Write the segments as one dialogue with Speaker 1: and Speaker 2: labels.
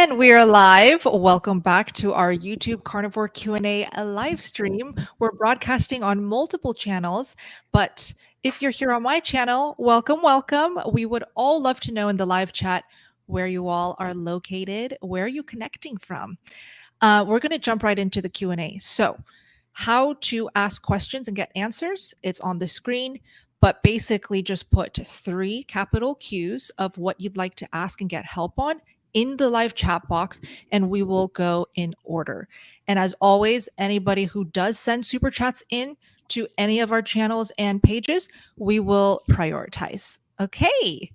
Speaker 1: And we are live. Welcome back to our YouTube Carnivore Q&A live stream. We're broadcasting on multiple channels, but if you're here on my channel, welcome, welcome. We would all love to know in the live chat where you all are located, where are you connecting from? We're going to jump right into the Q&A. So how to ask questions and get answers, it's on the screen, but basically just put 3 capital Qs of what you'd like to ask and get help on in the live chat box, and we will go in order. And as always, anybody who does send super chats in to any of our channels and pages, we will prioritize. Okay.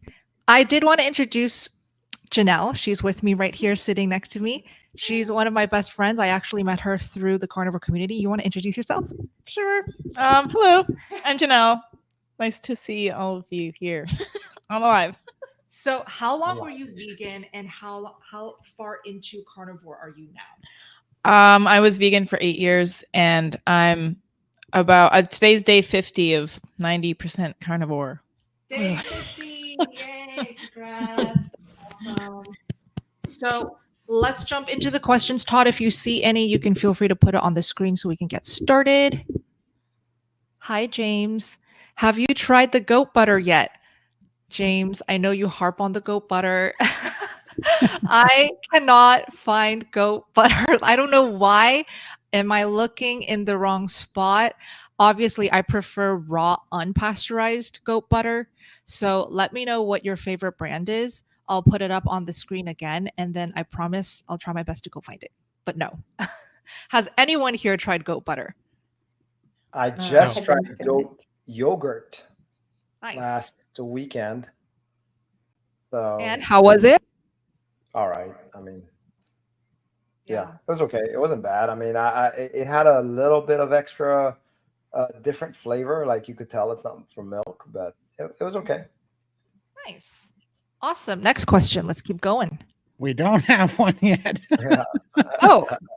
Speaker 1: I did want to introduce Janelle. She's with me right here, sitting next to me. She's one of my best friends. I actually met her through the carnivore community. You want to introduce yourself?
Speaker 2: Sure. Hello, I'm Janelle. Nice to see all of you here on live.
Speaker 1: So how long were you vegan, and how far into carnivore are you now?
Speaker 2: I was vegan for 8 years, and I'm about today's day 50 of 90% carnivore.
Speaker 1: Day 50, yay, congrats. That's awesome. So let's jump into the questions. Todd, if you see any, you can feel free to put it on the screen so we can get started. Hi, James. Have you tried the goat butter yet? James, I know you harp on the goat butter. I cannot find goat butter. I don't know why. Am I looking in the wrong spot? Obviously, I prefer raw, unpasteurized goat butter. So let me know what your favorite brand is. I'll put it up on the screen again, and then I promise I'll try my best to go find it. But no. Has anyone here tried goat butter?
Speaker 3: I just tried goat yogurt last weekend. So,
Speaker 1: and how was it?
Speaker 3: All right. I mean, yeah, it was okay. It wasn't bad. I mean, it had a little bit of extra different flavor. Like you could tell it's not from milk, but it was okay.
Speaker 1: Nice. Awesome. Next question. Let's keep going.
Speaker 4: We don't have one yet.
Speaker 3: Yeah.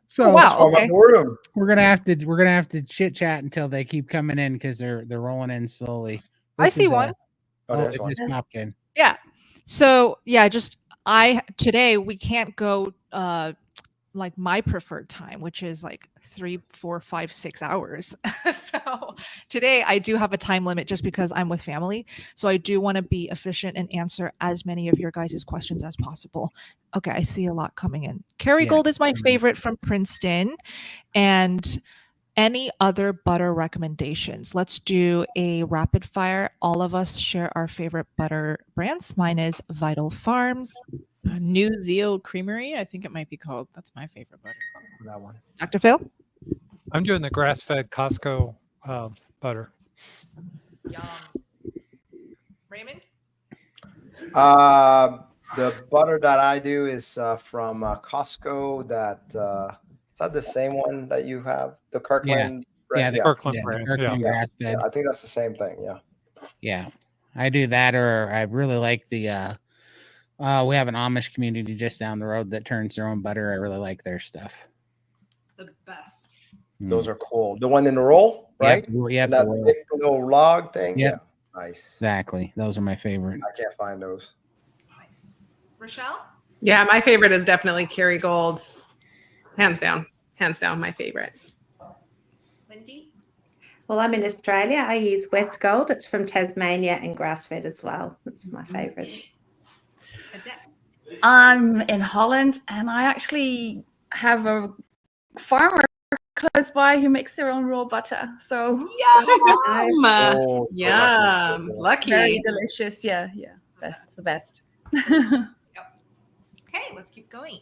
Speaker 4: So
Speaker 1: wow. Okay.
Speaker 4: We're gonna have to chit chat until they keep coming in because they're rolling in slowly.
Speaker 1: I see one.
Speaker 4: It just popped in.
Speaker 1: Yeah. So yeah, today we can't go like my preferred time, which is like 3, 4, 5, 6 hours. So today I do have a time limit just because I'm with family. So I do want to be efficient and answer as many of your guys' questions as possible. Okay, I see a lot coming in. Kerrygold is my favorite from Princeton. And any other butter recommendations? Let's do a rapid fire. All of us share our favorite butter brands. Mine is Vital Farms.
Speaker 2: New Zeal Creamery, I think it might be called. That's my favorite butter.
Speaker 3: That one.
Speaker 1: Dr. Phil?
Speaker 5: I'm doing the grass-fed Costco butter.
Speaker 1: Yum. Raymond?
Speaker 3: The butter that I do is from Costco. Is that the same one that you have? The Kirkland brand?
Speaker 5: The Kirkland brand.
Speaker 4: Grass-fed.
Speaker 3: I think that's the same thing. Yeah.
Speaker 4: Yeah, I do that, or I really like the. We have an Amish community just down the road that turns their own butter. I really like their stuff.
Speaker 1: The best.
Speaker 3: Those are cool. The one in the roll, right?
Speaker 4: Yeah,
Speaker 3: that big little log thing.
Speaker 4: Yep.
Speaker 3: Yeah. Nice.
Speaker 4: Exactly. Those are my favorite.
Speaker 3: I can't find those.
Speaker 1: Nice. Rochelle?
Speaker 6: Yeah, my favorite is definitely Kerrygold's. Hands down my favorite.
Speaker 1: Lindy?
Speaker 7: Well, I'm in Australia. I use West Gold. It's from Tasmania and grass-fed as well. It's my favorite.
Speaker 8: I'm in Holland, and I actually have a farmer close by who makes their own raw butter. So
Speaker 6: Yum! Yum! Lucky.
Speaker 8: Very delicious. Yeah. The best.
Speaker 1: Okay, let's keep going.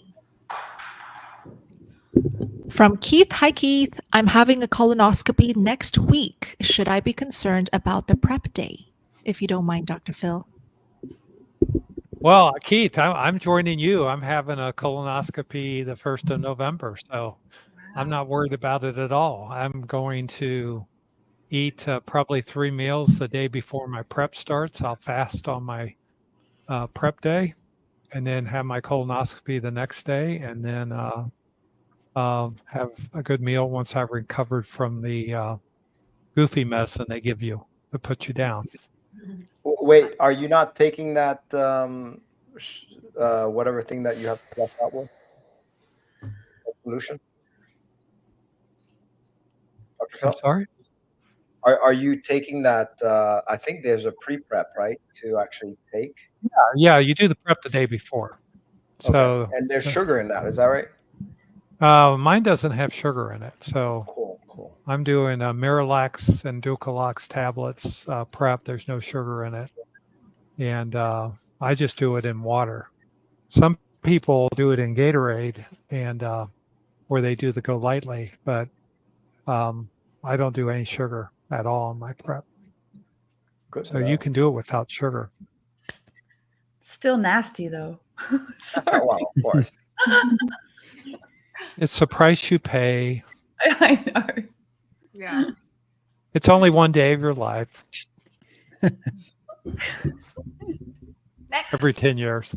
Speaker 1: From Keith. Hi, Keith. I'm having a colonoscopy next week. Should I be concerned about the prep day? If you don't mind, Dr. Phil.
Speaker 5: Well, Keith, I'm joining you. I'm having a colonoscopy the 1st of November, so I'm not worried about it at all. I'm going to eat probably 3 meals the day before my prep starts. I'll fast on my prep day and then have my colonoscopy the next day, and then have a good meal once I've recovered from the goofy medicine they give you to put you down.
Speaker 3: Wait, are you not taking that whatever thing that you have to flush out with? solution? Dr.
Speaker 5: I'm
Speaker 3: Phil?
Speaker 5: sorry.
Speaker 3: Are you taking that? I think there's a pre-prep, right, to actually take.
Speaker 5: Yeah, you do the prep the day before.
Speaker 3: Okay,
Speaker 5: So
Speaker 3: and there's sugar in that. Is that right?
Speaker 5: mine doesn't have sugar in it. So
Speaker 3: Cool.
Speaker 5: I'm doing Miralax and Dulcolax tablets prep. There's no sugar in it. And I just do it in water. Some people do it in Gatorade and where they do the go lightly, but I don't do any sugar at all in my prep.
Speaker 3: Good.
Speaker 5: So you can do it without sugar.
Speaker 8: Still nasty though. Sorry.
Speaker 3: Well, of course.
Speaker 5: It's the price you pay.
Speaker 8: I know.
Speaker 6: Yeah.
Speaker 5: It's only one day of your life.
Speaker 6: Next.
Speaker 5: Every 10 years.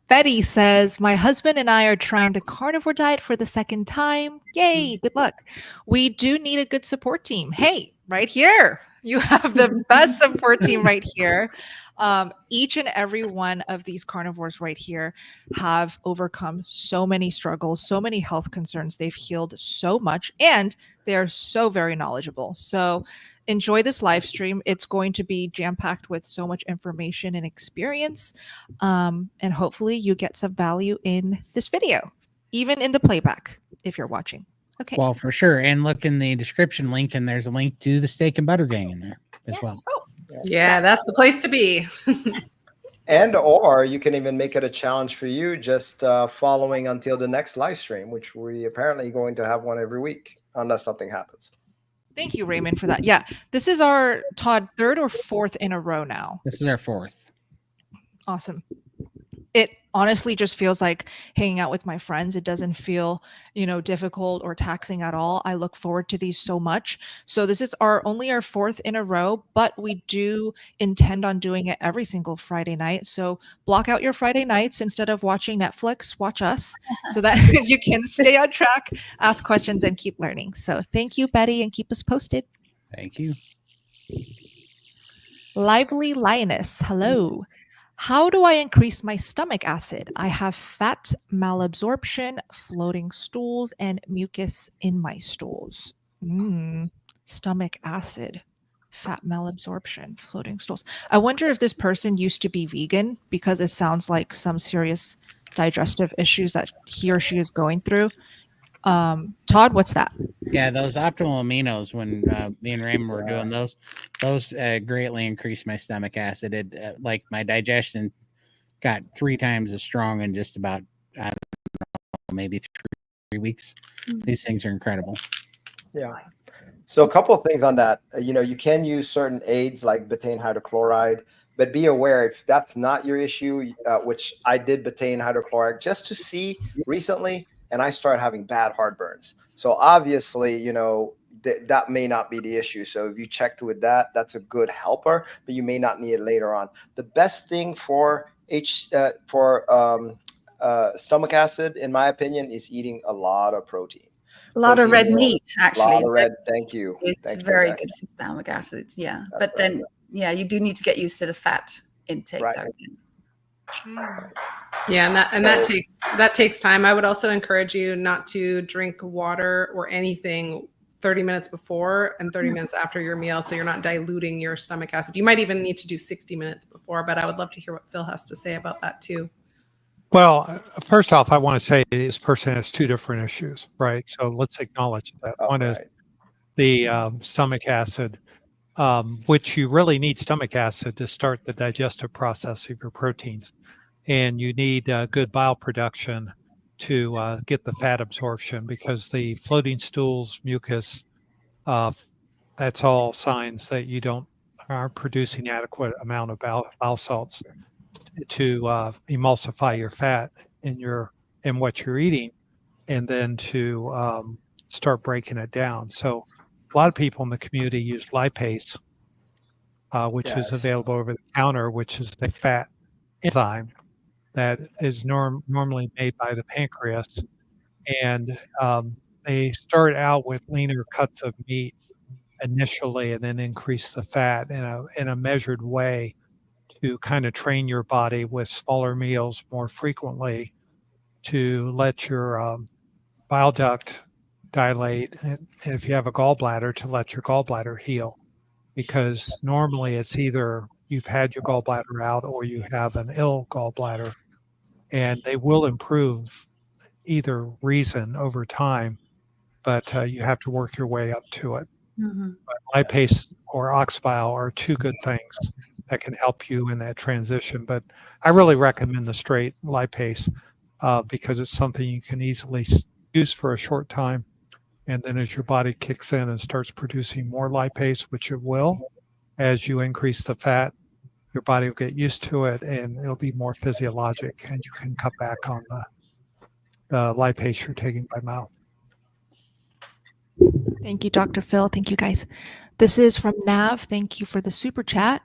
Speaker 1: Betty says, my husband and I are trying the carnivore diet for the second time. Yay, good luck. We do need a good support team. Hey, right here. You have the best support team right here. Each and every one of these carnivores right here have overcome so many struggles, so many health concerns. They've healed so much, and they're so very knowledgeable. So enjoy this live stream. It's going to be jam-packed with so much information and experience. And hopefully you get some value in this video, even in the playback, if you're watching. Okay.
Speaker 4: Well, for sure. And look in the description link, and there's a link to the Steak and Butter Gang in there as well.
Speaker 6: Yeah, that's the place to be.
Speaker 3: And or you can even make it a challenge for you, just following until the next live stream, which we apparently going to have one every week, unless something happens.
Speaker 1: Thank you, Raymond, for that. Yeah, this is our, Todd, third or fourth in a row now.
Speaker 4: This is our fourth.
Speaker 1: Awesome. It honestly just feels like hanging out with my friends. It doesn't feel, difficult or taxing at all. I look forward to these so much. So this is only our fourth in a row, but we do intend on doing it every single Friday night. So block out your Friday nights. Instead of watching Netflix, watch us so that you can stay on track, ask questions, and keep learning. So thank you, Betty, and keep us posted.
Speaker 4: Thank you.
Speaker 1: Lively Lioness, hello. How do I increase my stomach acid? I have fat malabsorption, floating stools, and mucus in my stools. Stomach acid, fat malabsorption, floating stools. I wonder if this person used to be vegan, because it sounds like some serious digestive issues that he or she is going through. Todd, what's that?
Speaker 4: Yeah, those optimal aminos, when me and Raymond were doing those greatly increased my stomach acid. It, like my digestion got 3 times as strong in just about, I don't know, maybe 3 weeks. These things are incredible.
Speaker 3: Yeah. So a couple of things on that. You can use certain aids like betaine hydrochloride, but be aware if that's not your issue, which I did betaine hydrochloride just to see recently, and I started having bad heartburns. So obviously, that may not be the issue. So if you checked with that, that's a good helper, but you may not need it later on. The best thing for stomach acid, in my opinion, is eating a lot of protein.
Speaker 8: A lot of red meat, actually.
Speaker 3: A lot of red. Thank you.
Speaker 8: It's very good for stomach acids. Yeah. But then, you do need to get used to the fat intake.
Speaker 3: Right.
Speaker 6: Yeah, and that takes time. I would also encourage you not to drink water or anything 30 minutes before and 30 minutes after your meal, so you're not diluting your stomach acid. You might even need to do 60 minutes before, but I would love to hear what Phil has to say about that too.
Speaker 5: Well, first off, I want to say this person has 2 different issues, right? So let's acknowledge that. One is the stomach acid, which you really need stomach acid to start the digestive process of your proteins. And you need good bile production to get the fat absorption, because the floating stools, mucus, that's all signs that you aren't producing adequate amount of bile salts to emulsify your fat in what you're eating, and then to start breaking it down. So a lot of people in the community use lipase, which is available over the counter, which is a fat enzyme that is normally made by the pancreas. And they start out with leaner cuts of meat initially, and then increase the fat in a measured way to kind of train your body with smaller meals more frequently to let your bile duct dilate, and if you have a gallbladder, to let your gallbladder heal. Because normally it's either you've had your gallbladder out or you have an ill gallbladder, and they will improve either reason over time, but you have to work your way up to it. But lipase or oxbile are two good things that can help you in that transition. But I really recommend the straight lipase because it's something you can easily use for a short time. And then as your body kicks in and starts producing more lipase, which it will, as you increase the fat, your body will get used to it and it'll be more physiologic, and you can cut back on the lipase you're taking by mouth.
Speaker 1: Thank you, Dr. Phil. Thank you, guys. This is from Nav. Thank you for the super chat.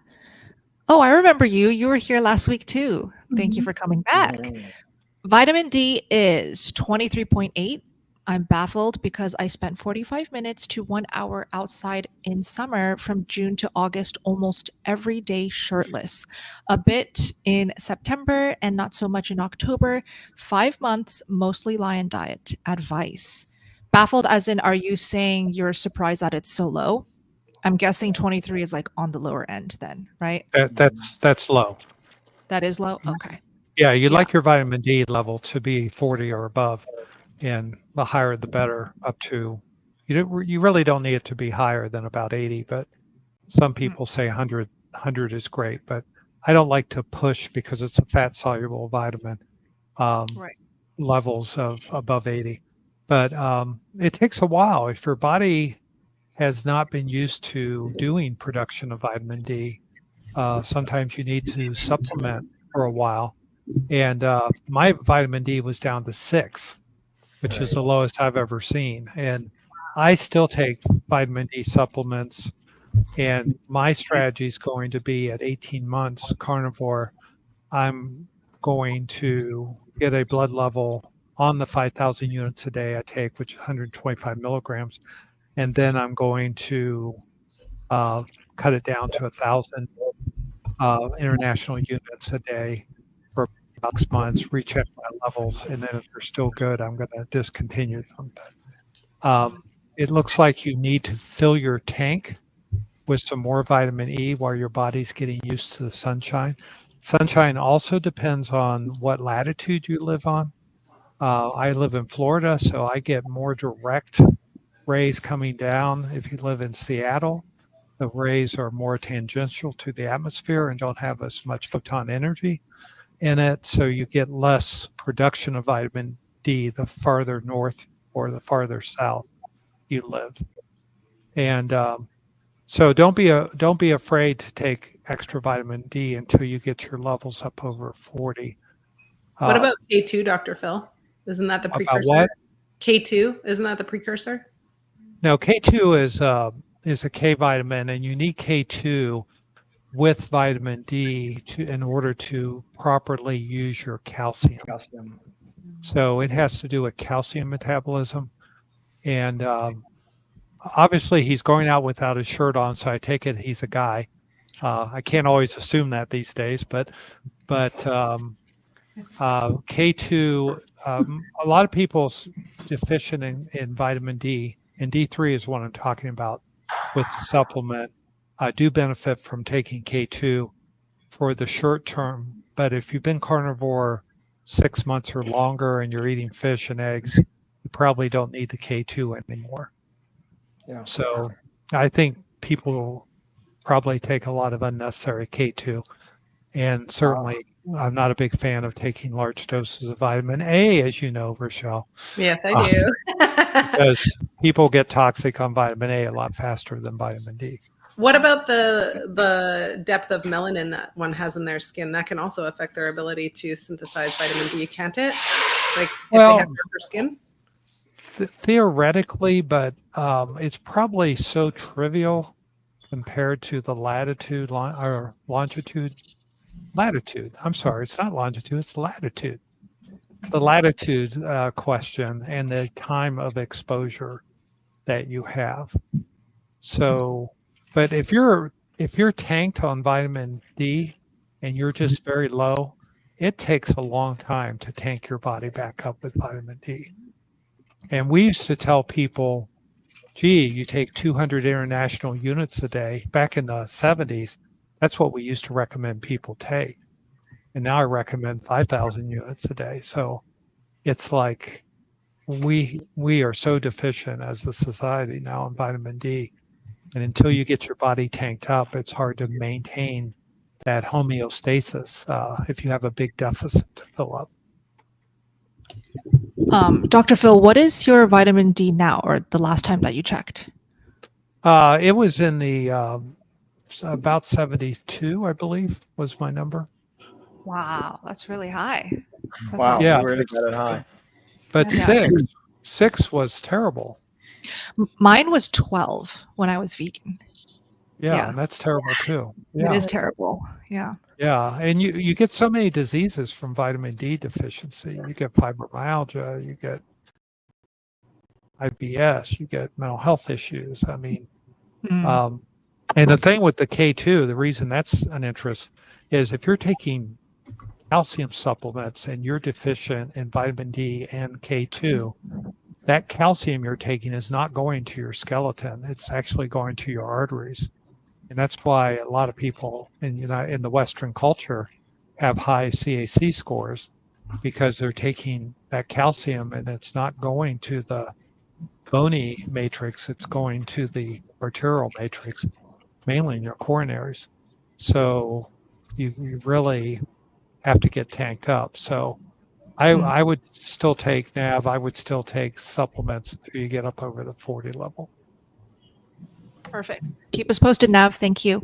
Speaker 1: Oh, I remember you. You were here last week too. Thank you for coming back. Vitamin D is 23.8. I'm baffled because I spent 45 minutes to 1 hour outside in summer from June to August, almost every day shirtless. A bit in September and not so much in October. 5 months, mostly lion diet. Advice. Baffled as in, are you saying you're surprised that it's so low? I'm guessing 23 is like on the lower end then, right?
Speaker 5: That's low.
Speaker 1: That is low? Okay.
Speaker 5: Yeah, you'd like your vitamin D level to be 40 or above, and the higher the better, up to, you really don't need it to be higher than about 80, but some people say 100 is great, but I don't like to push because it's a fat soluble vitamin, levels of above 80. But it takes a while. If your body has not been used to doing production of vitamin D, sometimes you need to supplement for a while. And my vitamin D was down to 6, which is the lowest I've ever seen. And I still take vitamin D supplements. And my strategy is going to be at 18 months carnivore, I'm going to get a blood level on the 5,000 units a day I take, which is 125 milligrams. And then I'm going to cut it down to 1,000 international units a day for 6 months, recheck my levels, and then if they're still good, I'm going to discontinue them. It looks like you need to fill your tank with some more vitamin E while your body's getting used to the sunshine. Sunshine also depends on what latitude you live on. I live in Florida, so I get more direct rays coming down. If you live in Seattle, the rays are more tangential to the atmosphere and don't have as much photon energy in it, so you get less production of vitamin D the farther north or the farther south you live. And so don't be afraid to take extra vitamin D until you get your levels up over 40.
Speaker 6: What about K2, Dr. Phil? Isn't that the precursor?
Speaker 5: About what?
Speaker 6: K2, isn't that the precursor?
Speaker 5: No, K2 is a K vitamin, and you need K2 with vitamin D in order to properly use your calcium. So it has to do with calcium metabolism. And obviously he's going out without his shirt on, so I take it he's a guy. I can't always assume that these days, but K2, a lot of people deficient in vitamin D, and D3 is what I'm talking about with the supplement, do benefit from taking K2 for the short term. But if you've been carnivore 6 months or longer and you're eating fish and eggs, you probably don't need the K2 anymore. Yeah. So I think people probably take a lot of unnecessary K2. And certainly I'm not a big fan of taking large doses of vitamin A, as you know, Rochelle.
Speaker 6: Yes, I do.
Speaker 5: Because people get toxic on vitamin A a lot faster than vitamin D.
Speaker 6: What about the depth of melanin that one has in their skin? That can also affect their ability to synthesize vitamin D, can't it? Like if they have darker skin?
Speaker 5: Theoretically, but it's probably so trivial compared to the latitude. I'm sorry, it's not longitude, it's latitude. The latitude question and the time of exposure that you have. So, but if you're tanked on vitamin D, and you're just very low, it takes a long time to tank your body back up with vitamin D. And we used to tell people, gee, you take 200 international units a day. Back in the 70s, that's what we used to recommend people take. And now I recommend 5,000 units a day. So it's like we are so deficient as a society now in vitamin D. And until you get your body tanked up, it's hard to maintain that homeostasis if you have a big deficit to fill up.
Speaker 1: Dr. Phil, what is your vitamin D now, or the last time that you checked?
Speaker 5: It was in the about 72, I believe, was my number.
Speaker 1: Wow, that's really high. That's
Speaker 3: Wow,
Speaker 1: awesome.
Speaker 5: Yeah.
Speaker 3: you really got it high.
Speaker 5: But
Speaker 1: Yeah.
Speaker 5: six was terrible.
Speaker 1: Mine was 12 when I was vegan.
Speaker 5: Yeah,
Speaker 1: Yeah.
Speaker 5: and that's terrible too.
Speaker 1: It
Speaker 5: Yeah.
Speaker 1: is terrible. Yeah.
Speaker 5: Yeah, and you get so many diseases from vitamin D deficiency. You get fibromyalgia, you get IBS, you get mental health issues. I mean,
Speaker 1: Mm.
Speaker 5: and the thing with the K2, the reason that's an interest is if you're taking calcium supplements and you're deficient in vitamin D and K2, that calcium you're taking is not going to your skeleton. It's actually going to your arteries. And that's why a lot of people in the Western culture have high CAC scores, because they're taking that calcium and it's not going to the bony matrix, it's going to the arterial matrix, mainly in your coronaries. So you really have to get tanked up. So I would still take NAV, I would still take supplements until you get up over the 40 level.
Speaker 1: Perfect. Keep us posted, Nav. Thank you.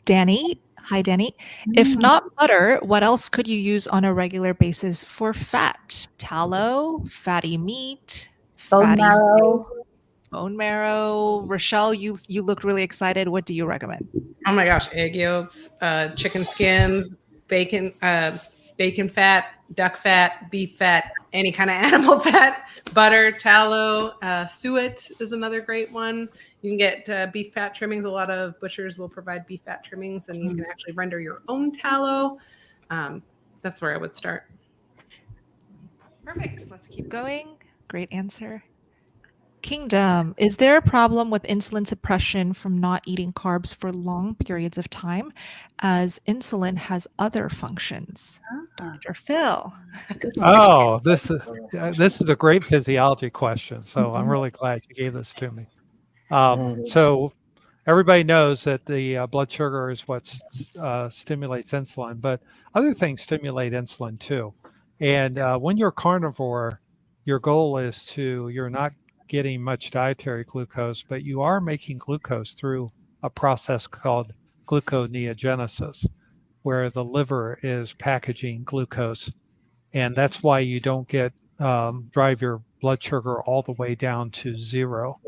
Speaker 1: Danny. Hi, Danny. If not butter, what else could you use on a regular basis for fat? Tallow, fatty meat,
Speaker 8: Bone
Speaker 1: fatty
Speaker 8: marrow.
Speaker 1: steak, bone marrow. Rochelle, you look really excited. What do you recommend?
Speaker 6: Oh my gosh, egg yolks, chicken skins, bacon, bacon fat, duck fat, beef fat, any kind of animal fat, butter, tallow, suet is another great one. You can get beef fat trimmings. A lot of butchers will provide beef fat trimmings, and you can actually render your own tallow. That's where I would start.
Speaker 1: Perfect. Let's keep going. Great answer. Kingdom, is there a problem with insulin suppression from not eating carbs for long periods of time, as insulin has other functions? Dr. Phil.
Speaker 5: Oh, this is a great physiology question. So I'm really glad you gave this to me. So everybody knows that the blood sugar is what stimulates insulin, but other things stimulate insulin too. And when you're carnivore, your goal is you're not getting much dietary glucose, but you are making glucose through a process called gluconeogenesis, where the liver is packaging glucose. And that's why you don't get drive your blood sugar all the way down to zero,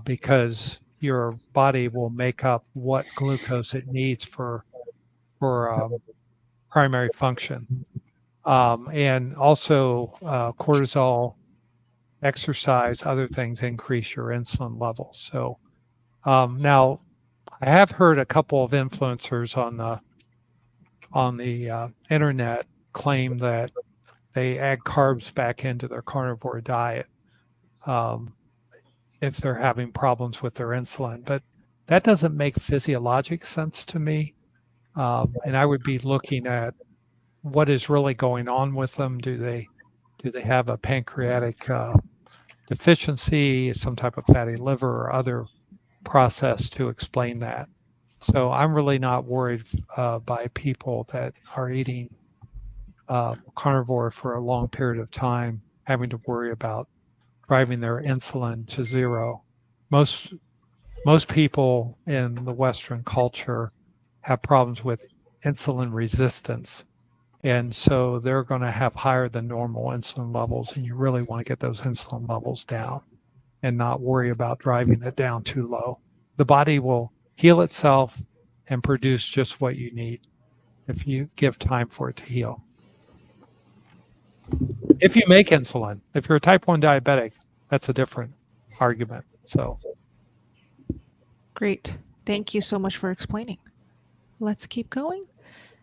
Speaker 5: because your body will make up what glucose it needs for primary function. And also cortisol, exercise, other things increase your insulin levels. So now I have heard a couple of influencers on the internet claim that they add carbs back into their carnivore diet if they're having problems with their insulin, but that doesn't make physiologic sense to me. And I would be looking at what is really going on with them. Do they have a pancreatic deficiency, some type of fatty liver, or other process to explain that? So I'm really not worried by people that are eating carnivore for a long period of time having to worry about driving their insulin to zero. Most people in the Western culture have problems with insulin resistance. And so they're going to have higher than normal insulin levels, and you really want to get those insulin levels down and not worry about driving it down too low. The body will heal itself and produce just what you need if you give time for it to heal. If you make insulin, if you're a type 1 diabetic, that's a different argument. So
Speaker 1: Great. Thank you so much for explaining. Let's keep going.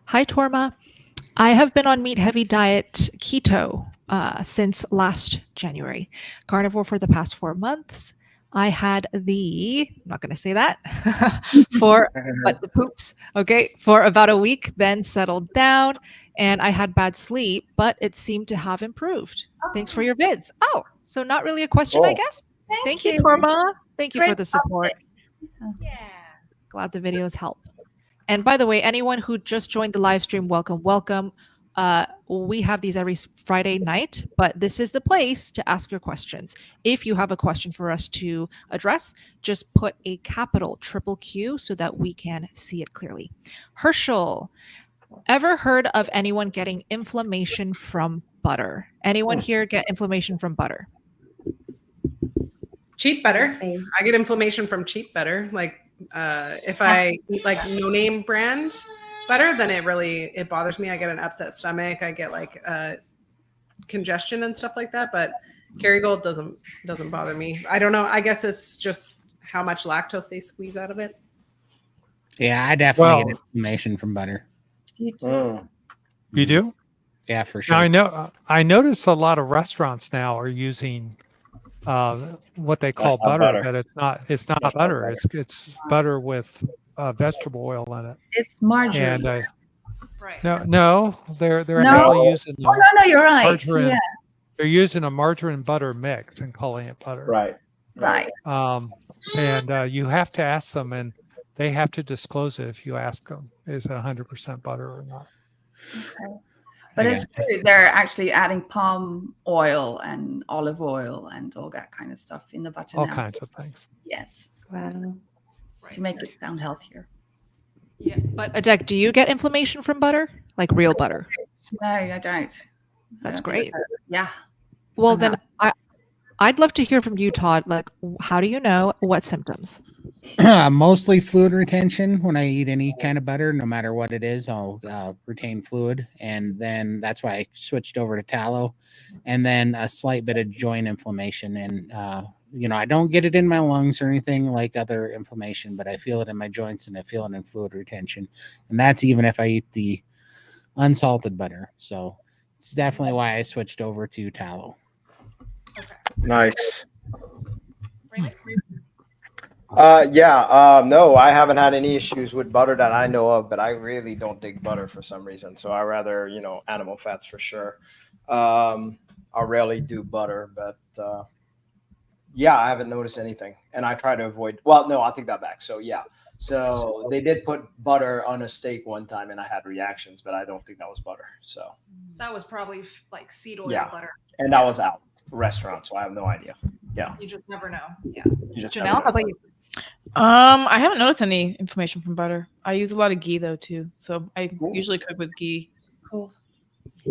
Speaker 1: Hi, Torma. I have been on meat-heavy diet keto since last January. Carnivore for the past 4 months. I had I'm not going to say that, but the poops, okay, for about a week, then settled down, and I had bad sleep, but it seemed to have improved. Thanks for your vids. Oh, so not really a question, I
Speaker 3: Cool.
Speaker 1: guess. Thank you, Torma. Thank you for
Speaker 8: Great
Speaker 1: the support.
Speaker 8: Yeah.
Speaker 1: Glad the videos help. And by the way, anyone who just joined the live stream, welcome, welcome. We have these every Friday night, but this is the place to ask your questions. If you have a question for us to address, just put a capital triple Q so that we can see it clearly. Herschel, ever heard of anyone getting inflammation from butter? Anyone here get inflammation from butter?
Speaker 6: Cheap butter.
Speaker 7: Okay.
Speaker 6: I get inflammation from cheap butter. Like if I eat like no name brand butter, then it bothers me. I get an upset stomach. I get like congestion and stuff like that. But Kerrygold doesn't bother me. I don't know. I guess it's just how much lactose they squeeze out of it.
Speaker 4: Yeah, I definitely get
Speaker 5: Well-
Speaker 4: inflammation from butter.
Speaker 3: Mm.
Speaker 5: You do?
Speaker 4: Yeah, for
Speaker 5: Now
Speaker 4: sure.
Speaker 5: I notice a lot of restaurants now are using what they call
Speaker 3: That's not
Speaker 5: butter,
Speaker 3: butter.
Speaker 5: but it's not
Speaker 3: That's not
Speaker 5: butter.
Speaker 3: butter.
Speaker 5: It's butter with vegetable oil in it.
Speaker 8: It's margarine.
Speaker 5: And
Speaker 1: Right.
Speaker 5: no, they're
Speaker 8: No.
Speaker 5: actually using
Speaker 8: Oh no, you're right.
Speaker 5: margarine.
Speaker 8: Yeah,
Speaker 5: They're using a margarine butter mix and calling it butter.
Speaker 3: Right.
Speaker 8: right.
Speaker 5: And you have to ask them, and they have to disclose it if you ask them, is it 100% butter or not?
Speaker 8: Okay. But
Speaker 4: Yeah.
Speaker 8: it's true. They're actually adding palm oil and olive oil and all that kind of stuff in the butter
Speaker 5: All
Speaker 8: now.
Speaker 5: kinds of things.
Speaker 8: Yes,
Speaker 7: Wow.
Speaker 8: to make it sound healthier.
Speaker 1: Yeah. But Adek, do you get inflammation from butter? Like real butter?
Speaker 8: No, I don't.
Speaker 1: That's
Speaker 8: I don't
Speaker 1: great.
Speaker 8: feel better. Yeah.
Speaker 1: Well,
Speaker 8: I'm
Speaker 1: then I'd love to hear from you, Todd. Like, how do you know what symptoms?
Speaker 4: Mostly fluid retention. When I eat any kind of butter, no matter what it is, I'll retain fluid, and then that's why I switched over to tallow, and then a slight bit of joint inflammation. And I don't get it in my lungs or anything like other inflammation, but I feel it in my joints and I feel it in fluid retention, and that's even if I eat the unsalted butter. So it's definitely why I switched over to tallow.
Speaker 3: Nice. No, I haven't had any issues with butter that I know of, but I really don't dig butter for some reason. So I rather, animal fats for sure. I rarely do butter, but I haven't noticed anything. And I try to avoid, well, no, I'll take that back. So so they did put butter on a steak one time and I had reactions, but I don't think that was butter. So
Speaker 1: That was probably like seed oil
Speaker 3: Yeah.
Speaker 1: butter.
Speaker 3: and that was out restaurant, so I have no idea.
Speaker 1: You just never know. Yeah.
Speaker 3: You just
Speaker 1: Janelle,
Speaker 3: never
Speaker 1: how
Speaker 3: know.
Speaker 1: about you?
Speaker 2: I haven't noticed any inflammation from butter. I use a lot of ghee though too, so I
Speaker 3: Cool.
Speaker 2: usually cook with ghee.
Speaker 8: Cool.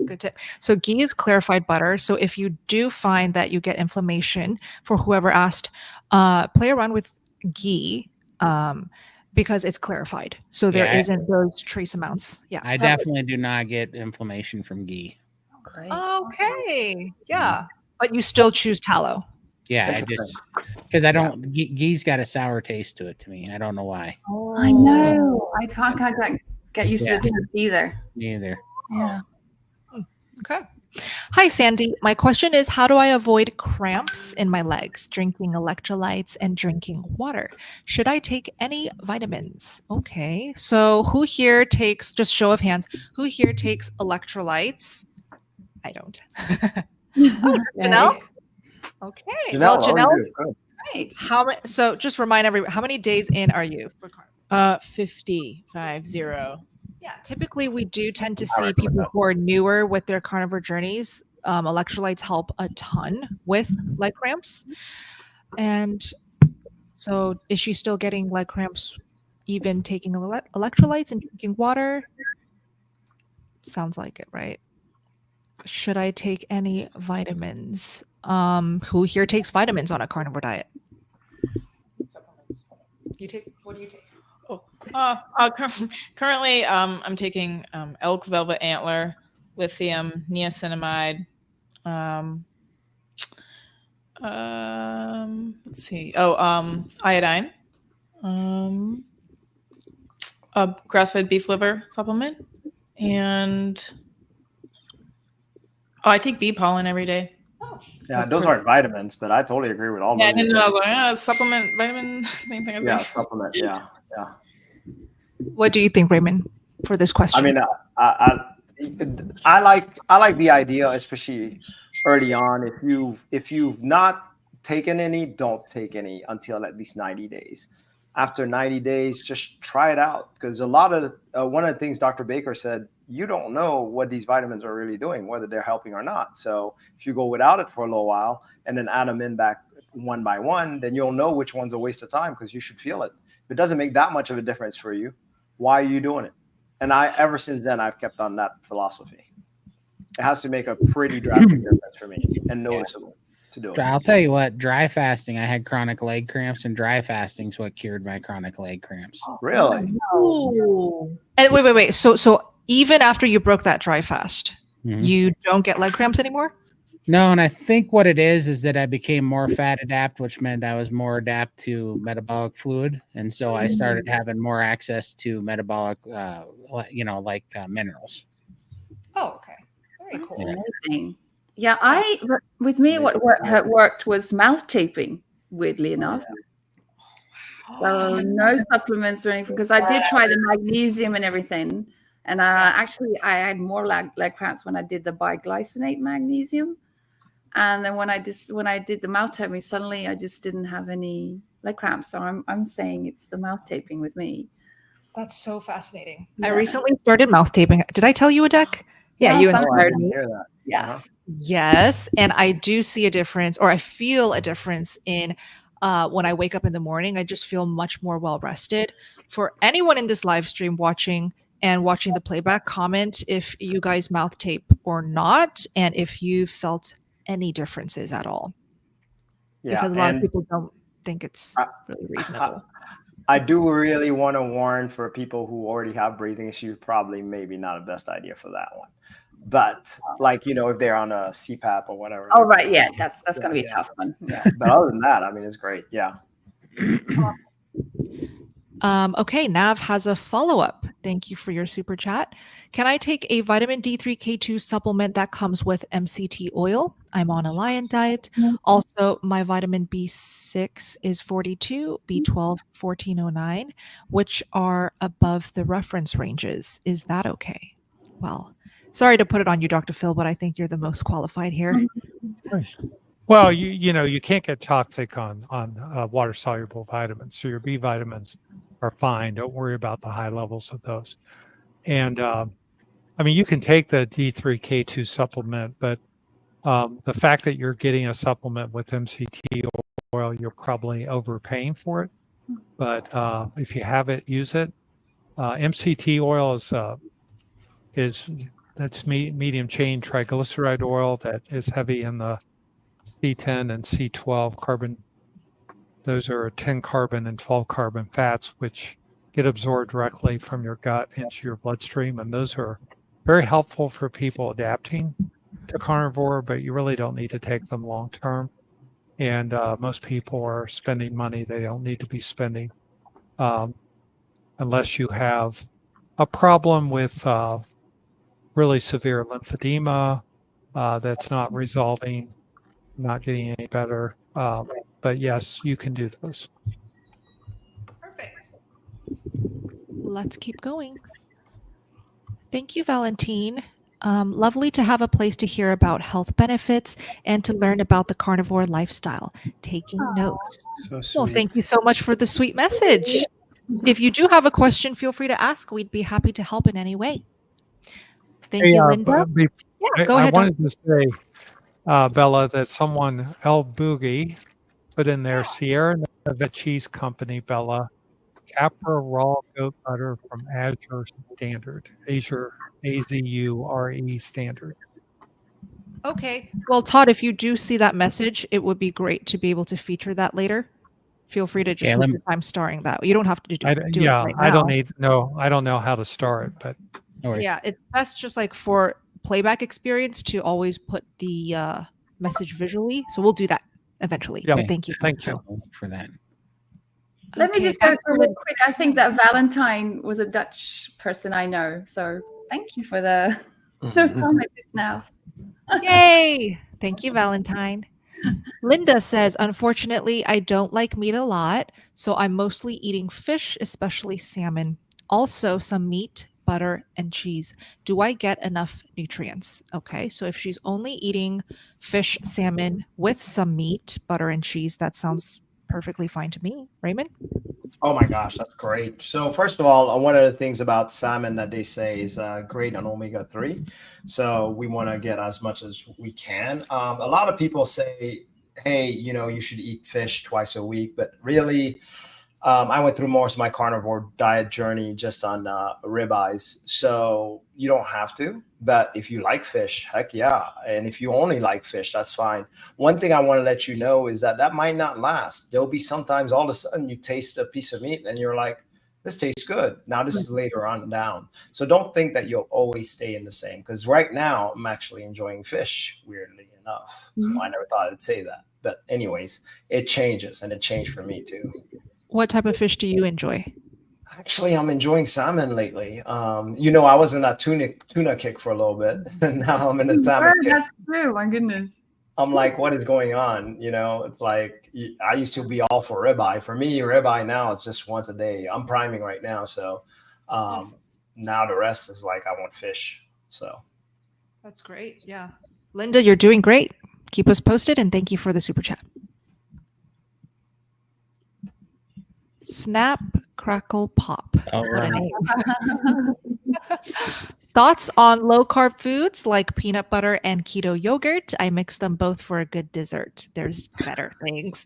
Speaker 1: Good tip. So ghee is clarified butter. So if you do find that you get inflammation, for whoever asked, play around with ghee because it's clarified. So there
Speaker 4: Yeah,
Speaker 1: not those trace amounts. Yeah.
Speaker 4: I definitely do not get inflammation from ghee.
Speaker 8: Great.
Speaker 1: Okay. Yeah. But you still choose tallow.
Speaker 4: Yeah, I
Speaker 3: Interesting.
Speaker 4: just because I don't ghee's got a sour taste to it to me. I don't know why.
Speaker 8: I know. I can't get used
Speaker 4: Yeah.
Speaker 8: to the taste either.
Speaker 4: Me either.
Speaker 8: Yeah.
Speaker 1: Okay. Hi, Sandy. My question is, how do I avoid cramps in my legs, drinking electrolytes and drinking water? Should I take any vitamins? Okay. So who here takes, just show of hands, who here takes electrolytes? I don't. Janelle? Okay. Well, Janelle,
Speaker 8: Great.
Speaker 1: so just remind everyone, how many days in are you for carb?
Speaker 2: 50.
Speaker 1: Yeah, typically we do tend to see people who are newer with their carnivore journeys. Electrolytes help a ton with leg cramps. And so is she still getting leg cramps even taking electrolytes and drinking water? Sounds like it, right? Should I take any vitamins? Who here takes vitamins on a carnivore diet? What do you take?
Speaker 2: Currently, I'm taking elk velvet antler, lithium, niacinamide. Let's see. Iodine. A grass-fed beef liver supplement. And I take bee pollen every day.
Speaker 3: Yeah, those aren't vitamins, but I totally agree with all
Speaker 2: Yeah, I
Speaker 3: those.
Speaker 2: didn't know. I was like, supplement, vitamin, same thing.
Speaker 3: Yeah, supplement. Yeah, yeah.
Speaker 1: What do you think, Raymond, for this question?
Speaker 3: I mean, I like the idea, especially early on. If you've not taken any, don't take any until at least 90 days. After 90 days, just try it out, because a lot of one of the things Dr. Baker said, you don't know what these vitamins are really doing, whether they're helping or not. So if you go without it for a little while and then add them in back one by one, then you'll know which one's a waste of time, because you should feel it. If it doesn't make that much of a difference for you, why are you doing it? And ever since then, I've kept on that philosophy. It has to make a pretty drastic difference for me and noticeable to do it.
Speaker 4: I'll tell you what, dry fasting, I had chronic leg cramps, and dry fasting is what cured my chronic leg cramps.
Speaker 3: Really?
Speaker 1: Ooh. And wait. So even after you broke that dry fast, you don't get leg cramps anymore?
Speaker 4: No, and I think what it is that I became more fat adapt, which meant I was more adapt to metabolic fluid, and so I started having more access to metabolic, minerals.
Speaker 1: Oh, okay. Very cool.
Speaker 8: That's amazing. Yeah, with me, what worked was mouth taping, weirdly enough. So no supplements or anything, because I did try the magnesium and everything. And I had more leg cramps when I did the biglycinate magnesium. And then when I did the mouth taping, suddenly I just didn't have any leg cramps. So I'm saying it's the mouth taping with me.
Speaker 1: That's so fascinating.
Speaker 8: Yeah.
Speaker 1: I recently started mouth taping. Did I tell you, Adek? Yeah, you inspired me.
Speaker 8: Yeah.
Speaker 1: Yes. And I do see a difference, or I feel a difference in when I wake up in the morning. I just feel much more well rested. For anyone in this live stream watching the playback, comment if you guys mouth tape or not, and if you felt any differences at all.
Speaker 3: Yeah,
Speaker 1: because a lot of people don't think it's really reasonable.
Speaker 3: I do really want to warn for people who already have breathing issues, probably maybe not a best idea for that one. But if they're on a CPAP or whatever.
Speaker 8: Oh, right. Yeah, that's going to be a tough one.
Speaker 3: Yeah. But other than that, I mean, it's great. Yeah.
Speaker 1: Okay, Nav has a follow-up. Thank you for your super chat. Can I take a vitamin D3 K2 supplement that comes with MCT oil? I'm on a lion diet. Also, my vitamin B6 is 42, B12 1409, which are above the reference ranges. Is that okay? Well, sorry to put it on you, Dr. Phil, but I think you're the most qualified here.
Speaker 5: Well, you can't get toxic on water-soluble vitamins. So your B vitamins are fine. Don't worry about the high levels of those. And you can take the D3 K2 supplement, but the fact that you're getting a supplement with MCT oil, you're probably overpaying for it. But if you have it, use it. MCT oil that's medium chain triglyceride oil that is heavy in the C10 and C12 carbon. Those are 10 carbon and 12 carbon fats, which get absorbed directly from your gut into your bloodstream. And those are very helpful for people adapting to carnivore, but you really don't need to take them long term. And most people are spending money they don't need to be spending unless you have a problem with really severe lymphedema that's not resolving, not getting any better. But yes, you can do those.
Speaker 1: Perfect. Let's keep going. Thank you, Valentine. Lovely to have a place to hear about health benefits and to learn about the carnivore lifestyle. Taking notes.
Speaker 3: So sweet.
Speaker 1: Well, thank you so much for the sweet message. If you do have a question, feel free to ask. We'd be happy to help in any way. Thank you, Linda. Go ahead.
Speaker 5: I wanted to say, Bella, that someone, El Boogie, put in there Sierra Nevada Cheese Company, Bella, Capra raw goat butter from Azure Standard, Azure, AZURE Standard.
Speaker 1: Okay. Well, Todd, if you do see that message, it would be great to be able to feature that later. Feel free to just take your time starring that. You don't have to do it right now.
Speaker 5: I don't know how to star it, but
Speaker 1: yeah, it's best just like for playback experience to always put the message visually. So we'll do that eventually.
Speaker 5: Yeah.
Speaker 1: But thank you.
Speaker 5: Thank you
Speaker 4: for that.
Speaker 8: Let me just go through real quick. I think that Valentine was a Dutch person I know. So thank you for the comment just now.
Speaker 1: Yay! Thank you, Valentine. Linda says, unfortunately, I don't like meat a lot, so I'm mostly eating fish, especially salmon. Also, some meat, butter, and cheese. Do I get enough nutrients? Okay, so if she's only eating fish, salmon with some meat, butter, and cheese, that sounds perfectly fine to me. Raymond?
Speaker 3: Oh my gosh, that's great. So first of all, one of the things about salmon that they say is great on omega-3. So we want to get as much as we can. A lot of people say, hey, you should eat fish twice a week, but really, I went through most of my carnivore diet journey just on ribeyes. So you don't have to, but if you like fish, heck yeah. And if you only like fish, that's fine. One thing I want to let you know is that might not last. There'll be sometimes all of a sudden you taste a piece of meat and you're like, this tastes good. Now this is later on down. So don't think that you'll always stay in the same, because right now I'm actually enjoying fish, weirdly enough. So I never thought I'd say that. But anyways, it changes, and it changed for me too.
Speaker 1: What type of fish do you enjoy?
Speaker 3: Actually, I'm enjoying salmon lately. I was in that tuna kick for a little bit, and now I'm in the salmon kick.
Speaker 8: That's true. My goodness.
Speaker 3: I'm like, what is going on? It's like I used to be all for ribeye. For me, ribeye now it's just once a day. I'm priming right now, so now the rest is like I want fish. So
Speaker 1: that's great. Yeah, Linda, you're doing great. Keep us posted, and thank you for the super chat. Snap, crackle, pop.
Speaker 4: All
Speaker 1: What a
Speaker 4: right.
Speaker 1: name. Thoughts on low-carb foods like peanut butter and keto yogurt? I mix them both for a good dessert. There's better things.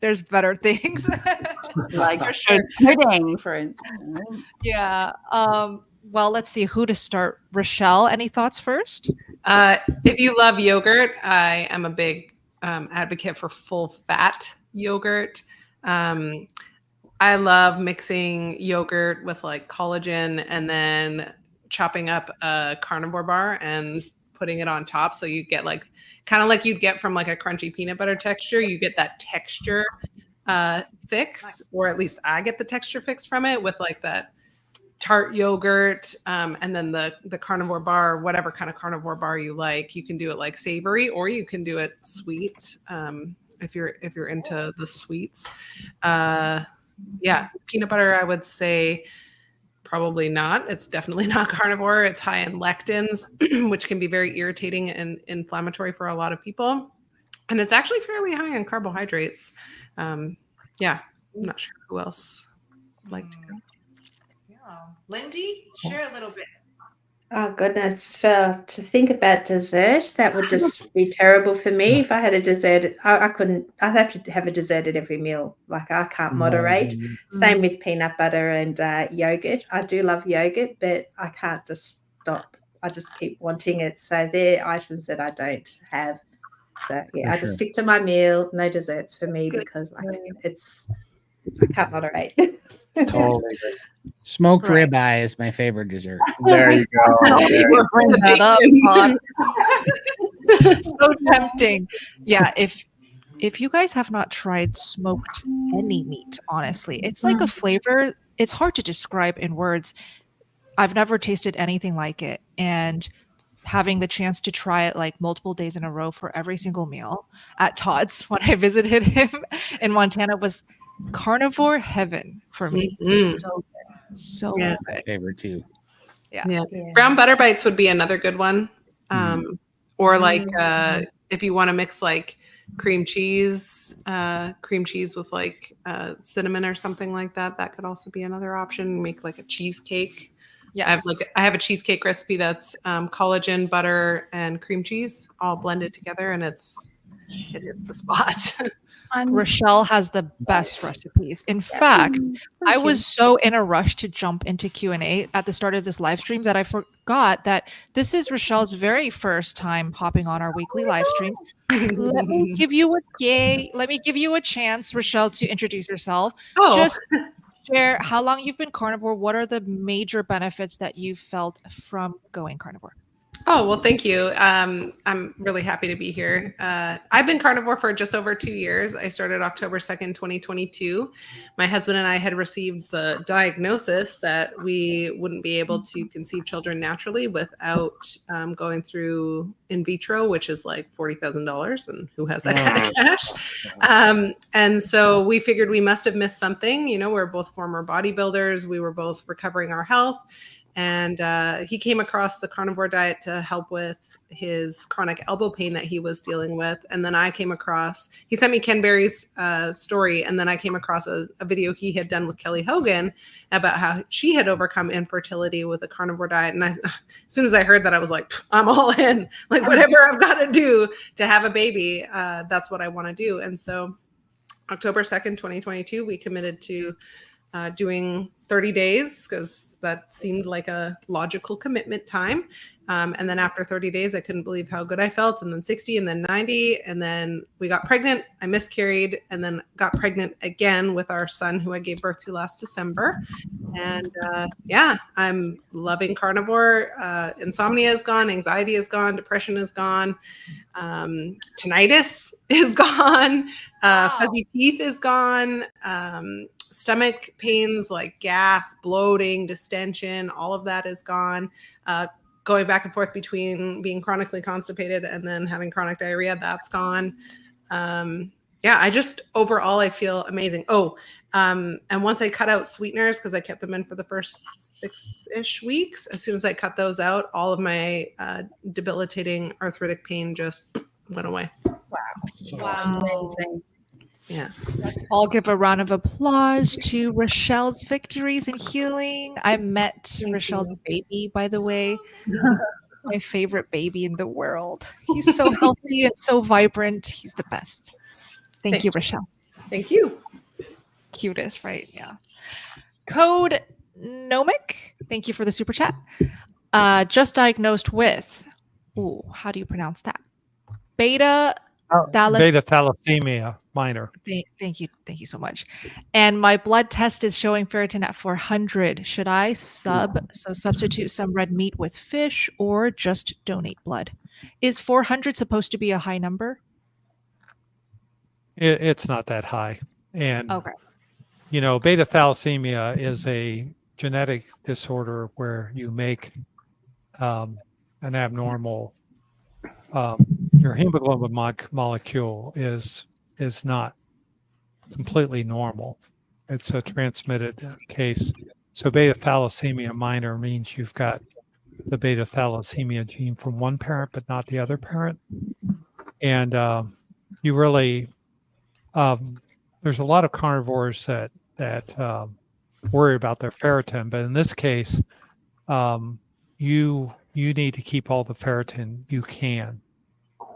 Speaker 8: Like a pudding, for instance.
Speaker 1: Yeah. Well, let's see who to start. Rochelle, any thoughts first?
Speaker 6: If you love yogurt, I am a big advocate for full-fat yogurt. I love mixing yogurt with like collagen and then chopping up a carnivore bar and putting it on top. So you get like, kind of like you'd get from like a crunchy peanut butter texture, you get that texture fix, or at least I get the texture fix from it with like that tart yogurt. And then the carnivore bar, whatever kind of carnivore bar you like, you can do it like savory, or you can do it sweet. If you're into the sweets. Peanut butter, I would say probably not. It's definitely not carnivore. It's high in lectins, which can be very irritating and inflammatory for a lot of people. And it's actually fairly high in carbohydrates. I'm not sure who else would like to go.
Speaker 1: Yeah. Lindy, share a little bit.
Speaker 7: Oh goodness, to think about dessert, that would just be terrible for me. If I had a dessert, I couldn't. I'd have to have a dessert at every meal. Like I can't moderate. Same with peanut butter and yogurt. I do love yogurt, but I can't just stop. I just keep wanting it. So they're items that I don't have. So I just stick to my meal. No desserts for me because I can't moderate.
Speaker 3: totally.
Speaker 4: Smoked ribeye is my favorite dessert.
Speaker 3: There you go.
Speaker 1: Bring that up, Todd. So tempting. Yeah, if you guys have not tried smoked any meat, honestly, it's like a flavor. It's hard to describe in words. I've never tasted anything like it, and having the chance to try it like multiple days in a row for every single meal at Todd's when I visited him in Montana was carnivore heaven for me. So good.
Speaker 4: My favorite too.
Speaker 6: Yeah. Brown butter bites would be another good one. Or like if you want to mix like cream cheese with like cinnamon or something like that, that could also be another option. Make like a cheesecake. Yes. I have a cheesecake recipe that's collagen, butter, and cream cheese all blended together, and it hits the spot.
Speaker 1: Rochelle has the best recipes. In fact, I was so in a rush to jump into Q&A at the start of this live stream that I forgot that this is Rochelle's very first time hopping on our weekly live streams. Let me give you a chance, Rochelle, to introduce yourself. Just share how long you've been carnivore. What are the major benefits that you've felt from going carnivore?
Speaker 6: Oh, well, thank you. I'm really happy to be here. I've been carnivore for just over 2 years. I started October 2nd, 2022. My husband and I had received the diagnosis that we wouldn't be able to conceive children naturally without going through in vitro, which is like $40,000. And who has that kind of cash? And so we figured we must have missed something. You know, we're both former bodybuilders. We were both recovering our health. And he came across the carnivore diet to help with his chronic elbow pain that he was dealing with. And then I came across, he sent me Ken Berry's story. And then I came across a video he had done with Kelly Hogan about how she had overcome infertility with a carnivore diet. And as soon as I heard that, I was like, I'm all in. Like, whatever I've got to do to have a baby, that's what I want to do. And so October 2nd, 2022, we committed to doing 30 days because that seemed like a logical commitment time. And then after 30 days, I couldn't believe how good I felt. And then 60 and then 90. And then we got pregnant. I miscarried and then got pregnant again with our son who I gave birth to last December. And yeah, I'm loving carnivore. Insomnia is gone. Anxiety is gone. Depression is gone. Tinnitus is gone. Fuzzy teeth is gone. Stomach pains like gas, bloating, distension, all of that is gone. Going back and forth between being chronically constipated and then having chronic diarrhea, that's gone. Yeah, I just overall, I feel amazing. Oh, and once I cut out sweeteners, because I kept them in for the first 6-ish weeks, as soon as I cut those out, all of my debilitating arthritic pain just went away.
Speaker 8: Wow. Amazing.
Speaker 6: Yeah.
Speaker 1: Let's all give a round of applause to Rochelle's victories and healing. I met Rochelle's baby, by the way. My favorite baby in the world. He's so healthy and so vibrant. He's the best. Thank you, Rochelle.
Speaker 6: Thank you.
Speaker 1: Cutest, right? Yeah. Code Nomic. Thank you for the super chat. Just diagnosed with, how do you pronounce that? Beta
Speaker 5: thalassemia minor.
Speaker 1: Thank you so much. And my blood test is showing ferritin at 400. Should I substitute some red meat with fish or just donate blood? Is 400 supposed to be a high number?
Speaker 5: It's not that high. And,
Speaker 1: okay.
Speaker 5: You know, beta thalassemia is a genetic disorder where you make an abnormal, your hemoglobin molecule is not completely normal. It's a transmitted case. So beta thalassemia minor means you've got the beta thalassemia gene from one parent, but not the other parent. And you really, there's a lot of carnivores that worry about their ferritin, but in this case, you need to keep all the ferritin you can.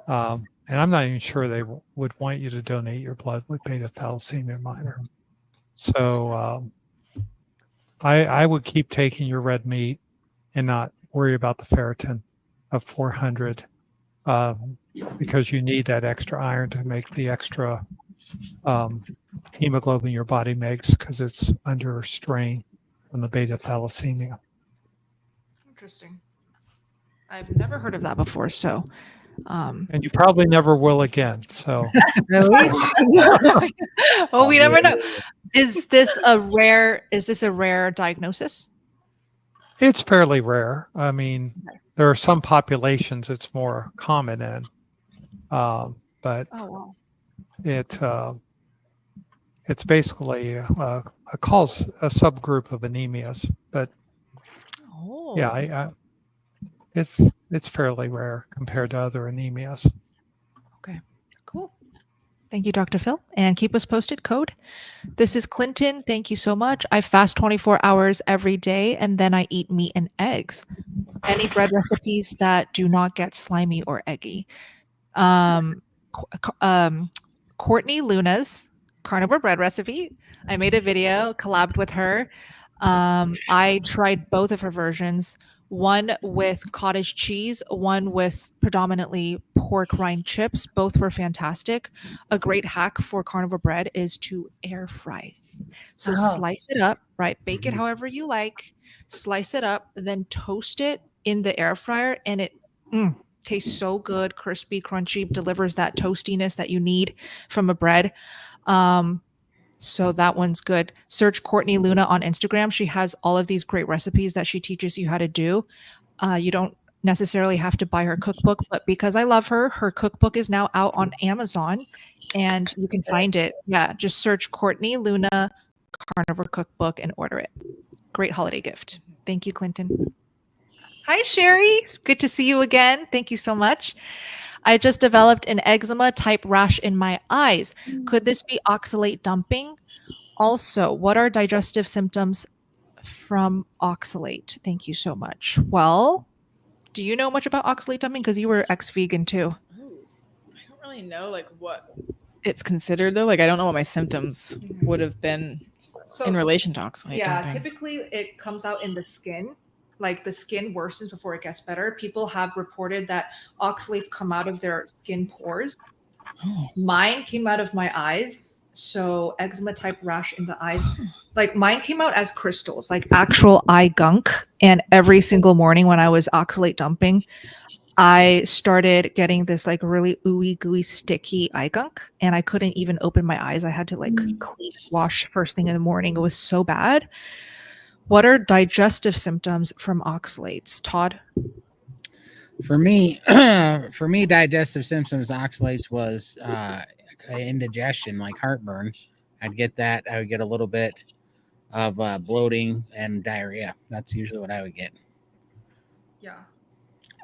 Speaker 5: And I'm not even sure they would want you to donate your blood with beta thalassemia minor. So I would keep taking your red meat and not worry about the ferritin of 400 because you need that extra iron to make the extra hemoglobin your body makes because it's under strain from the beta thalassemia.
Speaker 1: Interesting. I've never heard of that before. So,
Speaker 5: and you probably never will again. So,
Speaker 1: really? Well, we never know. Is this a rare diagnosis?
Speaker 5: It's fairly rare. I mean, there are some populations it's more common in, but it's basically a subgroup of anemias. But yeah, it's fairly rare compared to other anemias.
Speaker 1: Okay, cool. Thank you, Dr. Phil. And keep us posted, code. This is Clinton. Thank you so much. I fast 24 hours every day, and then I eat meat and eggs. Any bread recipes that do not get slimy or eggy? Courtney Luna's carnivore bread recipe. I made a video, collabed with her. I tried both of her versions. One with cottage cheese, one with predominantly pork rind chips. Both were fantastic. A great hack for carnivore bread is to air fry. So slice it up, right? Bake it however you like. Slice it up, then toast it in the air fryer, and Tastes so good, crispy, crunchy, delivers that toastiness that you need from a bread. So that one's good. Search Courtney Luna on Instagram. She has all of these great recipes that she teaches you how to do. You don't necessarily have to buy her cookbook, but because I love her, her cookbook is now out on Amazon and you can find it. Yeah, just search Courtney Luna Carnivore Cookbook and order it. Great holiday gift. Thank you, Clinton. Hi, Sherry. It's good to see you again. Thank you so much. I just developed an eczema type rash in my eyes. Could this be oxalate dumping? Also, what are digestive symptoms from oxalate? Thank you so much. Well, do you know much about oxalate dumping? Because you were ex-vegan too.
Speaker 2: I don't really know like what it's considered though. Like I don't know what my symptoms would have been in relation to oxalate dumping.
Speaker 1: Typically it comes out in the skin. Like the skin worsens before it gets better. People have reported that oxalates come out of their skin pores. Mine came out of my eyes. So eczema type rash in the eyes, like mine came out as crystals, like actual eye gunk. And every single morning when I was oxalate dumping, I started getting this like really ooey gooey sticky eye gunk and I couldn't even open my eyes. I had to like clean wash first thing in the morning. It was so bad. What are digestive symptoms from oxalates, Todd?
Speaker 4: For me, digestive symptoms, oxalates was indigestion, like heartburn. I'd get that. I would get a little bit of bloating and diarrhea. That's usually what I would get.
Speaker 1: Yeah.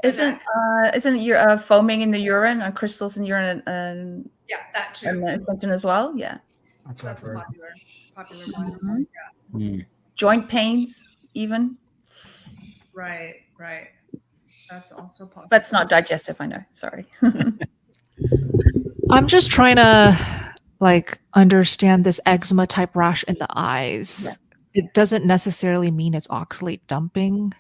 Speaker 8: Isn't your foaming in the urine or crystals in urine and
Speaker 1: yeah, that too.
Speaker 8: And symptom as well? Yeah.
Speaker 1: That's a popular one.
Speaker 8: Yeah. Joint pains, even.
Speaker 1: Right. That's also possible.
Speaker 8: That's not digestive, I know. Sorry.
Speaker 1: I'm just trying to like understand this eczema type rash in the eyes. Yeah. It doesn't necessarily mean it's oxalate dumping.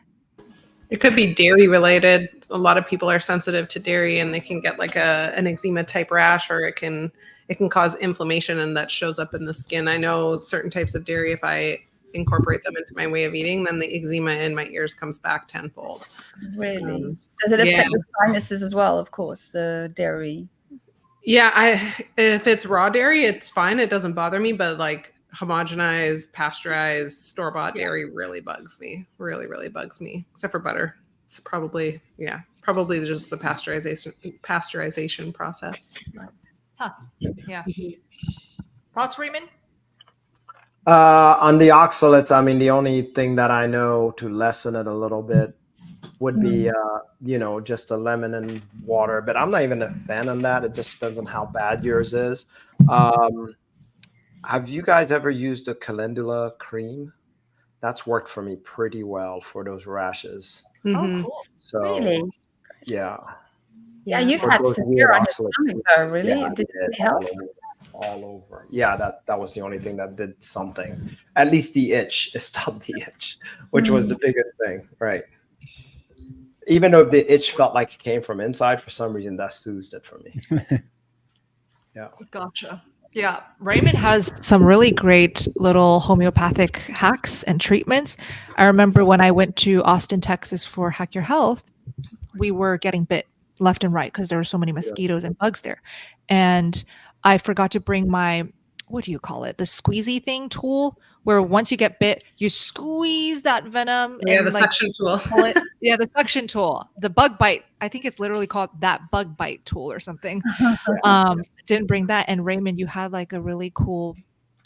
Speaker 6: It could be dairy related. A lot of people are sensitive to dairy and they can get like an eczema type rash, or it can cause inflammation and that shows up in the skin. I know certain types of dairy, if I incorporate them into my way of eating, then the eczema in my ears comes back tenfold.
Speaker 8: Really? Does it affect the sinuses as well, of course, the dairy?
Speaker 6: Yeah, if it's raw dairy, it's fine. It doesn't bother me, but like homogenized, pasteurized, store-bought dairy really bugs me. Really bugs me, except for butter. It's probably just the pasteurization process.
Speaker 1: Huh. Yeah. Thoughts, Raymond?
Speaker 3: On the oxalates, I mean, the only thing that I know to lessen it a little bit would be, just a lemon and water. But I'm not even a fan of that. It just depends on how bad yours is. Have you guys ever used a calendula cream? That's worked for me pretty well for those rashes.
Speaker 8: Oh, cool.
Speaker 3: So,
Speaker 8: really?
Speaker 3: Yeah.
Speaker 8: Yeah, you've had severe on your stomach, though, really?
Speaker 3: Yeah,
Speaker 8: Did it help?
Speaker 3: All over. Yeah, that was the only thing that did something. At least the itch. It stopped the itch, which was the biggest thing, right? Even though the itch felt like it came from inside, for some reason that soothed it for me. Yeah.
Speaker 1: Gotcha. Yeah. Raymond has some really great little homeopathic hacks and treatments. I remember when I went to Austin, Texas for Hack Your Health, we were getting bit left and right because there were so many mosquitoes and bugs there. And I forgot to bring my, what do you call it? The squeezy thing tool, where once you get bit, you squeeze that venom.
Speaker 6: Yeah,
Speaker 1: and
Speaker 6: the suction tool.
Speaker 1: Yeah, the suction tool. The bug bite. I think it's literally called that bug bite tool or something. Didn't bring that. And Raymond, you had like a really cool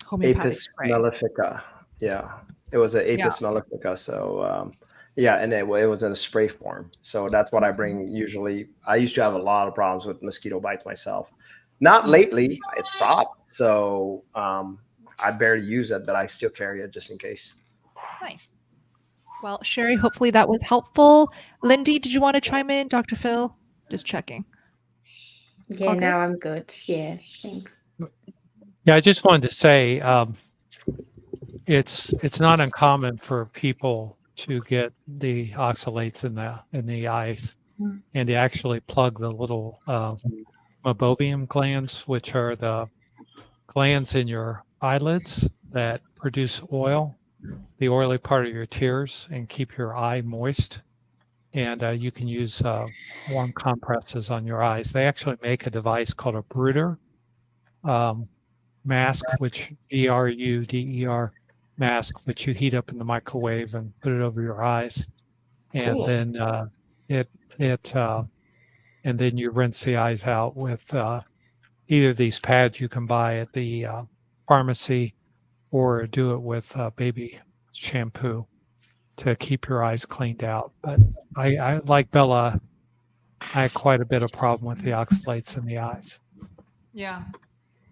Speaker 1: homeopathic
Speaker 3: Apis
Speaker 1: spray.
Speaker 3: mellifica. Yeah, it was an Apis mellifica. So, and it was in a spray form. So that's what I bring usually. I used to have a lot of problems with mosquito bites myself. Not lately, it stopped. So I barely use it, but I still carry it just in case.
Speaker 1: Nice. Well, Sherry, hopefully that was helpful. Lindy, did you want to chime in? Dr. Phil? Just checking.
Speaker 7: Yeah,
Speaker 1: Okay.
Speaker 7: no, I'm good. Yeah, thanks.
Speaker 5: Yeah, I just wanted to say it's not uncommon for people to get the oxalates in the eyes, and they actually plug the little meibomian glands, which are the glands in your eyelids that produce oil, the oily part of your tears, and keep your eye moist. and you can use warm compresses on your eyes. They actually make a device called a Bruder mask, which BRUDER mask, which you heat up in the microwave and put it over your eyes, and
Speaker 3: Cool.
Speaker 5: then and then you rinse the eyes out with either of these pads you can buy at the pharmacy, or do it with baby shampoo to keep your eyes cleaned out. But I like Bella, I had quite a bit of problem with the oxalates in the eyes.
Speaker 1: Yeah,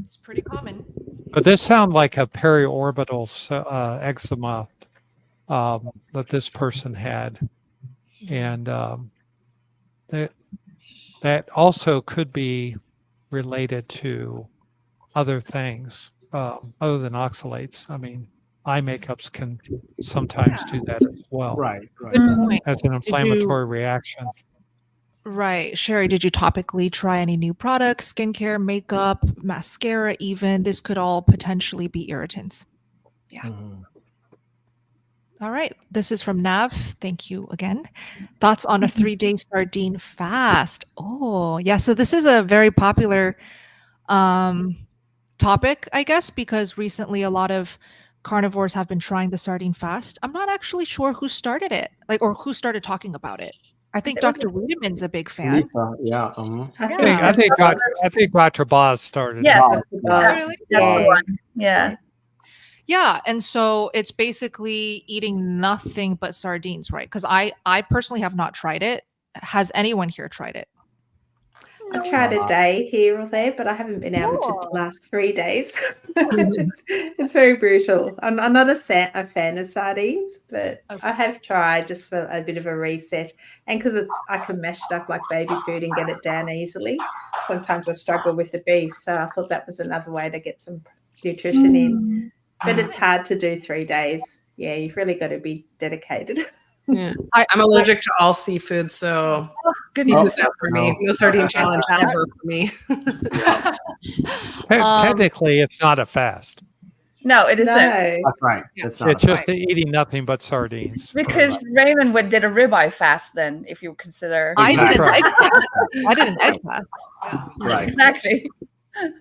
Speaker 1: it's pretty common.
Speaker 5: But this sounds like a periorbital eczema that this person had. And that also could be related to other things other than oxalates. I mean, eye makeups can sometimes do that as well.
Speaker 9: Right.
Speaker 1: Good point.
Speaker 5: As an inflammatory reaction.
Speaker 1: Right. Sherry, did you topically try any new products, skincare, makeup, mascara even? This could all potentially be irritants. Yeah.
Speaker 3: Mhm.
Speaker 1: All right. This is from Nav. Thank you again. Thoughts on a 3-day sardine fast? Oh, yeah. So this is a very popular topic, I guess, because recently a lot of carnivores have been trying the sardine fast. I'm not actually sure who started it, or who started talking about it. I think Dr. Wiedemann's a big fan.
Speaker 9: Lisa, yeah.
Speaker 5: I think Dr. Boz started.
Speaker 8: Yes,
Speaker 1: Really?
Speaker 8: that's the one. Yeah.
Speaker 1: Yeah, and so it's basically eating nothing but sardines, right? Because I personally have not tried it. Has anyone here tried it?
Speaker 7: I've tried a day here or there, but I haven't been able to last 3 days. It's very brutal. I'm not a fan of sardines, but I have tried just for a bit of a reset. And because I can mash it up like baby food and get it down easily. Sometimes I struggle with the beef, so I thought that was another way to get some nutrition in. But it's hard to do 3 days. Yeah, you've really got to be dedicated.
Speaker 6: Yeah. I'm allergic to all seafood, so seafood's out for me. No sardine challenge ever for me.
Speaker 5: Technically, it's not a fast.
Speaker 8: No, it isn't.
Speaker 9: That's right. It's not.
Speaker 5: It's just eating nothing but sardines.
Speaker 8: Because Raymond did a ribeye fast then, if you consider.
Speaker 1: I did
Speaker 5: Exactly.
Speaker 1: an egg fast. I did an egg fast.
Speaker 9: Right.
Speaker 8: Exactly.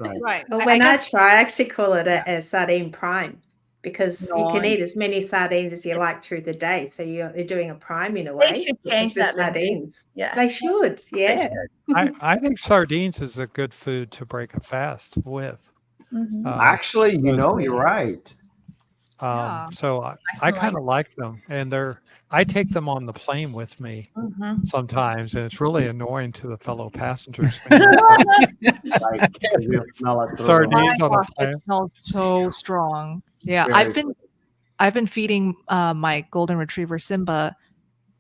Speaker 1: Right.
Speaker 7: Well, when I try, I actually call it a sardine prime, because you can eat as many sardines as you like through the day. So you're doing a prime in a way.
Speaker 8: They should change
Speaker 7: with
Speaker 8: that.
Speaker 7: Sardines.
Speaker 8: Yeah.
Speaker 7: They should. Yeah.
Speaker 5: I think sardines is a good food to break a fast with.
Speaker 8: Mhm.
Speaker 9: Actually, you're right.
Speaker 5: So I kind of like them, and I take them on the plane with me
Speaker 8: Mhm.
Speaker 5: sometimes, and it's really annoying to the fellow passengers.
Speaker 9: Right. You smell it through.
Speaker 5: Sardines on a
Speaker 1: It
Speaker 5: plane.
Speaker 1: smells so strong. Yeah,
Speaker 9: Very
Speaker 1: I've been feeding my golden retriever Simba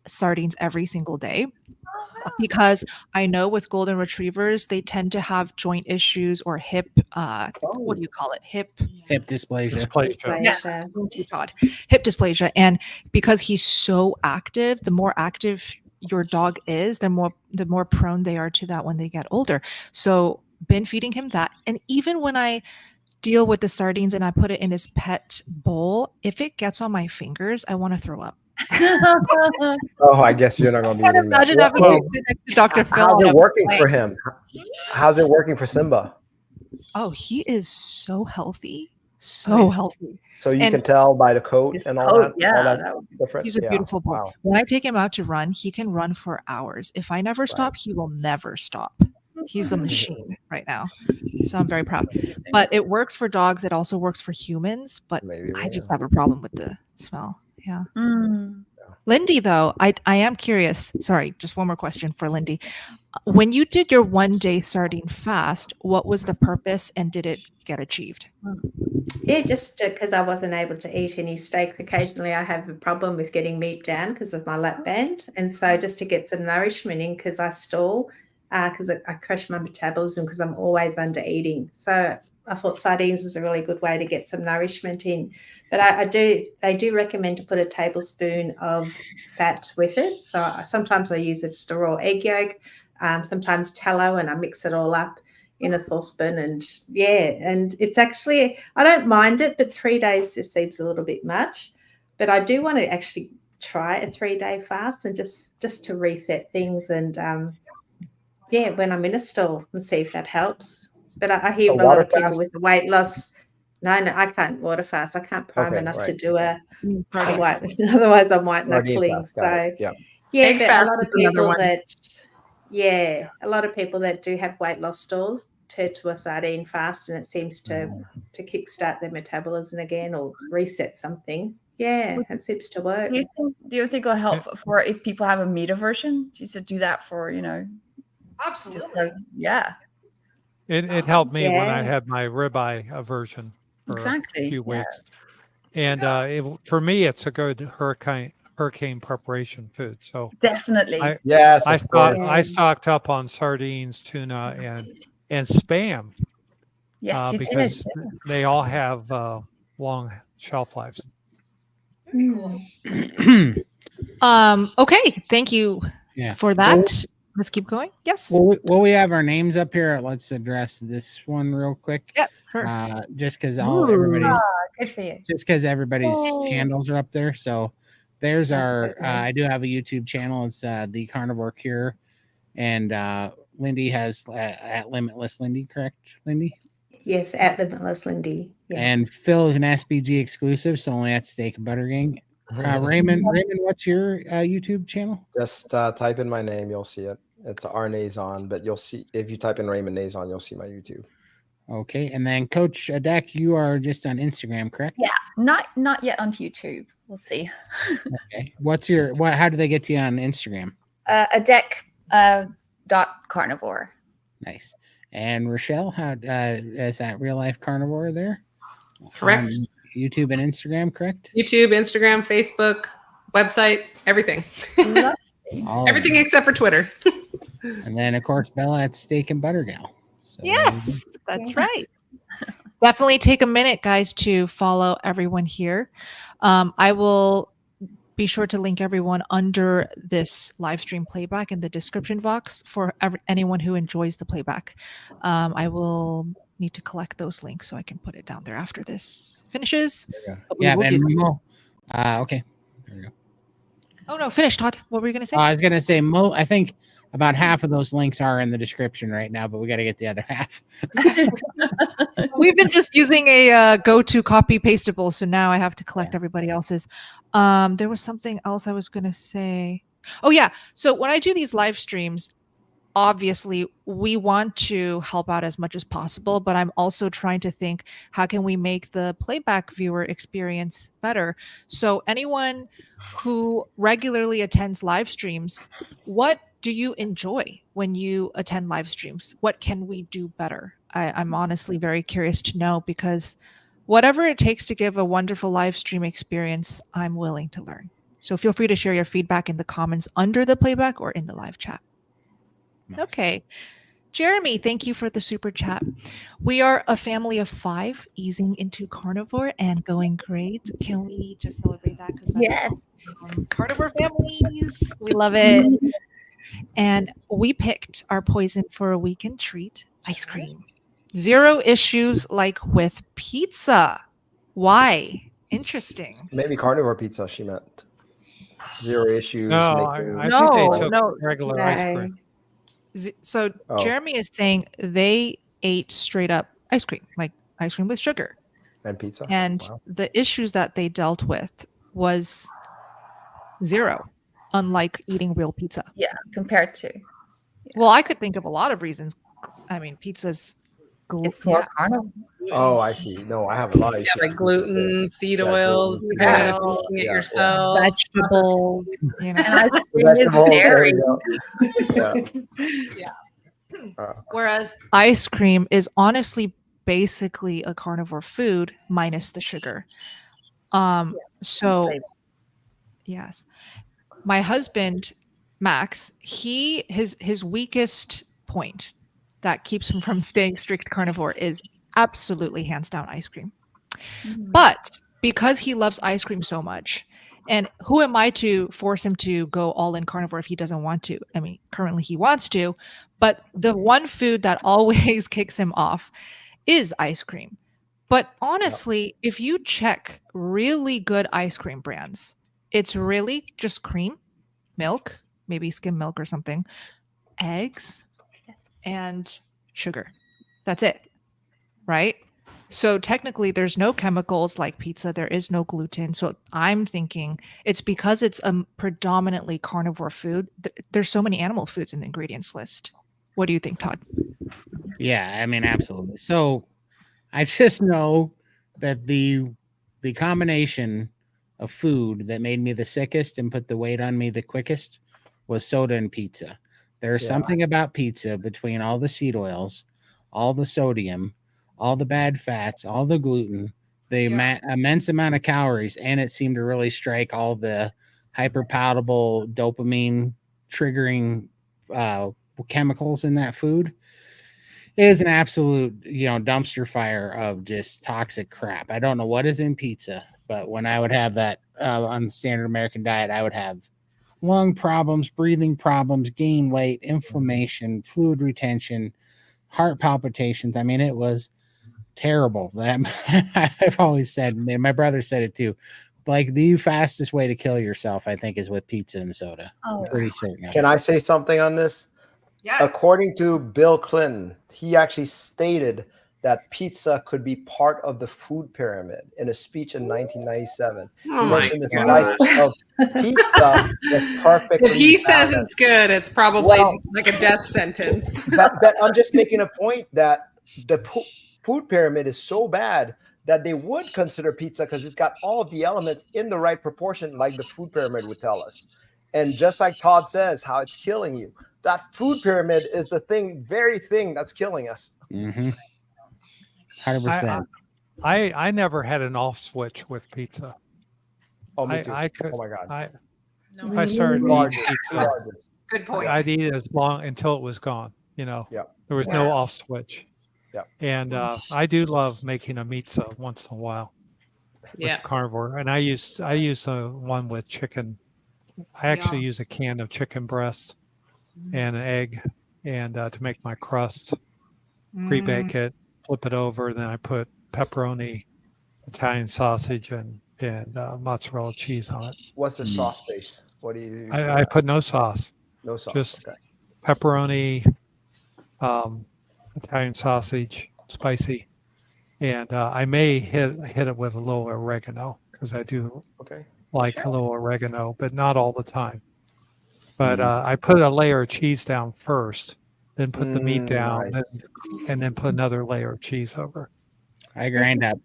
Speaker 1: sardines every single day, because I know with golden retrievers they tend to have joint issues or hip what do you call it? Hip
Speaker 4: dysplasia.
Speaker 1: dysplasia. Yes, thank you, Todd. Hip dysplasia. And because he's so active, the more active your dog is, the more prone they are to that when they get older. So been feeding him that. And even when I deal with the sardines and I put it in his pet bowl, if it gets on my fingers, I want to throw up.
Speaker 3: Oh, I guess you're not going to be eating that.
Speaker 1: Imagine having to sit next to Dr. Phil.
Speaker 3: How's
Speaker 1: on
Speaker 3: it
Speaker 1: a
Speaker 3: working
Speaker 1: plane.
Speaker 3: for him? How's it working for Simba?
Speaker 1: Oh, he is so healthy. So healthy.
Speaker 3: So you
Speaker 1: And
Speaker 3: can tell by the coat and all
Speaker 8: coat,
Speaker 3: that?
Speaker 8: yeah,
Speaker 3: All that
Speaker 8: that would
Speaker 3: different?
Speaker 1: He's a beautiful boy.
Speaker 3: Wow.
Speaker 1: When I take him out to run, he can run for hours. If I never stop, he will never stop. He's a machine right now. So I'm very proud. But it works for dogs. It also works for humans. But
Speaker 3: Maybe,
Speaker 1: I just have a problem with the smell. Yeah.
Speaker 8: Mm.
Speaker 1: Lindy, though, I am curious. Sorry, just one more question for Lindy. When you did your 1-day sardine fast, what was the purpose and did it get achieved?
Speaker 7: Yeah, just because I wasn't able to eat any steak. Occasionally I have a problem with getting meat down because of my lap band. And so just to get some nourishment in, because I stall, because I crash my metabolism because I'm always under eating. So I thought sardines was a really good way to get some nourishment in. But they do recommend to put a tablespoon of fat with it. So sometimes I use a raw egg yolk, sometimes tallow, and I mix it all up in a saucepan. And it's actually, I don't mind it, but 3 days just seems a little bit much. But I do want to actually try a 3-day fast and just to reset things and when I'm in a stall and see if that helps. But I hear a lot
Speaker 3: water
Speaker 7: of people
Speaker 3: fast?
Speaker 7: with the weight loss. No, I can't water fast. I can't prime enough to do a white. Otherwise, I'm white knuckling. So
Speaker 6: Egg
Speaker 7: but a
Speaker 6: fast
Speaker 7: lot
Speaker 6: is
Speaker 7: of
Speaker 6: another
Speaker 7: people
Speaker 6: one.
Speaker 7: a lot of people that do have weight loss stalls turn to a sardine fast, and it seems to kickstart their metabolism again or reset something. Yeah, it seems to work.
Speaker 8: Do you think it'll help for if people have a meat aversion? You should do that for,
Speaker 7: Absolutely.
Speaker 8: Yeah.
Speaker 5: It helped me when I had my ribeye aversion for a few weeks. And for me, it's a good hurricane preparation food. So
Speaker 8: definitely.
Speaker 5: I stocked up on sardines, tuna, and Spam.
Speaker 8: Yes, you
Speaker 5: because
Speaker 8: did.
Speaker 5: they all have long shelf lives.
Speaker 1: Okay, thank you for that. Let's keep going. Yes.
Speaker 4: Well, we have our names up here. Let's address this one real quick.
Speaker 1: Yeah, sure.
Speaker 4: Just because
Speaker 8: good for you.
Speaker 4: Just because everybody's handles are up there. So there's our. I do have a YouTube channel. It's the Carnivore Cure, and Lindy has at limitlesslindy. Correct, Lindy?
Speaker 7: Yes, at limitlesslindy. Yeah.
Speaker 4: And Phil is an SBG exclusive, so only at Steak and Butter Gang. Raymond, what's your YouTube channel?
Speaker 3: Just type in my name, you'll see it. It's Arnazon, but you'll see if you type in Raymond Nazon, you'll see my YouTube.
Speaker 4: Okay, and then Coach Adek, you are just on Instagram, correct?
Speaker 8: Yeah, not yet on YouTube. We'll see.
Speaker 4: Okay, how do they get to you on Instagram?
Speaker 8: Adek .carnivore.
Speaker 4: Nice. And Rochelle, how is that Real Life Carnivore there?
Speaker 6: Correct.
Speaker 4: YouTube and Instagram, correct?
Speaker 6: YouTube, Instagram, Facebook, website, everything. Everything except for Twitter.
Speaker 4: And then, of course, Bella at Steakandbuttergal. So,
Speaker 1: yes, that's right. Definitely take a minute, guys, to follow everyone here. I will be sure to link everyone under this live stream playback in the description box for anyone who enjoys the playback. I will need to collect those links so I can put it down there after this finishes.
Speaker 4: Yeah, okay. There we go.
Speaker 1: Oh no, finish, Todd. What were you going to say?
Speaker 4: I was going to say, I think about half of those links are in the description right now, but we got to get the other half.
Speaker 1: We've been just using a go-to copy pastable, so now I have to collect everybody else's. There was something else I was going to say. Oh yeah, so when I do these live streams, obviously we want to help out as much as possible, but I'm also trying to think, how can we make the playback viewer experience better? So anyone who regularly attends live streams, what do you enjoy when you attend live streams? What can we do better? I'm honestly very curious to know, because whatever it takes to give a wonderful live stream experience, I'm willing to learn. So feel free to share your feedback in the comments under the playback or in the live chat. Nice. Okay. Jeremy, thank you for the super chat. We are a family of 5 easing into carnivore and going great. Can we just celebrate that?
Speaker 8: Yes.
Speaker 1: Carnivore families. We love it. And we picked our poison for a weekend treat, ice cream. 0 issues like with pizza. Why? Interesting.
Speaker 3: Maybe carnivore pizza, she meant. 0 issues.
Speaker 5: No, I think they took regular ice cream.
Speaker 1: So Jeremy is saying they ate straight up ice cream, like ice cream with sugar.
Speaker 3: And pizza.
Speaker 1: And the issues that they dealt with was 0, unlike eating real pizza.
Speaker 8: Yeah, compared to. Yeah.
Speaker 1: Well, I could think of a lot of reasons. I mean, pizza's
Speaker 8: it's more carnivore.
Speaker 3: Oh, I see. No, I have a lot of issues.
Speaker 6: Like gluten, seed oils, yourself,
Speaker 1: vegetables, you know.
Speaker 8: And ice cream is dairy.
Speaker 1: Whereas ice cream is honestly basically a carnivore food minus the sugar. So yes, my husband Max, his weakest point that keeps him from staying strict carnivore is absolutely hands down ice cream. But because he loves ice cream so much, and who am I to force him to go all in carnivore if he doesn't want to? I mean, currently he wants to, but the one food that always kicks him off is ice cream. But honestly, if you check really good ice cream brands, It's really just cream, milk, maybe skim milk or something, eggs, and sugar. That's it, right? So technically there's no chemicals like pizza. There is no gluten. So I'm thinking it's because it's a predominantly carnivore food. There's so many animal foods in the ingredients list. What do you think, Todd?
Speaker 4: Yeah, I mean, absolutely. So I just know that the combination of food that made me the sickest and put the weight on me the quickest was soda and pizza. There's something about pizza, between all the seed oils, all the sodium, all the bad fats, all the gluten, the immense amount of calories, and it seemed to really strike all the hyperpalatable dopamine triggering chemicals in that food. It is an absolute, dumpster fire of just toxic crap. I don't know what is in pizza, but when I would have that on the standard American diet, I would have lung problems, breathing problems, gain weight, inflammation, fluid retention, heart palpitations. I mean, it was terrible. That I've always said, and my brother said it too, like the fastest way to kill yourself, I think, is with pizza and soda.
Speaker 8: Oh,
Speaker 4: I'm pretty certain.
Speaker 3: Can I say something on this?
Speaker 6: Yes.
Speaker 3: According to Bill Clinton, he actually stated that pizza could be part of the food pyramid in a speech in 1997.
Speaker 6: Oh
Speaker 3: he
Speaker 6: my
Speaker 3: mentioned the
Speaker 6: gosh.
Speaker 3: slice of pizza was perfectly
Speaker 6: If he says
Speaker 3: balanced.
Speaker 6: it's good, it's probably
Speaker 3: Well,
Speaker 6: like a death sentence.
Speaker 3: but I'm just making a point that the food pyramid is so bad that they would consider pizza because it's got all of the elements in the right proportion, like the food pyramid would tell us. And just like Todd says, how it's killing you. That food pyramid is the very thing that's killing us.
Speaker 4: 100%.
Speaker 5: I never had an off switch with pizza.
Speaker 3: Oh, me too.
Speaker 5: I could.
Speaker 3: Oh my God.
Speaker 5: If I started eating pizza,
Speaker 6: Good point.
Speaker 5: I'd eat it as long until it was gone. There was no off switch.
Speaker 3: Yeah.
Speaker 5: And I do love making a pizza once in a while with carnivore, and I use one with chicken. I actually use a can of chicken breast and an egg, and to make my crust, pre-bake it, flip it over, then I put pepperoni, Italian sausage, and mozzarella cheese on it.
Speaker 3: What's the sauce base? What do you use?
Speaker 5: I put no sauce.
Speaker 3: No sauce.
Speaker 5: Just
Speaker 3: Okay.
Speaker 5: pepperoni, Italian sausage, spicy, and I may hit it with a little oregano because I do like a little oregano, but not all the time. But I put a layer of cheese down first, then put the meat down, and then put another layer of cheese over.
Speaker 4: I grind up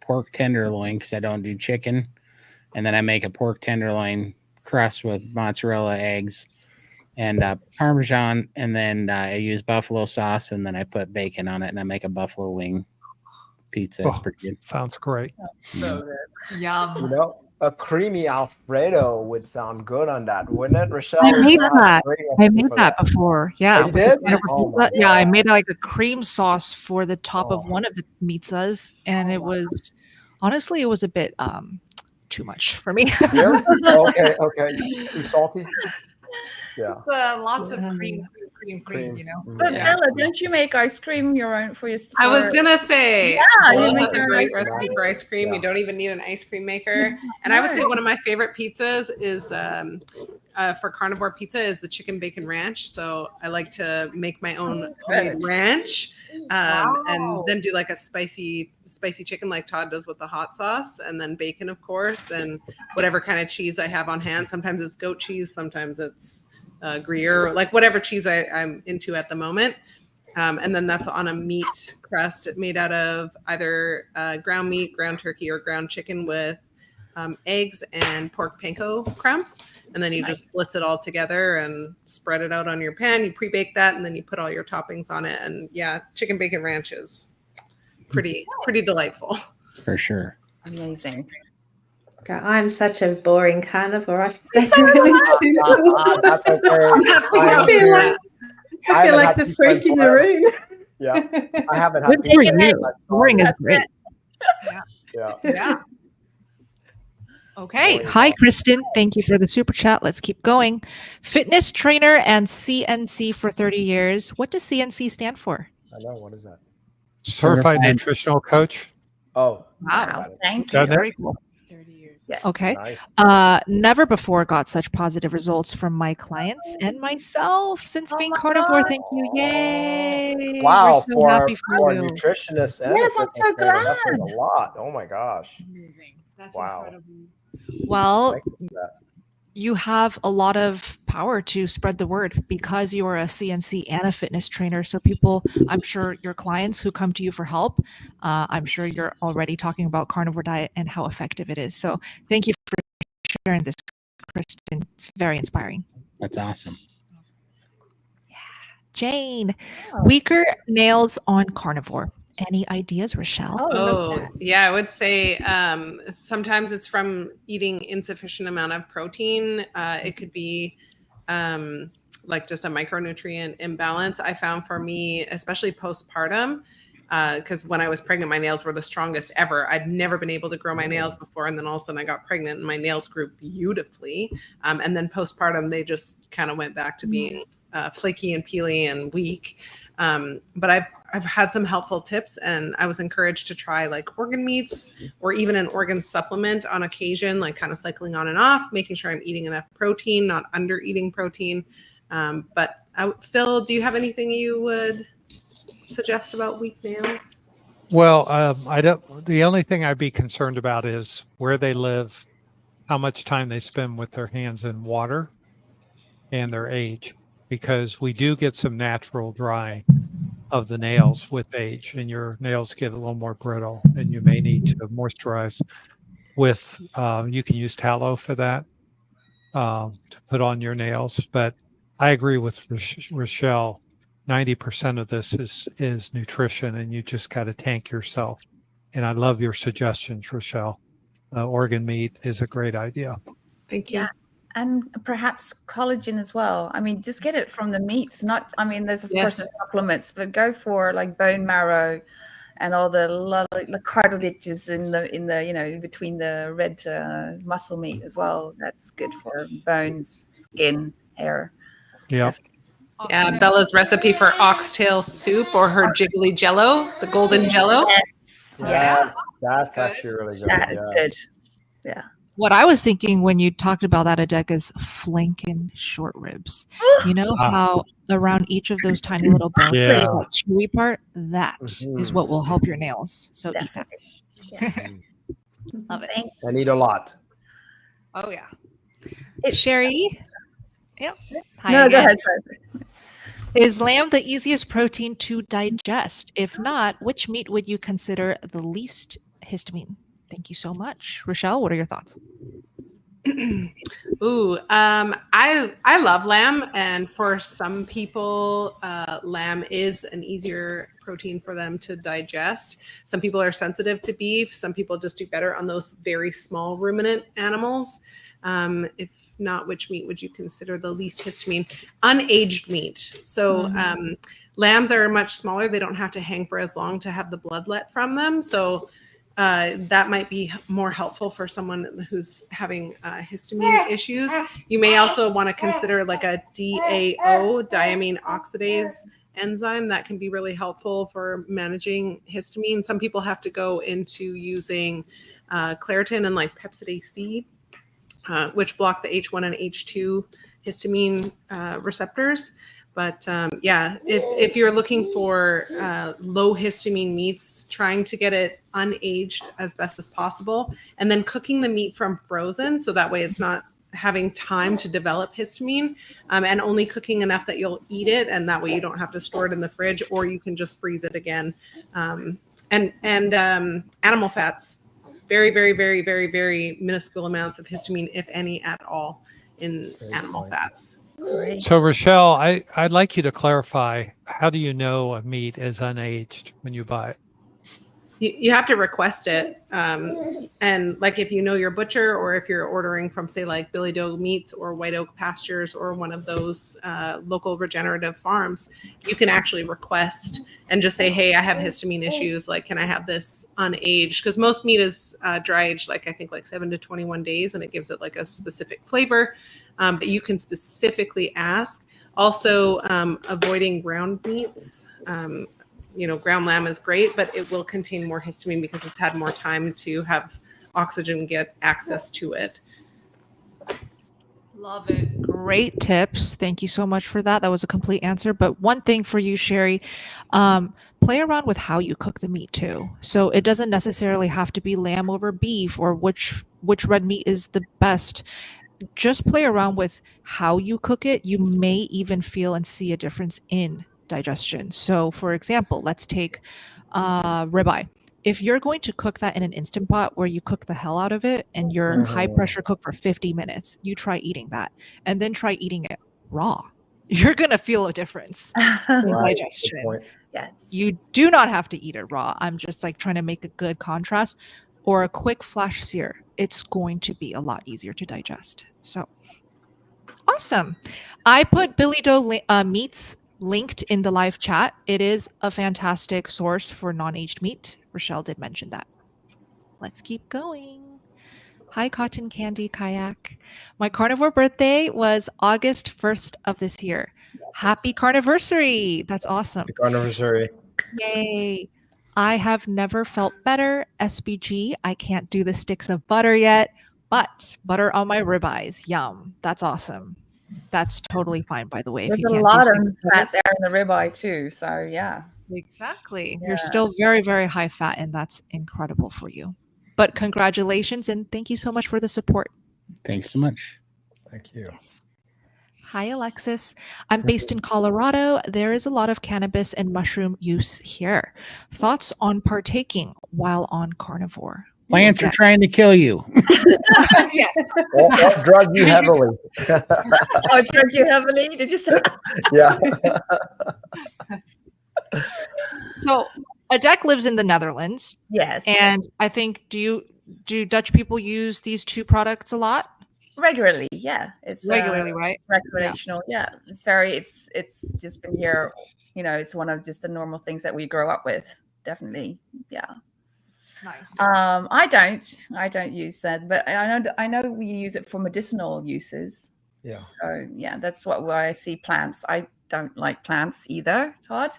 Speaker 4: pork tenderloin because I don't do chicken, and then I make a pork tenderloin crust with mozzarella, eggs, and Parmesan, and then I use buffalo sauce, and then I put bacon on it, and I make a buffalo wing pizza. It's pretty good.
Speaker 5: Sounds great.
Speaker 6: So good.
Speaker 1: Yum.
Speaker 3: A creamy Alfredo would sound good on that, wouldn't it, Rochelle?
Speaker 1: I made that. I
Speaker 3: I
Speaker 1: made that before. Yeah.
Speaker 3: Oh, you
Speaker 1: with the
Speaker 3: did?
Speaker 1: carnivore
Speaker 3: Oh, my
Speaker 1: pizza. Yeah, I
Speaker 3: God.
Speaker 1: made like a cream sauce for the top of one of the pizzas, and it was honestly, it was a bit too much for me.
Speaker 3: Really? Okay. Too salty? Yeah.
Speaker 1: Lots of cream,
Speaker 8: But Bella, don't you make ice cream your own for yourself?
Speaker 6: I was gonna say,
Speaker 8: you make
Speaker 6: that's a
Speaker 8: your own
Speaker 6: great
Speaker 8: ice
Speaker 6: recipe for ice cream.
Speaker 3: Yeah.
Speaker 6: You don't even need an ice cream maker. And I would say one of my favorite pizzas is for carnivore pizza is the chicken bacon ranch. So I like to make my own homemade ranch, and then do like a spicy chicken like Todd does with the hot sauce, and then bacon, of course, and whatever kind of cheese I have on hand. Sometimes it's goat cheese, sometimes it's Gruyere, like whatever cheese I'm into at the moment. And then that's on a meat crust made out of either ground meat, ground turkey, or ground chicken with eggs and pork panko crumbs. And then you just blitz it all together and spread it out on your pan. You pre-bake that, and then you put all your toppings on it. And yeah, chicken bacon ranch is pretty delightful.
Speaker 4: For sure.
Speaker 8: Amazing.
Speaker 7: God, I'm such a boring carnivore.
Speaker 3: That's okay.
Speaker 7: I feel like the freak in the room.
Speaker 3: Yeah. I haven't had
Speaker 1: Good for you. Boring is great.
Speaker 3: Yeah.
Speaker 1: Okay. Hi, Kristen. Thank you for the super chat. Let's keep going. Fitness trainer and CNC for 30 years. What does CNC stand for?
Speaker 3: I know. What is that?
Speaker 5: Certified nutritional coach.
Speaker 3: Oh.
Speaker 1: Wow.
Speaker 8: Thank
Speaker 5: Yeah,
Speaker 8: you.
Speaker 1: Very cool.
Speaker 2: 30 years.
Speaker 8: Yes.
Speaker 1: Okay.
Speaker 3: Nice.
Speaker 1: Never before got such positive results from my clients and myself since being
Speaker 8: my
Speaker 1: carnivore.
Speaker 8: God.
Speaker 1: Thank you. Yay. We're
Speaker 3: Wow,
Speaker 1: so happy
Speaker 3: for
Speaker 1: for you.
Speaker 3: nutritionists and
Speaker 8: Yes, I'm
Speaker 3: a fitness
Speaker 8: so
Speaker 3: trainer, that says
Speaker 8: glad.
Speaker 3: a lot. Oh my gosh.
Speaker 2: Amazing. That's
Speaker 3: Wow.
Speaker 2: incredible.
Speaker 1: Well,
Speaker 3: Thank you for that.
Speaker 1: you have a lot of power to spread the word because you are a CNC and a fitness trainer. So people, I'm sure your clients who come to you for help, I'm sure you're already talking about carnivore diet and how effective it is. So thank you for sharing this, Kristen. It's very inspiring.
Speaker 4: That's awesome.
Speaker 1: Jane,
Speaker 8: Oh.
Speaker 1: weaker nails on carnivore. Any ideas, Rochelle?
Speaker 6: Oh, yeah, I would say sometimes it's from eating insufficient amount of protein. It could be like just a micronutrient imbalance. I found for me, especially postpartum, because when I was pregnant, my nails were the strongest ever. I'd never been able to grow my nails before. And then all of a sudden I got pregnant and my nails grew beautifully. And then postpartum, they just kind of went back to being flaky and peely and weak. But I've had some helpful tips, and I was encouraged to try like organ meats or even an organ supplement on occasion, like kind of cycling on and off, making sure I'm eating enough protein, not under eating protein. But Phil, do you have anything you would suggest about weak nails?
Speaker 5: Well, I don't. The only thing I'd be concerned about is where they live, how much time they spend with their hands in water, and their age, because we do get some natural drying of the nails with age, and your nails get a little more brittle, and you may need to moisturize with. You can use tallow for that to put on your nails, but I agree with Rochelle. 90% of this is nutrition, and you just got to tank yourself. And I love your suggestions, Rochelle. Organ meat is a great idea.
Speaker 6: Thank you.
Speaker 8: Yeah. And perhaps collagen as well. I mean, just get it from the meats. Not, I mean, there's of course the supplements, but go for like bone marrow and all the cartilages in the in between the red muscle meat as well. That's good for bones, skin, hair.
Speaker 5: Yeah.
Speaker 6: Yeah, Bella's recipe for oxtail soup or her jiggly jello, the golden jello.
Speaker 8: Yes.
Speaker 3: Yeah, that's actually really good.
Speaker 8: That is good. Yeah.
Speaker 1: What I was thinking when you talked about that, Adek, is flanken short ribs. You know how around each of those tiny little bones, there's that chewy part? That is what will help your nails. So eat that.
Speaker 8: Yeah.
Speaker 1: Love it.
Speaker 3: And eat a lot.
Speaker 1: Oh, yeah. Sherry? Yep. Hi
Speaker 8: No,
Speaker 1: again.
Speaker 8: go ahead.
Speaker 1: Is lamb the easiest protein to digest? If not, which meat would you consider the least histamine? Thank you so much. Rochelle, what are your thoughts?
Speaker 6: Ooh, I love lamb, and for some people, lamb is an easier protein for them to digest. Some people are sensitive to beef. Some people just do better on those very small ruminant animals. If not, which meat would you consider the least histamine? Unaged meat. So lambs are much smaller. They don't have to hang for as long to have the blood let from them. So that might be more helpful for someone who's having histamine issues. You may also want to consider like a DAO, diamine oxidase enzyme. That can be really helpful for managing histamine. Some people have to go into using Claritin and like Pepsid AC, which block the H1 and H2 histamine receptors. But yeah, if you're looking for low histamine meats, trying to get it unaged as best as possible, and then cooking the meat from frozen, so that way it's not having time to develop histamine, and only cooking enough that you'll eat it, and that way you don't have to store it in the fridge, or you can just freeze it again. And animal fats, very, very, very, very, very minuscule amounts of histamine, if any at all, in animal fats.
Speaker 5: So Rochelle, I'd like you to clarify, how do you know a meat is unaged when you buy it?
Speaker 6: You have to request it. And like if you know your butcher, or if you're ordering from say like Billy Doe Meats or White Oak Pastures or one of those local regenerative farms, you can actually request and just say, hey, I have histamine issues. Like, can I have this unaged? Because most meat is dry aged, like I think like 7 to 21 days, and it gives it like a specific flavor. But you can specifically ask. Also, avoiding ground meats. Ground lamb is great, but it will contain more histamine because it's had more time to have oxygen get access to it.
Speaker 1: Love it. Great tips. Thank you so much for that. That was a complete answer. But one thing for you, Sherry, play around with how you cook the meat too. So it doesn't necessarily have to be lamb over beef or which red meat is the best. Just play around with how you cook it. You may even feel and see a difference in digestion. So for example, let's take ribeye. If you're going to cook that in an Instant Pot where you cook the hell out of it and you're high pressure cook for 50 minutes, you try eating that and then try eating it raw. You're going to feel a difference in digestion.
Speaker 8: Yes.
Speaker 1: You do not have to eat it raw. I'm just like trying to make a good contrast, or a quick flash sear. It's going to be a lot easier to digest. So awesome. I put Billy Doe meats linked in the live chat. It is a fantastic source for non-aged meat. Rochelle did mention that. Let's keep going. Hi, Cotton Candy Kayak. My carnivore birthday was August 1st of this year. Happy carniversary. That's awesome.
Speaker 3: Happy carniversary.
Speaker 1: Yay. I have never felt better. SBG. I can't do the sticks of butter yet, but butter on my ribeyes. Yum. That's awesome. That's totally fine, by the way.
Speaker 8: There's a lot of fat there in the ribeye too. So yeah.
Speaker 1: Exactly.
Speaker 8: Yeah.
Speaker 1: You're still very, very high fat, and that's incredible for you. But congratulations, and thank you so much for the support.
Speaker 4: Thanks so much.
Speaker 3: Thank you.
Speaker 1: Yes. Hi, Alexis. I'm based in Colorado. There is a lot of cannabis and mushroom use here. Thoughts on partaking while on carnivore?
Speaker 4: Plants are trying to kill you.
Speaker 1: Yes.
Speaker 3: Or drug you heavily.
Speaker 8: Oh, drug you heavily? Did you say?
Speaker 3: Yeah.
Speaker 1: So Adek lives in the Netherlands.
Speaker 8: Yes.
Speaker 1: And I think, do Dutch people use these two products a lot?
Speaker 8: Regularly, yeah. It's
Speaker 1: regularly, right?
Speaker 8: Recreational, yeah. It's just been here, it's one of just the normal things that we grow up with. Definitely. Yeah.
Speaker 1: Nice.
Speaker 8: I don't use that, but I know we use it for medicinal uses.
Speaker 3: Yeah.
Speaker 8: So yeah, that's why I see plants. I don't like plants either, Todd,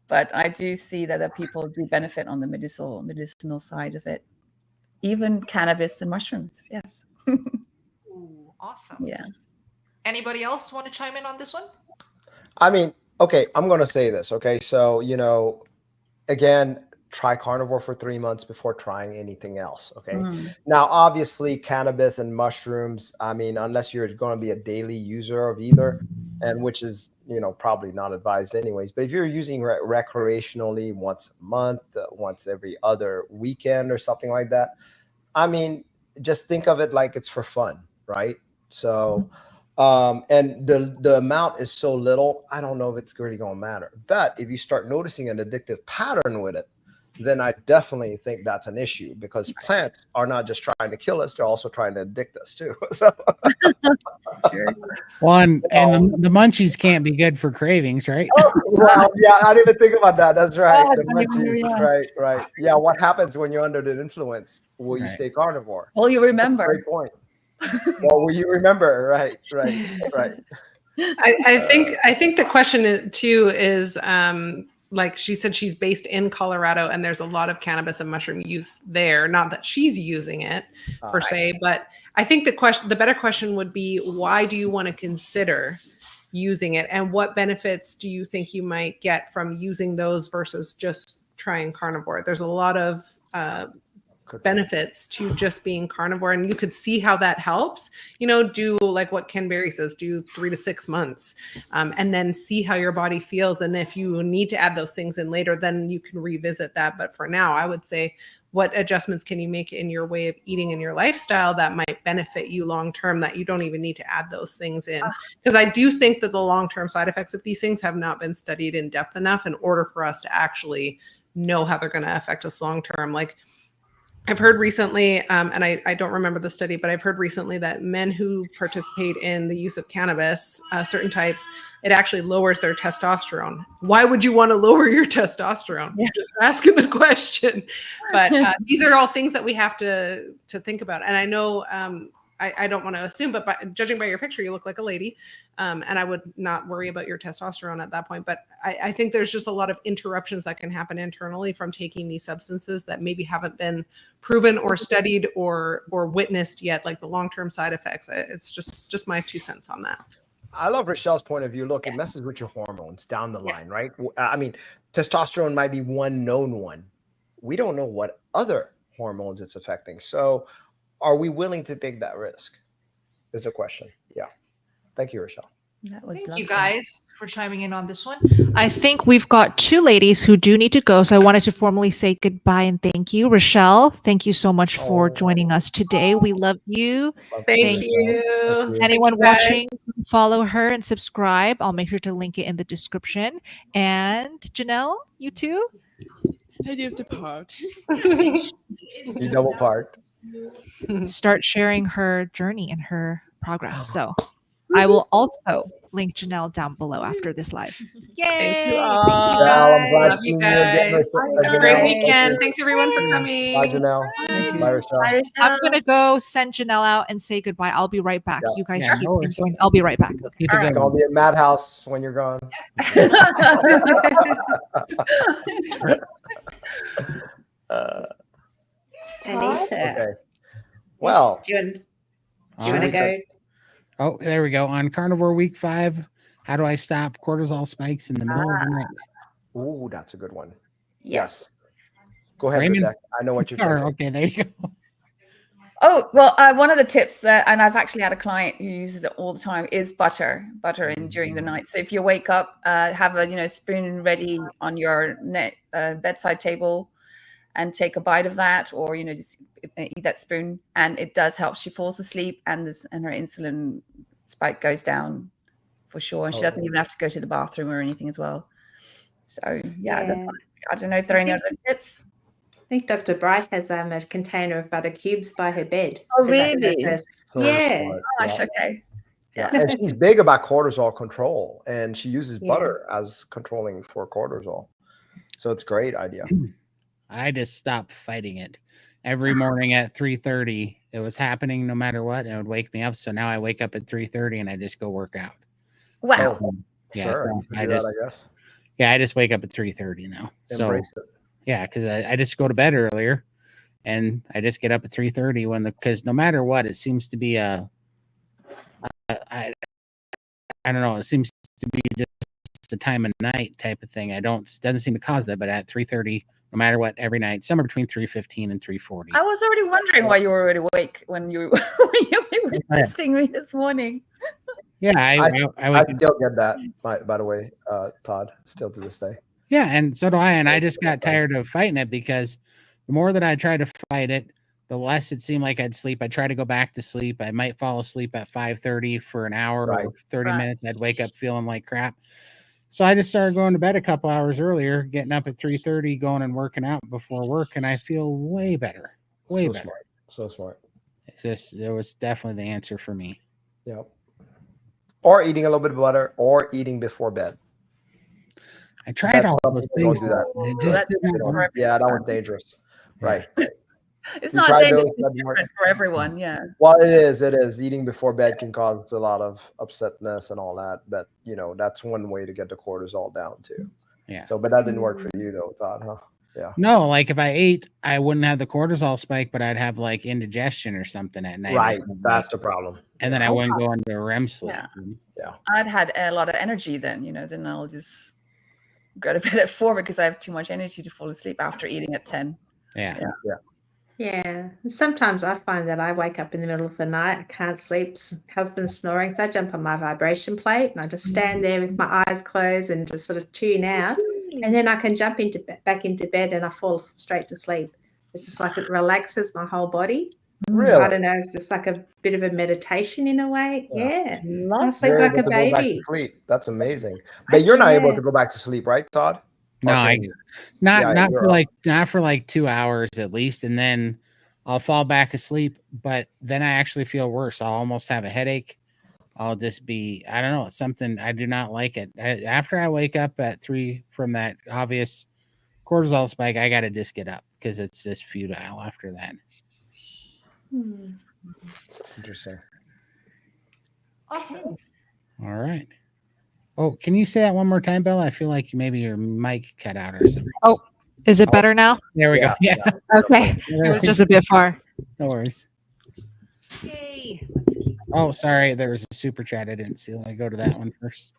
Speaker 8: but I do see that people do benefit on the medicinal side of it. Even cannabis and mushrooms. Yes.
Speaker 1: Ooh, awesome.
Speaker 8: Yeah.
Speaker 1: Anybody else want to chime in on this one?
Speaker 3: I mean, okay, I'm going to say this. Okay. So, again, try carnivore for 3 months before trying anything else. Okay. Now, obviously, cannabis and mushrooms, I mean, unless you're going to be a daily user of either, and which is, probably not advised anyways. But if you're using recreationally once a month, once every other weekend or something like that, I mean, just think of it like it's for fun, right? So, and the amount is so little, I don't know if it's really going to matter. But if you start noticing an addictive pattern with it, then I definitely think that's an issue, because plants are not just trying to kill us, they're also trying to addict us too. So.
Speaker 4: One, and the munchies can't be good for cravings, right?
Speaker 3: Oh, well, yeah, I didn't even think about that. That's right. The munchies, right. Yeah, what happens when you're under the influence? Will you stay carnivore?
Speaker 8: Well, you remember.
Speaker 3: Great point. Well, will you remember? Right.
Speaker 6: I think the question too is, like she said, she's based in Colorado, and there's a lot of cannabis and mushroom use there. Not that she's using it per se, but I think the better question would be, why do you want to consider using it, and what benefits do you think you might get from using those versus just trying carnivore? There's a lot of benefits to just being carnivore, and you could see how that helps. Do like what Ken Berry says, do 3 to 6 months, and then see how your body feels. And if you need to add those things in later, then you can revisit that. But for now, I would say, what adjustments can you make in your way of eating and your lifestyle that might benefit you long term, that you don't even need to add those things in? Because I do think that the long-term side effects of these things have not been studied in depth enough in order for us to actually know how they're going to affect us long term. Like, I've heard recently, and I don't remember the study, but I've heard recently that men who participate in the use of cannabis, certain types, it actually lowers their testosterone. Why would you want to lower your testosterone? Yeah. Just asking the question. But these are all things that we have to think about. And I know I don't want to assume, but judging by your picture, you look like a lady. And I would not worry about your testosterone at that point. But I think there's just a lot of interruptions that can happen internally from taking these substances that maybe haven't been proven or studied or witnessed yet, like the long-term side effects. It's just my 2 cents on that.
Speaker 3: I love Rochelle's point of view. Look, it messes with your hormones down the line, right? I mean, testosterone might be one known one. We don't know what other hormones it's affecting. So are we willing to take that risk? Is the question. Yeah. Thank you, Rochelle.
Speaker 1: Thank you guys for chiming in on this one. I think we've got 2 ladies who do need to go. So I wanted to formally say goodbye and thank you. Rochelle, thank you so much for joining us today. We love you.
Speaker 6: Thank you.
Speaker 1: Anyone watching, follow her and subscribe. I'll make sure to link it in the description. And Janelle, you too?
Speaker 2: I do have to part.
Speaker 3: You double part.
Speaker 1: Start sharing her journey and her progress. So I will also link Janelle down below after this live. Yay!
Speaker 6: Thank you all.
Speaker 3: I'm glad
Speaker 6: Love you
Speaker 3: you were getting
Speaker 6: guys.
Speaker 3: this-
Speaker 6: Have a great weekend. Thanks everyone for coming.
Speaker 3: Bye, Janelle. Bye, Rochelle.
Speaker 1: I'm gonna go send Janelle out and say goodbye. I'll be right back.
Speaker 3: Yeah.
Speaker 1: You guys
Speaker 4: Yeah,
Speaker 1: keep
Speaker 4: no worries.
Speaker 1: enjoying. I'll be right back.
Speaker 4: Keep
Speaker 6: All
Speaker 4: it
Speaker 6: right.
Speaker 3: It's
Speaker 4: going.
Speaker 3: gonna be a madhouse when you're gone. Okay. Well,
Speaker 7: Do you
Speaker 4: All
Speaker 7: want to
Speaker 4: right.
Speaker 7: go?
Speaker 4: Oh, there we go. On Carnivore Week 5, how do I stop cortisol spikes in the middle of the night?
Speaker 3: ooh, that's a good one.
Speaker 7: Yes.
Speaker 3: Go ahead,
Speaker 4: Raymond?
Speaker 3: Rebecca. I know what you're
Speaker 4: Or,
Speaker 3: thinking.
Speaker 4: okay, there you go.
Speaker 8: Oh, well, one of the tips that, and I've actually had a client who uses it all the time, is butter in during the night. So if you wake up, have a spoon ready on your bedside table and take a bite of that, or just eat that spoon, and it does help. She falls asleep and her insulin spike goes down for sure, and she doesn't even have to go to the bathroom or anything as well. So that's fine. I don't know if there are any other tips.
Speaker 7: I think Dr. Bright has a container of butter cubes by her bed.
Speaker 8: Oh,
Speaker 7: for that
Speaker 8: really?
Speaker 7: purpose.
Speaker 3: So
Speaker 7: Yeah.
Speaker 3: smart.
Speaker 8: Gosh,
Speaker 3: Yeah.
Speaker 8: okay.
Speaker 3: Yeah, and she's big about cortisol control, and she uses
Speaker 7: Yeah.
Speaker 3: butter as controlling for cortisol. So it's a great idea.
Speaker 4: I just stopped fighting it. Every morning at 3:30, it was happening no matter what, and it would wake me up. So now I wake up at 3:30 and I just go work out.
Speaker 8: Wow.
Speaker 3: Oh,
Speaker 4: Yeah,
Speaker 3: sure.
Speaker 4: so
Speaker 3: You can
Speaker 4: I
Speaker 3: do that,
Speaker 4: just
Speaker 3: I guess.
Speaker 4: I just wake up at 3:30 now.
Speaker 3: Embrace
Speaker 4: So
Speaker 3: it.
Speaker 4: yeah, because I just go to bed earlier, and I just get up at 3:30 because no matter what, it seems to be I don't know, it seems to be just a time of night type of thing. Doesn't seem to cause that, but at 3:30, no matter what, every night, somewhere between 3:15 and 3:40.
Speaker 8: I was already wondering why you were already awake when you were texting me this morning.
Speaker 4: Yeah, I
Speaker 3: I still get that, by the way, Todd, still to this day.
Speaker 4: Yeah, and so do I. And I just got tired of fighting it because the more that I tried to fight it, the less it seemed like I'd sleep. I'd try to go back to sleep. I might fall asleep at 5:30 for an hour
Speaker 3: Right.
Speaker 4: or 30
Speaker 8: Right.
Speaker 4: minutes. I'd wake up feeling like crap. So I just started going to bed a couple hours earlier, getting up at 3:30, going and working out before work, and I feel way better. Way
Speaker 3: So
Speaker 4: better.
Speaker 3: smart. So smart.
Speaker 4: It was definitely the answer for me.
Speaker 3: Yep. Or eating a little bit of butter, or eating before bed.
Speaker 4: I tried
Speaker 3: That's
Speaker 4: all
Speaker 3: some
Speaker 4: those
Speaker 3: people don't
Speaker 4: things.
Speaker 3: do that.
Speaker 4: and It
Speaker 8: Well,
Speaker 4: just
Speaker 8: that's
Speaker 4: didn't
Speaker 3: You know,
Speaker 4: work.
Speaker 3: yeah, that one's dangerous. Right.
Speaker 8: It's
Speaker 3: You
Speaker 8: not
Speaker 3: tried
Speaker 8: dangerous,
Speaker 3: those,
Speaker 8: it's
Speaker 3: that didn't work.
Speaker 8: different for everyone. Yeah.
Speaker 3: Well, it is. It is. Eating before bed can cause a lot of upsetness and all that. But that's one way to get the cortisol down too.
Speaker 4: Yeah.
Speaker 3: So, but that didn't work for you though, Todd, huh? Yeah.
Speaker 4: No, like if I ate, I wouldn't have the cortisol spike, but I'd have like indigestion or something at night.
Speaker 3: Right. That's the problem.
Speaker 4: And then I wouldn't go into REM sleep.
Speaker 8: Yeah. I'd had a lot of energy then, then I'll just go to bed at 4 because I have too much energy to fall asleep after eating at 10.
Speaker 4: Yeah.
Speaker 7: Yeah. Sometimes I find that I wake up in the middle of the night, I can't sleep, husband's snoring, so I jump on my vibration plate and I just stand there with my eyes closed and just sort of tune out. And then I can jump back into bed and I fall straight to sleep. It's just like it relaxes my whole body.
Speaker 3: Really?
Speaker 7: So I don't know, it's just like a bit of a meditation in a way. Yeah. I sleep
Speaker 3: You're
Speaker 7: like
Speaker 3: able
Speaker 7: a
Speaker 3: to go back
Speaker 7: baby.
Speaker 3: to sleep. That's amazing. But you're not able to go back to sleep, right, Todd?
Speaker 4: No,
Speaker 3: Okay.
Speaker 4: not
Speaker 3: you're
Speaker 4: for like 2 hours at least, and then I'll fall back asleep. But then I actually feel worse. I'll almost have a headache. I'll just be, I don't know, it's something I do not like it. After I wake up at 3 from that obvious cortisol spike, I got to just get up because it's just futile after that.
Speaker 3: Interesting.
Speaker 8: Awesome.
Speaker 4: All right. Oh, can you say that one more time, Bella? I feel like maybe your mic cut out or something.
Speaker 1: Oh, is it better now?
Speaker 4: There we go. Yeah.
Speaker 1: Okay. It was just a bit far.
Speaker 4: No worries.
Speaker 1: Yay.
Speaker 4: Oh, sorry. There was a super chat I didn't see. Let me go to that one first.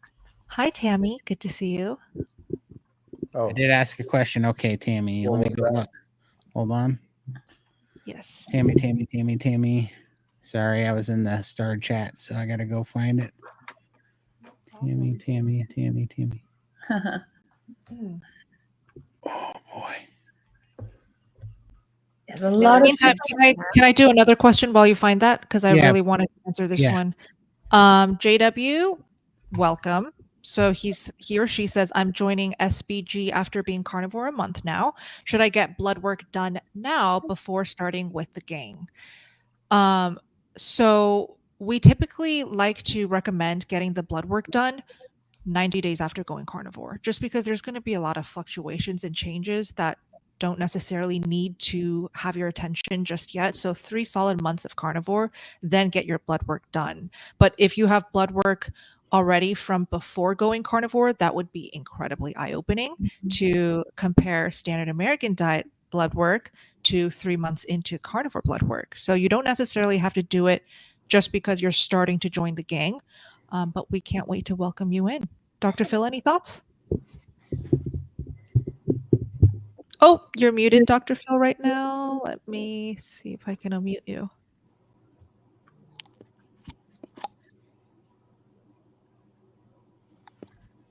Speaker 1: Hi, Tammy. Good to see you.
Speaker 3: Oh,
Speaker 4: I did ask a question. Okay, Tammy.
Speaker 3: What
Speaker 4: Let me
Speaker 3: was
Speaker 4: go
Speaker 3: that?
Speaker 4: look. Hold on.
Speaker 1: Yes.
Speaker 4: Tammy. Sorry, I was in the starred chat, so I got to go find it. Tammy. Oh, boy.
Speaker 8: There's a
Speaker 1: In
Speaker 8: lot
Speaker 1: the
Speaker 8: of
Speaker 1: meantime, can I do another question while you find that? Because I
Speaker 4: Yeah.
Speaker 1: really want to answer this
Speaker 4: Yeah.
Speaker 1: one. JW, welcome. So he or she says, I'm joining SBG after being carnivore a month now. Should I get blood work done now before starting with the gang? So we typically like to recommend getting the blood work done 90 days after going carnivore, just because there's going to be a lot of fluctuations and changes that don't necessarily need to have your attention just yet. So 3 solid months of carnivore, then get your blood work done. But if you have blood work already from before going carnivore, that would be incredibly eye-opening to compare standard American diet blood work to 3 months into carnivore blood work. So you don't necessarily have to do it just because you're starting to join the gang. But we can't wait to welcome you in. Dr. Phil, any thoughts? Oh, you're muted, Dr. Phil, right now. Let me see if I can unmute you.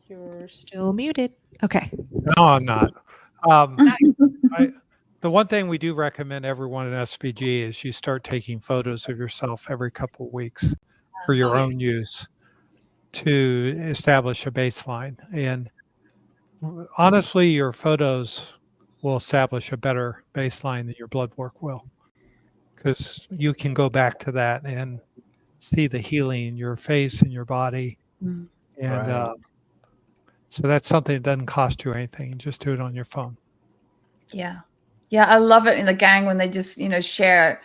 Speaker 1: You're still muted. Okay.
Speaker 5: No, I'm not. The one thing we do recommend everyone in SVG is you start taking photos of yourself every couple of weeks for your own use to establish a baseline. And honestly, your photos will establish a better baseline than your blood work will, because you can go back to that and see the healing in your face and your body. And
Speaker 3: Right.
Speaker 5: so that's something that doesn't cost you anything. Just do it on your phone.
Speaker 8: Yeah. I love it in the gang when they just, share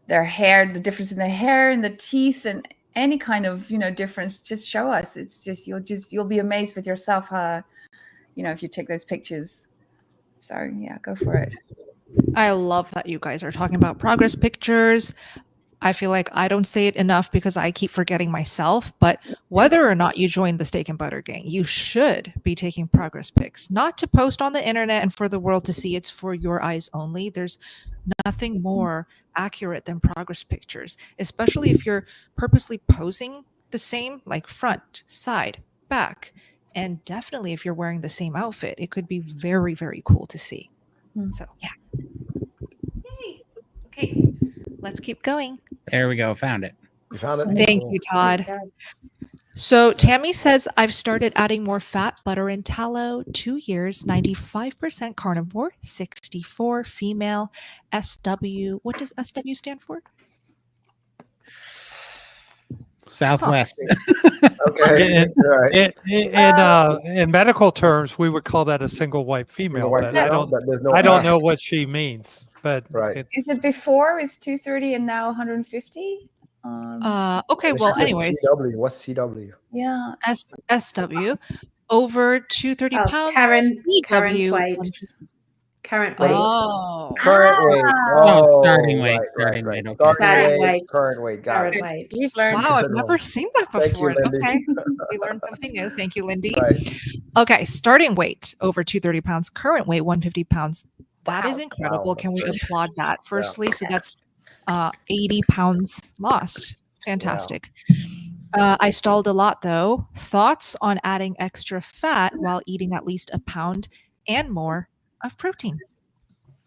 Speaker 8: their hair, the difference in their hair and the teeth and any kind of, difference. Just show us. It's just, you'll be amazed with yourself, if you take those pictures. So yeah, go for it.
Speaker 1: I love that you guys are talking about progress pictures. I feel like I don't say it enough because I keep forgetting myself, but whether or not you join the Steak and Butter Gang, you should be taking progress pics, not to post on the internet and for the world to see. It's for your eyes only. There's nothing more accurate than progress pictures, especially if you're purposely posing the same, like front, side, back, and definitely if you're wearing the same outfit. It could be very, very cool to see. So yeah. Yay. Okay, let's keep going.
Speaker 4: There we go. Found it.
Speaker 3: You found it?
Speaker 1: Thank
Speaker 3: Cool.
Speaker 1: you, Todd. So Tammy says, I've started adding more fat, butter, and tallow. 2 years, 95% carnivore, 64 female, SW. What does SW stand for?
Speaker 4: Southwest.
Speaker 3: Okay. Right.
Speaker 5: In medical terms, we would call that a single white female.
Speaker 3: White
Speaker 5: But I
Speaker 3: female,
Speaker 5: don't,
Speaker 3: but there's no
Speaker 5: I don't
Speaker 3: F.
Speaker 5: know what she means. But
Speaker 3: Right.
Speaker 8: Is it before it's 230 and now 150?
Speaker 1: Okay, well, anyways.
Speaker 3: CW. What's CW?
Speaker 8: Yeah.
Speaker 1: SW, over 230 pounds.
Speaker 7: Current
Speaker 1: CW,
Speaker 7: weight. Current weight.
Speaker 1: Oh.
Speaker 3: Current weight.
Speaker 4: Oh, starting weight.
Speaker 3: Right.
Speaker 4: Starting weight. Okay.
Speaker 7: Starting weight.
Speaker 3: Current weight. Got
Speaker 7: Current
Speaker 3: it.
Speaker 7: weight.
Speaker 8: We've learned.
Speaker 1: Wow, I've never seen that
Speaker 3: Thank you,
Speaker 1: before.
Speaker 3: Lindy.
Speaker 1: Okay, we learned something new. Thank you, Lindy.
Speaker 3: Right.
Speaker 1: Okay, starting weight over 230 pounds, current weight 150 pounds. That is incredible.
Speaker 3: Wow,
Speaker 1: Can we
Speaker 3: that's
Speaker 1: applaud that firstly? So that's 80 pounds lost. Fantastic. I stalled a lot though. Thoughts on adding extra fat while eating at least a pound and more of protein?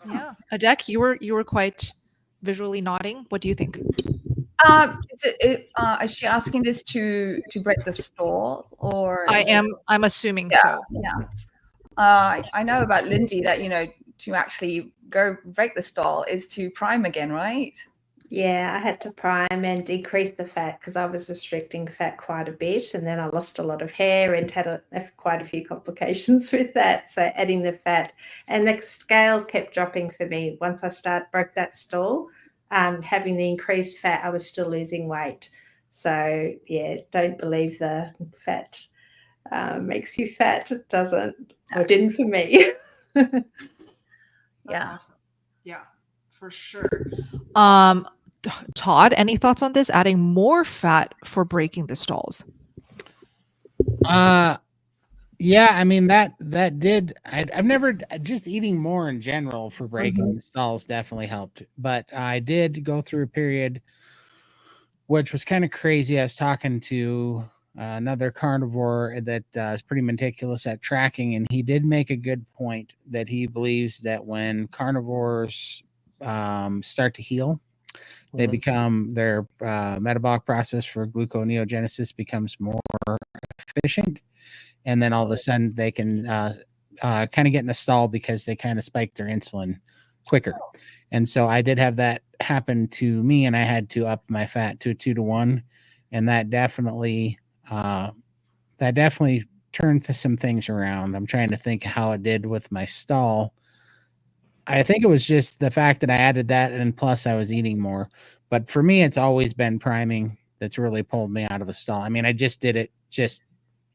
Speaker 1: Yeah, Adek, you were quite visually nodding. What do you think?
Speaker 8: Is she asking this to break the stall, or
Speaker 1: I'm assuming so.
Speaker 8: Yeah. I know about Lindy that to actually go break the stall is to prime again, right?
Speaker 7: Yeah, I had to prime and decrease the fat because I was restricting fat quite a bit, and then I lost a lot of hair and had quite a few complications with that. So adding the fat, and the scales kept dropping for me once I broke that stall. having the increased fat, I was still losing weight. So yeah, don't believe the fat makes you fat. It doesn't, or didn't for me.
Speaker 8: Yeah.
Speaker 1: Awesome. Yeah, for sure. Todd, any thoughts on this? Adding more fat for breaking the stalls?
Speaker 4: Yeah, I mean that did. I've never, just eating more in general for breaking the stalls definitely helped. But I did go through a period which was kind of crazy. I was talking to another carnivore that is pretty meticulous at tracking, and he did make a good point that he believes that when carnivores start to heal, they become, their metabolic process for gluconeogenesis becomes more efficient, and then all of a sudden they can kind of get in a stall because they kind of spike their insulin quicker. And so I did have that happen to me, and I had to up my fat to 2-to-1, and that definitely turned some things around. I'm trying to think how it did with my stall. I think it was just the fact that I added that, and plus I was eating more. But for me, it's always been priming that's really pulled me out of a stall. I mean, I just did it just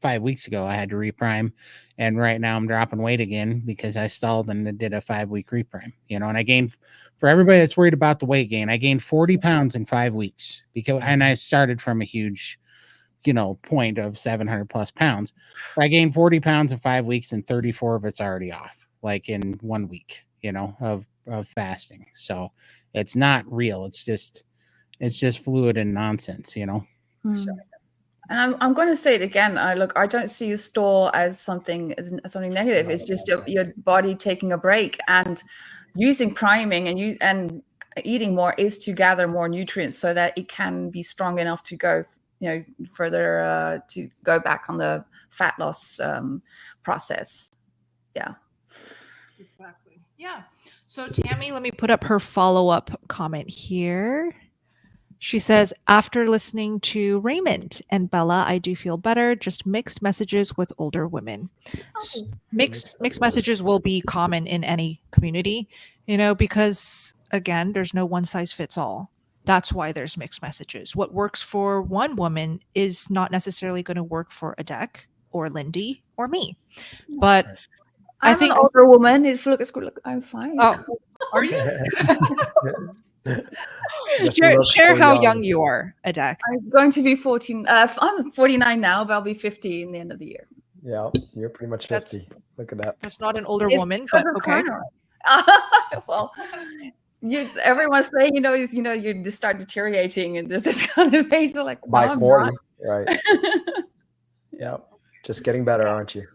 Speaker 4: 5 weeks ago. I had to reprime, and right now I'm dropping weight again because I stalled and did a 5-week reprime, and I gained, for everybody that's worried about the weight gain, I gained 40 pounds in 5 weeks and I started from a huge, point of 700 plus pounds. I gained 40 pounds in 5 weeks, and 34 of it's already off, like in 1 week, of fasting. So it's not real. It's just fluid and nonsense, So.
Speaker 8: And I'm going to say it again. I don't see a stall as something negative. It's just your body taking a break, and using priming and eating more is to gather more nutrients so that it can be strong enough to go, further to go back on the fat loss process. Yeah.
Speaker 1: Exactly. Yeah. So Tammy, let me put up her follow-up comment here. She says, after listening to Raymond and Bella, I do feel better. Just mixed messages with older women. Mixed messages will be common in any community, because again, there's no one size fits all. That's why there's mixed messages. What works for one woman is not necessarily going to work for Adek or Lindy or me. But I think
Speaker 8: an older woman. Look, I'm fine.
Speaker 1: Oh, are you? Share how young you are, Adek.
Speaker 8: I'm going to be 14. I'm 49 now, but I'll be 50 in the end of the year.
Speaker 3: Yeah, you're pretty much 50. Look at that.
Speaker 1: That's not an older woman, but okay.
Speaker 8: Well, everyone's saying, you just start deteriorating, and there's this kind of age. They're like,
Speaker 3: by 40, right? Yeah, just getting better, aren't you?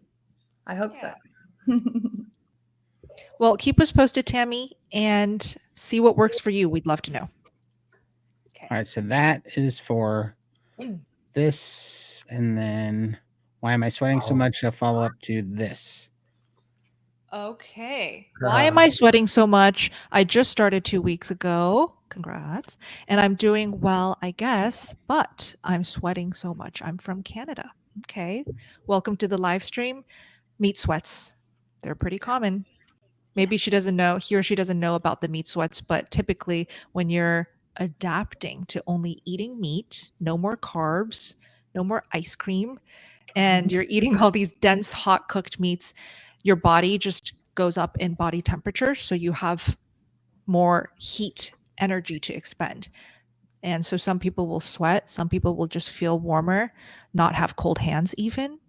Speaker 8: I hope so.
Speaker 1: Well, keep us posted, Tammy, and see what works for you. We'd love to know.
Speaker 4: Okay. All right, so that is for this, and then why am I sweating so much? A follow up to this.
Speaker 1: Okay. Why am I sweating so much? I just started 2 weeks ago. Congrats. And I'm doing well, I guess, but I'm sweating so much. I'm from Canada. Okay. Welcome to the live stream. Meat sweats. They're pretty common. Maybe he or she doesn't know about the meat sweats, but typically when you're adapting to only eating meat, no more carbs, no more ice cream, and you're eating all these dense, hot cooked meats, your body just goes up in body temperature. So you have more heat energy to expend. And so some people will sweat. Some people will just feel warmer, not have cold hands even.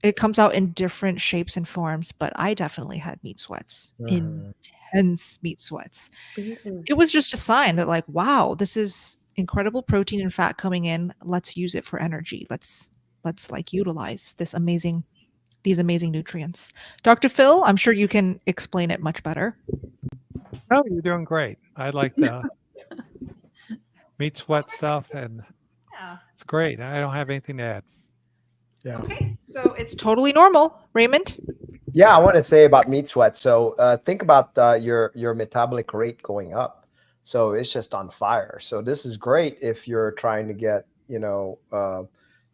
Speaker 1: It comes out in different shapes and forms, but I definitely had meat sweats, intense meat sweats. It was just a sign that like, wow, this is incredible protein and fat coming in. Let's use it for energy. Let's like utilize these amazing nutrients. Dr. Phil, I'm sure you can explain it much better.
Speaker 5: Oh, you're doing great. I like the meat sweat stuff, and it's great. I don't have anything to add.
Speaker 3: Yeah.
Speaker 1: Okay, so it's totally normal, Raymond.
Speaker 3: Yeah, I want to say about meat sweat. So think about your metabolic rate going up. So it's just on fire. So this is great if you're trying to get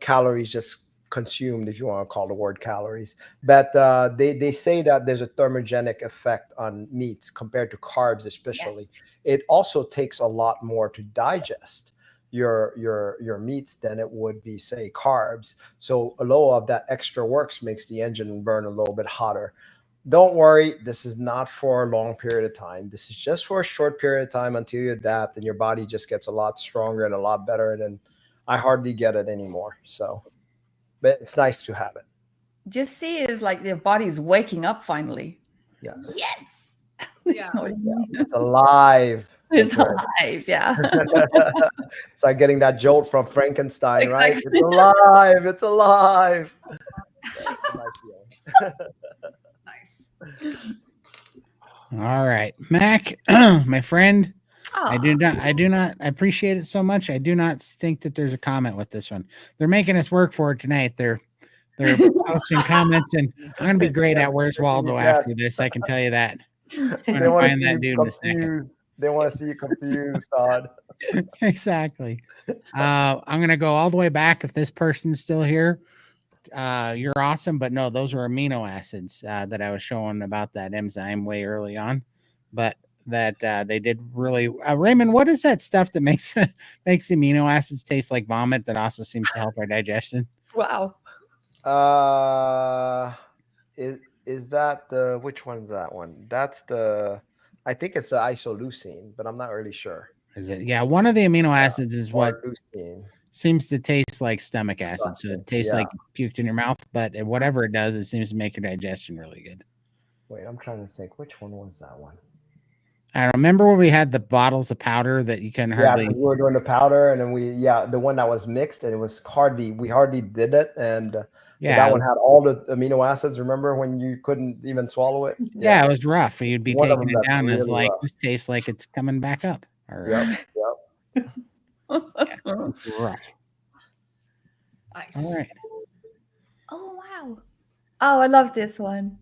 Speaker 3: calories just consumed, if you want to call the word calories. But they say that there's a thermogenic effect on meats compared to carbs, especially. Yes. It also takes a lot more to digest your meats than it would be, say, carbs. So a little of that extra works makes the engine burn a little bit hotter. Don't worry, this is not for a long period of time. This is just for a short period of time until you adapt and your body just gets a lot stronger and a lot better. And then I hardly get it anymore. So, but it's nice to have it.
Speaker 8: Just see it as like your body's waking up finally.
Speaker 3: Yes.
Speaker 8: Yes.
Speaker 6: Yeah.
Speaker 3: It's alive.
Speaker 8: It's alive. Yeah.
Speaker 3: It's like getting that jolt from Frankenstein,
Speaker 8: Exactly.
Speaker 3: right? It's alive. It's alive. Yeah, it's a nice feeling.
Speaker 6: Nice.
Speaker 4: All right, Mac, my friend.
Speaker 8: Oh.
Speaker 4: I do not I appreciate it so much. I do not think that there's a comment with this one. They're making us work for it tonight. They're posting comments, and I'm gonna be great at Where's Waldo after this. I can tell you that. I'm gonna find that dude in a second.
Speaker 3: They want to see you confused, Todd.
Speaker 4: Exactly. I'm gonna go all the way back. If this person's still here, you're awesome. But no, those were amino acids that I was showing about that enzyme way early on. But that they did really. Raymond, what is that stuff that makes amino acids taste like vomit that also seems to help our digestion?
Speaker 8: Wow.
Speaker 3: Is that the, which one's that one? That's the, I think it's the isoleucine, but I'm not really sure.
Speaker 4: Is it? Yeah, one of the amino acids is what
Speaker 3: leucine
Speaker 4: seems to taste like stomach acid. So it tastes like puked in your mouth, but whatever it does, it seems to make your digestion really good.
Speaker 3: Wait, I'm trying to think. Which one was that one?
Speaker 4: I don't remember when we had the bottles of powder that you can hardly.
Speaker 3: Yeah, we were doing the powder, and then the one that was mixed, and it was we hardly did it, and that one had all the amino acids. Remember when you couldn't even swallow it?
Speaker 4: Yeah, it was rough. You'd be taking it down
Speaker 3: really
Speaker 4: as like
Speaker 3: rough.
Speaker 4: This tastes like it's coming back up.
Speaker 3: Yep.
Speaker 4: It's rough.
Speaker 6: Nice.
Speaker 4: All right.
Speaker 8: Oh wow. Oh, I love this one.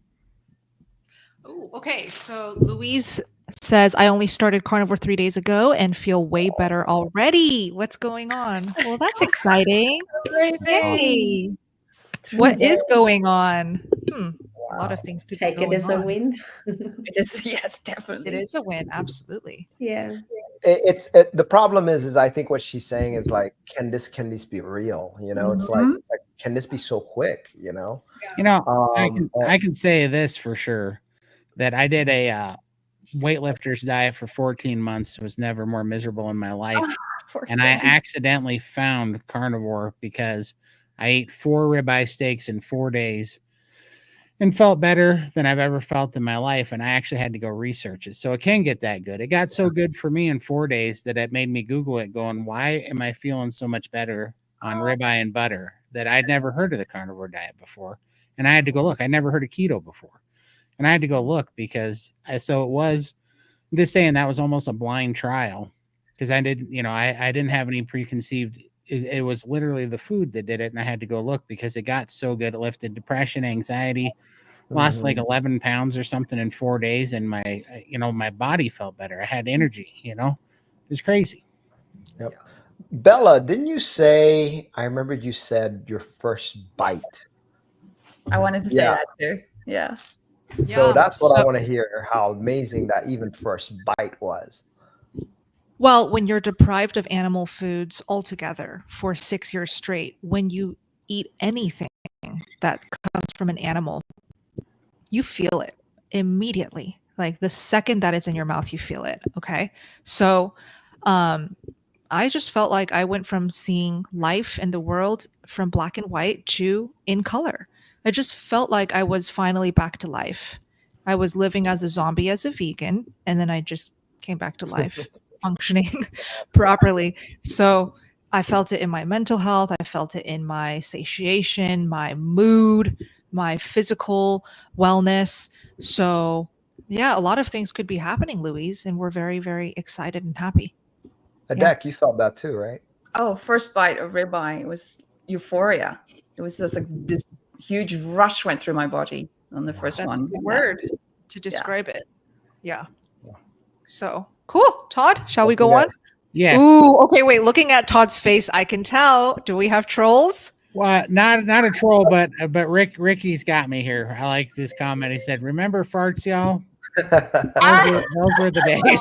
Speaker 1: Oh, okay. So Louise says, I only started carnivore 3 days ago and feel way better already. What's going on? Well, that's exciting. Yay. What is going on? A lot of things could
Speaker 7: Take
Speaker 1: be going
Speaker 7: it as
Speaker 1: on.
Speaker 7: a win.
Speaker 8: Yes, definitely.
Speaker 1: It is a win. Absolutely.
Speaker 7: Yeah.
Speaker 3: The problem is I think what she's saying is like, can this be real? You know, it's like, can this be so quick? You know,
Speaker 4: I can say this for sure, that I did a weightlifter's diet for 14 months. Was never more miserable in my life. And I accidentally found carnivore because I ate 4 ribeye steaks in 4 days and felt better than I've ever felt in my life. And I actually had to go research it. So it can get that good. It got so good for me in 4 days that it made me Google it, going, why am I feeling so much better on ribeye and butter, that I'd never heard of the carnivore diet before? And I had to go look. I never heard of keto before. And I had to go look because I'm just saying that was almost a blind trial, because I didn't have any preconceived. It was literally the food that did it. And I had to go look because it got so good. It lifted depression, anxiety, lost like 11 pounds or something in 4 days. And my body felt better. I had energy, it was crazy.
Speaker 3: Yep. Bella, didn't you say, I remember you said your first bite.
Speaker 8: I wanted to say that too. Yeah.
Speaker 3: So that's what I want to hear, how amazing that even first bite was.
Speaker 1: Well, when you're deprived of animal foods altogether for 6 years straight, when you eat anything that comes from an animal, you feel it immediately. Like the second that it's in your mouth, you feel it. Okay. So I just felt like I went from seeing life in the world from black and white to in color. I just felt like I was finally back to life. I was living as a zombie as a vegan, and then I just came back to life, functioning properly. So I felt it in my mental health. I felt it in my satiation, my mood, my physical wellness. So yeah, a lot of things could be happening, Louise, and we're very, very excited and happy.
Speaker 3: Adek, you felt that too, right?
Speaker 8: Oh, first bite of ribeye, it was euphoria. It was just like this huge rush went through my body on the first one.
Speaker 1: That's a good word to describe it. Yeah. So cool. Todd, shall we go on?
Speaker 4: Yes.
Speaker 1: Ooh, okay, wait. Looking at Todd's face, I can tell. Do we have trolls?
Speaker 4: Well, not a troll, but Ricky's got me here. I like this comment. He said, "Remember farts, y'all? Those were the days."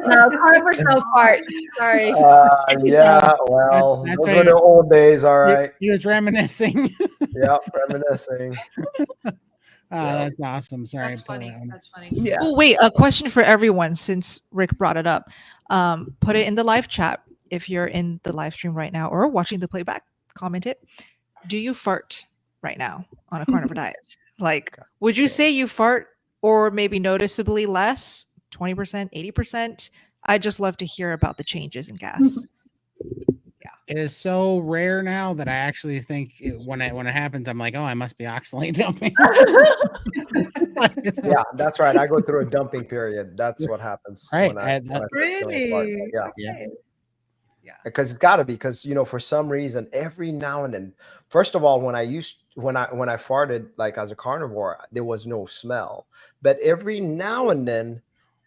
Speaker 8: No, carnivore's no fart. Sorry.
Speaker 3: Yeah, well,
Speaker 4: That's
Speaker 3: those
Speaker 4: right.
Speaker 3: were the old days, all right.
Speaker 4: He was reminiscing.
Speaker 3: Yep, reminiscing.
Speaker 4: That's awesome. Sorry.
Speaker 1: That's funny. That's funny.
Speaker 8: Yeah.
Speaker 1: Oh, wait, a question for everyone since Rick brought it up. Put it in the live chat if you're in the live stream right now or watching the playback. Comment it. Do you fart right now on a carnivore diet? Like, would you say you fart or maybe noticeably less, 20%, 80%? I'd just love to hear about the changes in gas.
Speaker 4: It is so rare now that I actually think when it happens, I'm like, oh, I must be oxalate dumping.
Speaker 3: Yeah, that's right. I go through a dumping period. That's what happens.
Speaker 4: Right.
Speaker 3: When I fart.
Speaker 8: Really?
Speaker 3: Yeah. Because it's got to be, because for some reason every now and then, first of all, when I farted like as a carnivore, there was no smell, but every now and then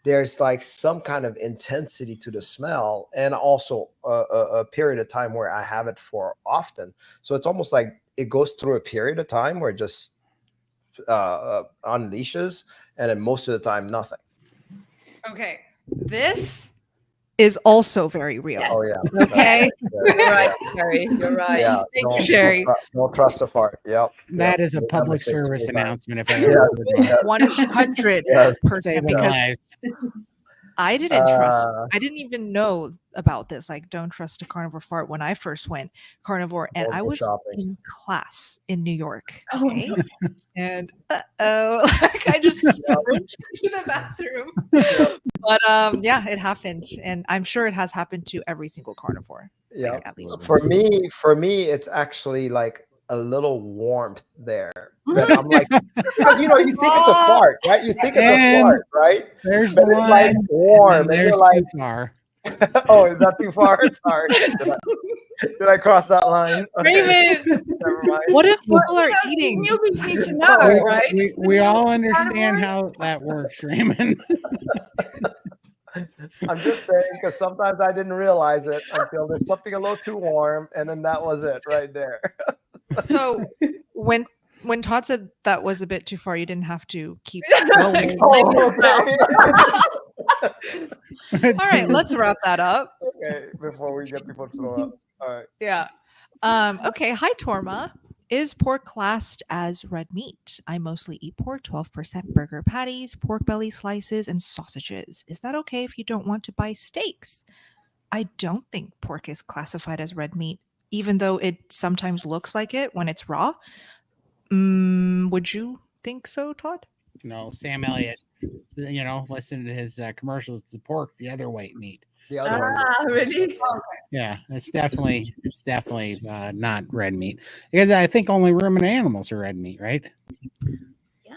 Speaker 3: there's like some kind of intensity to the smell, and also a period of time where I have it for often. So it's almost like it goes through a period of time where it just unleashes, and then most of the time nothing.
Speaker 1: Okay, this is also very real.
Speaker 3: Oh yeah.
Speaker 1: Okay.
Speaker 8: You're right, Sherry. You're right.
Speaker 3: Yeah,
Speaker 1: Thank you, Sherry.
Speaker 3: Don't trust a fart. Yep.
Speaker 4: That is a public service announcement. If I ever heard
Speaker 3: Yeah.
Speaker 1: 100%, because
Speaker 4: life.
Speaker 1: I didn't trust. I didn't even know about this. Like, don't trust a carnivore fart when I first went carnivore, and I was in class in New York. Okay, and like I just sprint to the bathroom. But yeah, it happened, and I'm sure it has happened to every single carnivore.
Speaker 3: Yeah,
Speaker 1: like, at least
Speaker 3: for
Speaker 1: once.
Speaker 3: me, it's actually like a little warmth there. But I'm like, because you think it's a fart, right? You think it's a fart, right?
Speaker 4: There's
Speaker 3: but
Speaker 4: the
Speaker 3: it's like
Speaker 4: line,
Speaker 3: warm, and you're like,
Speaker 4: too far.
Speaker 3: oh, is that too far? Sorry, did I cross that line?
Speaker 1: Raymond,
Speaker 3: never mind.
Speaker 1: what if people are eating?
Speaker 8: Newbies need to know, right?
Speaker 4: We all understand how that works, Raymond.
Speaker 3: I'm just saying, because sometimes I didn't realize it until there's something a little too warm, and then that was it right there.
Speaker 1: So when Todd said that was a bit too far, you didn't have to keep going.
Speaker 3: Oh,
Speaker 1: All right, let's wrap that up.
Speaker 3: Okay, before we get people to throw up. All right.
Speaker 1: Yeah. Okay. Hi, Torma. Is pork classed as red meat? I mostly eat pork, 12% burger patties, pork belly slices, and sausages. Is that okay if you don't want to buy steaks? I don't think pork is classified as red meat, even though it sometimes looks like it when it's raw. Would you think so, Todd?
Speaker 4: No, Sam Elliott. Listen to his commercials. The pork, the other white meat.
Speaker 3: The other one.
Speaker 8: Really?
Speaker 4: Yeah, it's definitely not red meat, because I think only ruminant animals are red meat, right?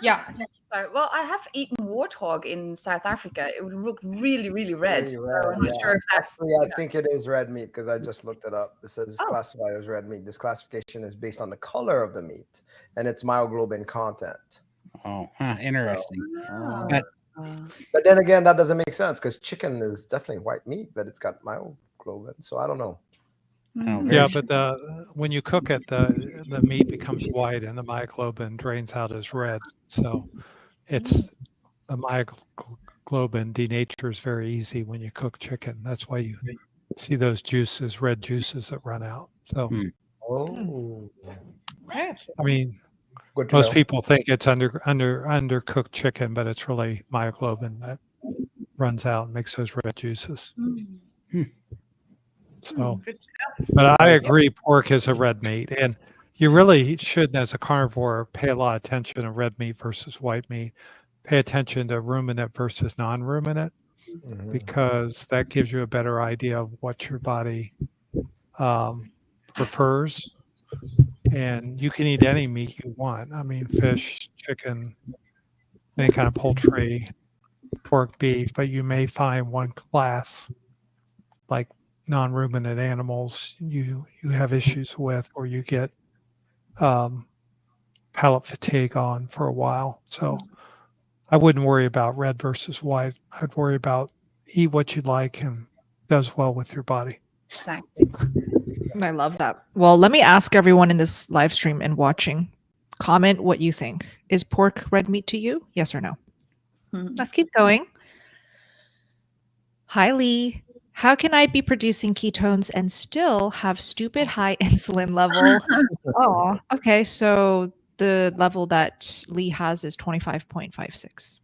Speaker 1: Yeah.
Speaker 8: So, well, I have eaten warthog in South Africa. It would look really, really red.
Speaker 3: Really
Speaker 8: So I'm not sure if that's.
Speaker 3: Actually, I think it is red meat, because I just looked it up. It says it's classified as red meat. This classification is based on the color of the meat and its myoglobin content.
Speaker 4: Oh, interesting.
Speaker 3: But then again, that doesn't make sense, because chicken is definitely white meat, but it's got myoglobin. So I don't know.
Speaker 5: Yeah, but when you cook it, the meat becomes white and the myoglobin drains out as red. So it's the myoglobin denatures very easy when you cook chicken. That's why you see those juices, red juices that run out. So, I mean, most people think it's undercooked chicken, but it's really myoglobin that runs out and makes those red juices. So, but I agree, pork is a red meat, and you really should, as a carnivore, pay a lot of attention to red meat versus white meat. Pay attention to ruminant versus non-ruminant, because that gives you a better idea of what your body prefers. And you can eat any meat you want. I mean, fish, chicken, any kind of poultry, pork, beef, but you may find one class, like non-ruminant animals, you have issues with, or you get palate fatigue on for a while. So I wouldn't worry about red versus white. I'd worry about eat what you like and does well with your body.
Speaker 8: Exactly.
Speaker 1: I love that. Well, let me ask everyone in this live stream and watching, comment what you think. Is pork red meat to you? Yes or no? Let's keep going. Hi, Lee. How can I be producing ketones and still have stupid high insulin level? Oh, okay. So the level that Lee has is 25.56.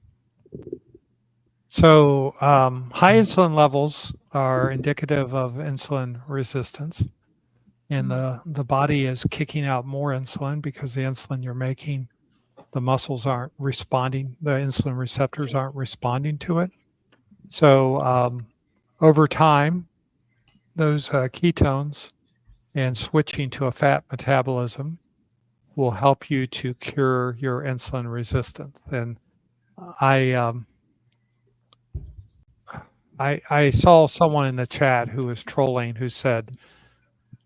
Speaker 5: So high insulin levels are indicative of insulin resistance. And the body is kicking out more insulin because the insulin you're making, the muscles aren't responding, the insulin receptors aren't responding to it. So over time, those ketones and switching to a fat metabolism will help you to cure your insulin resistance. And I saw someone in the chat who was trolling who said,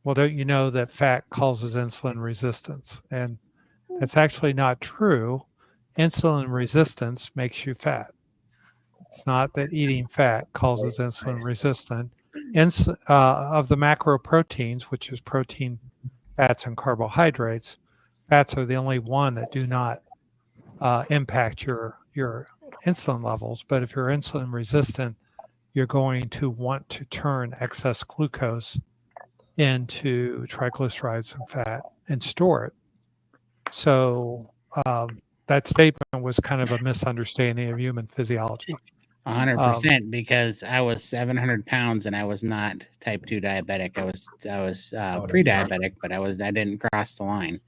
Speaker 5: well, don't you know that fat causes insulin resistance? And that's actually not true. Insulin resistance makes you fat. It's not that eating fat causes insulin resistance. Of the macroproteins, which is protein, fats, and carbohydrates, fats are the only one that do not impact your insulin levels. But if you're insulin resistant, you're going to want to turn excess glucose into triglycerides and fat and store it. So that statement was kind of a misunderstanding of human physiology.
Speaker 4: 100%, because I was 700 pounds and I was not type 2 diabetic. I was pre-diabetic, but I didn't cross the line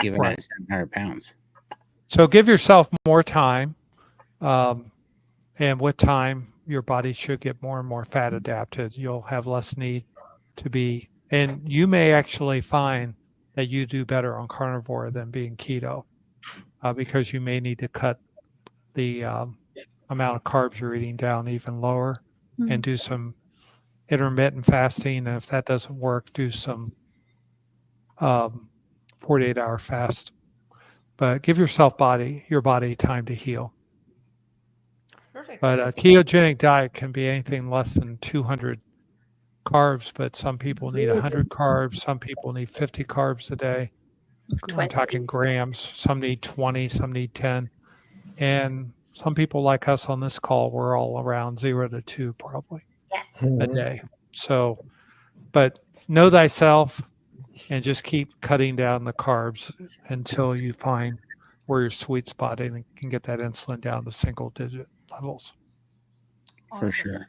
Speaker 4: even at 700 pounds.
Speaker 5: So give yourself more time, and with time, your body should get more and more fat adapted. You'll have less need to be, and you may actually find that you do better on carnivore than being keto, because you may need to cut the amount of carbs you're eating down even lower and do some intermittent fasting. And if that doesn't work, do some 48-hour fast. But give your body time to heal.
Speaker 1: Perfect.
Speaker 5: But a ketogenic diet can be anything less than 200 carbs, but some people need 100 carbs. Some people need 50 carbs a day.
Speaker 7: 20.
Speaker 5: I'm talking grams. Some need 20, some need 10. And some people like us on this call, we're all around 0 to 2 probably a day. So, but know thyself and just keep cutting down the carbs until you find where your sweet spot is and can get that insulin down to single digit levels.
Speaker 1: Awesome.
Speaker 4: For sure.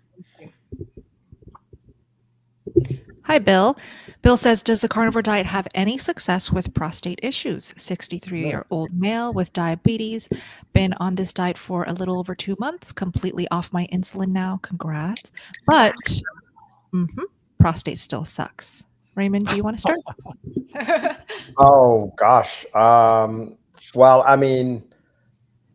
Speaker 1: Hi, Bill. Bill says, does the carnivore diet have any success with prostate issues? 63-year-old male with diabetes, been on this diet for a little over 2 months, completely off my insulin now. Congrats. But prostate still sucks. Raymond, do you want to start?
Speaker 3: Oh, gosh. Well, I mean,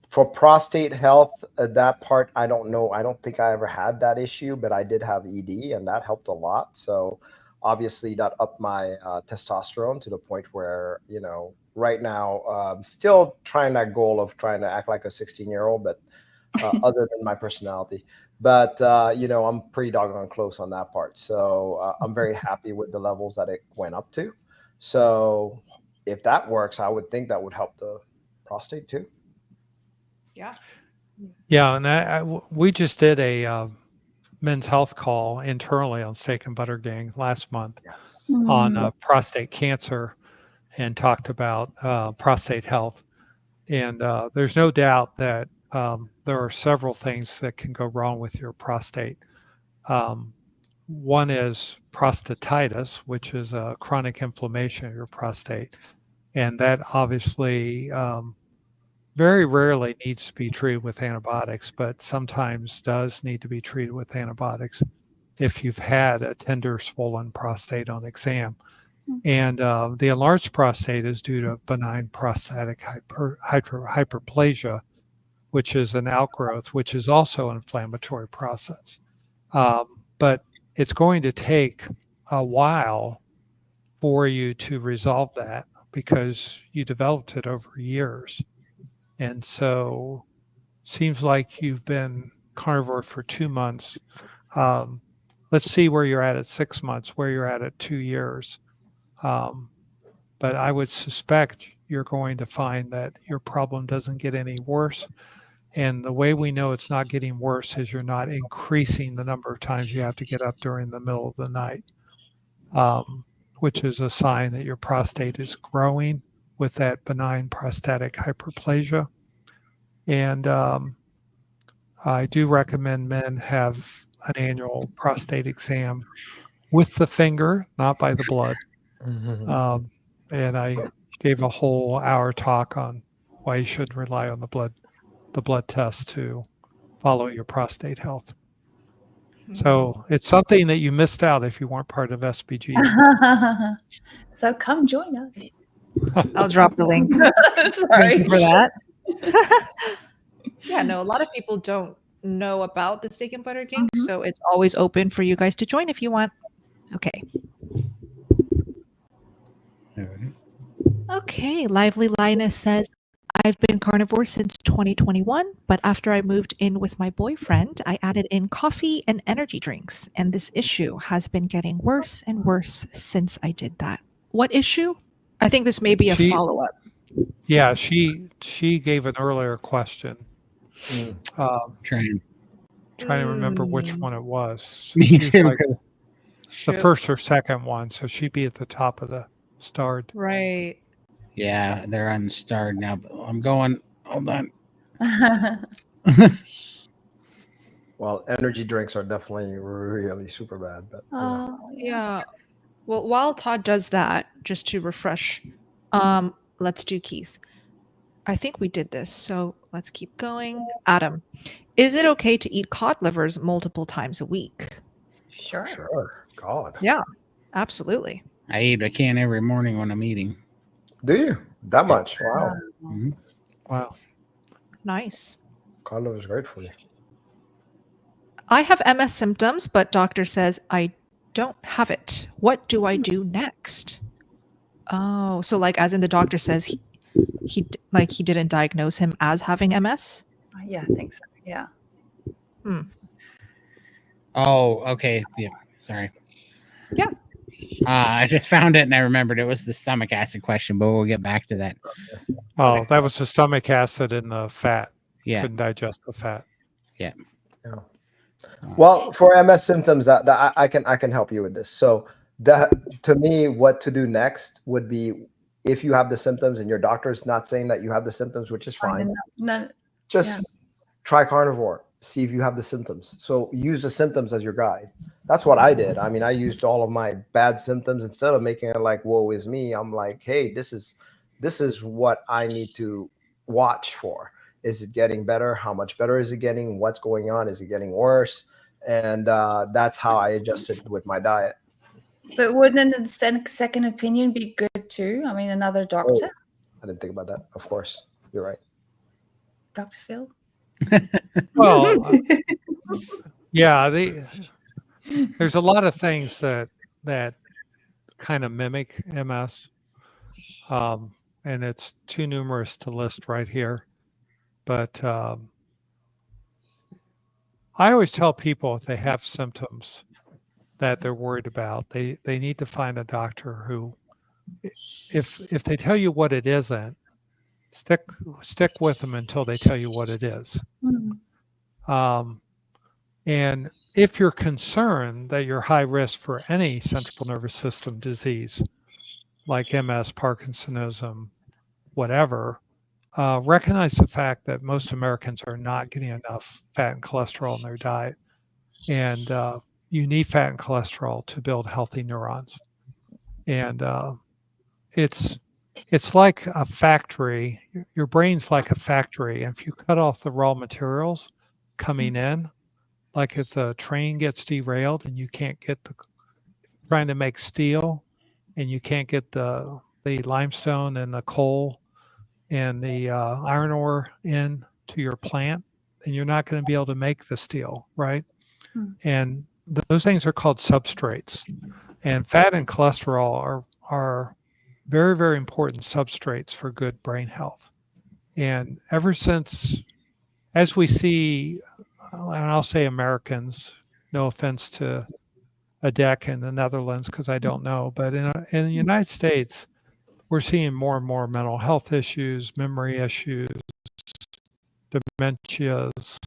Speaker 3: for prostate health, that part, I don't know. I don't think I ever had that issue, but I did have ED, and that helped a lot. So obviously that upped my testosterone to the point where, right now, still trying that goal of trying to act like a 16-year-old, but other than my personality. But, I'm pretty doggone close on that part. So I'm very happy with the levels that it went up to. So if that works, I would think that would help the prostate too.
Speaker 5: Yeah, and we just did a men's health call internally on Steak and Butter Gang last month on prostate cancer and talked about prostate health. And there's no doubt that there are several things that can go wrong with your prostate. One is prostatitis, which is a chronic inflammation of your prostate. And that obviously very rarely needs to be treated with antibiotics, but sometimes does need to be treated with antibiotics if you've had a tender swollen prostate on exam. And the enlarged prostate is due to benign prostatic hyperplasia, which is an outgrowth, which is also an inflammatory process. But it's going to take a while for you to resolve that because you developed it over years. And so seems like you've been carnivore for 2 months. let's see where you're at 6 months, where you're at 2 years. But I would suspect you're going to find that your problem doesn't get any worse. And the way we know it's not getting worse is you're not increasing the number of times you have to get up during the middle of the night, which is a sign that your prostate is growing with that benign prostatic hyperplasia. And I do recommend men have an annual prostate exam with the finger, not by the blood. And I gave a whole hour talk on why you shouldn't rely on the blood test to follow your prostate health. So it's something that you missed out if you weren't part of SBG.
Speaker 8: So come join us.
Speaker 1: I'll drop the link. Thank you for that. Yeah, no, a lot of people don't know about the Steak and Butter Kink, so it's always open for you guys to join if you want. Okay. Okay, Lively Linus says, I've been carnivore since 2021, but after I moved in with my boyfriend, I added in coffee and energy drinks, and this issue has been getting worse and worse since I did that. What issue? I think this may be a follow-up.
Speaker 5: Yeah, she gave an earlier question.
Speaker 4: Trying
Speaker 5: to remember which one it was.
Speaker 4: Me too.
Speaker 5: Like the first or second one, so she'd be at the top of the starred.
Speaker 1: Right.
Speaker 4: Yeah, they're unstarred now, but I'm going. Hold on.
Speaker 3: Well, energy drinks are definitely really super bad. But
Speaker 1: yeah. Well, while Todd does that, just to refresh, let's do Keith. I think we did this, so let's keep going. Adam, is it okay to eat cod livers multiple times a week?
Speaker 8: Sure.
Speaker 3: God.
Speaker 1: Yeah, absolutely.
Speaker 4: I eat a can every morning when I'm eating.
Speaker 3: Do you? That much? Wow.
Speaker 4: Mm-hmm.
Speaker 5: Wow.
Speaker 1: Nice.
Speaker 3: Cod liver is great for you.
Speaker 1: I have MS symptoms, but doctor says I don't have it. What do I do next? Oh, so like as in the doctor says he didn't diagnose him as having MS?
Speaker 8: Yeah, I think so. Yeah.
Speaker 4: Oh, okay. Yeah. Sorry.
Speaker 1: Yeah.
Speaker 4: I just found it and I remembered it was the stomach acid question, but we'll get back to that.
Speaker 5: Oh, that was the stomach acid in the fat.
Speaker 4: Yeah.
Speaker 5: Couldn't digest the fat.
Speaker 4: Yeah.
Speaker 3: Well, for MS symptoms, that I can help you with this. So to me, what to do next would be if you have the symptoms and your doctor's not saying that you have the symptoms, which is fine. Just try carnivore. See if you have the symptoms. So use the symptoms as your guide. That's what I did. I mean, I used all of my bad symptoms instead of making it like, woe is me. I'm like, hey, this is what I need to watch for. Is it getting better? How much better is it getting? What's going on? Is it getting worse? And that's how I adjusted with my diet.
Speaker 8: But wouldn't a second opinion be good too? I mean, another doctor?
Speaker 3: Oh, I didn't think about that. Of course. You're right.
Speaker 8: Dr. Phil?
Speaker 5: Well, yeah, there's a lot of things that kind of mimic MS, and it's too numerous to list right here. But I always tell people if they have symptoms that they're worried about, they need to find a doctor who, if they tell you what it isn't, stick with them until they tell you what it is. And if you're concerned that you're high risk for any central nervous system disease, like MS, Parkinsonism, whatever, recognize the fact that most Americans are not getting enough fat and cholesterol in their diet. And you need fat and cholesterol to build healthy neurons. And it's like a factory. Your brain's like a factory. And if you cut off the raw materials coming in, like if the train gets derailed and you can't get trying to make steel and you can't get the limestone and the coal and the iron ore in to your plant, then you're not going to be able to make the steel, right? And those things are called substrates. And fat and cholesterol are very, very important substrates for good brain health. And ever since, as we see, and I'll say Americans, no offense to a deck in the Netherlands because I don't know. But in the United States, we're seeing more and more mental health issues, memory issues, dementias,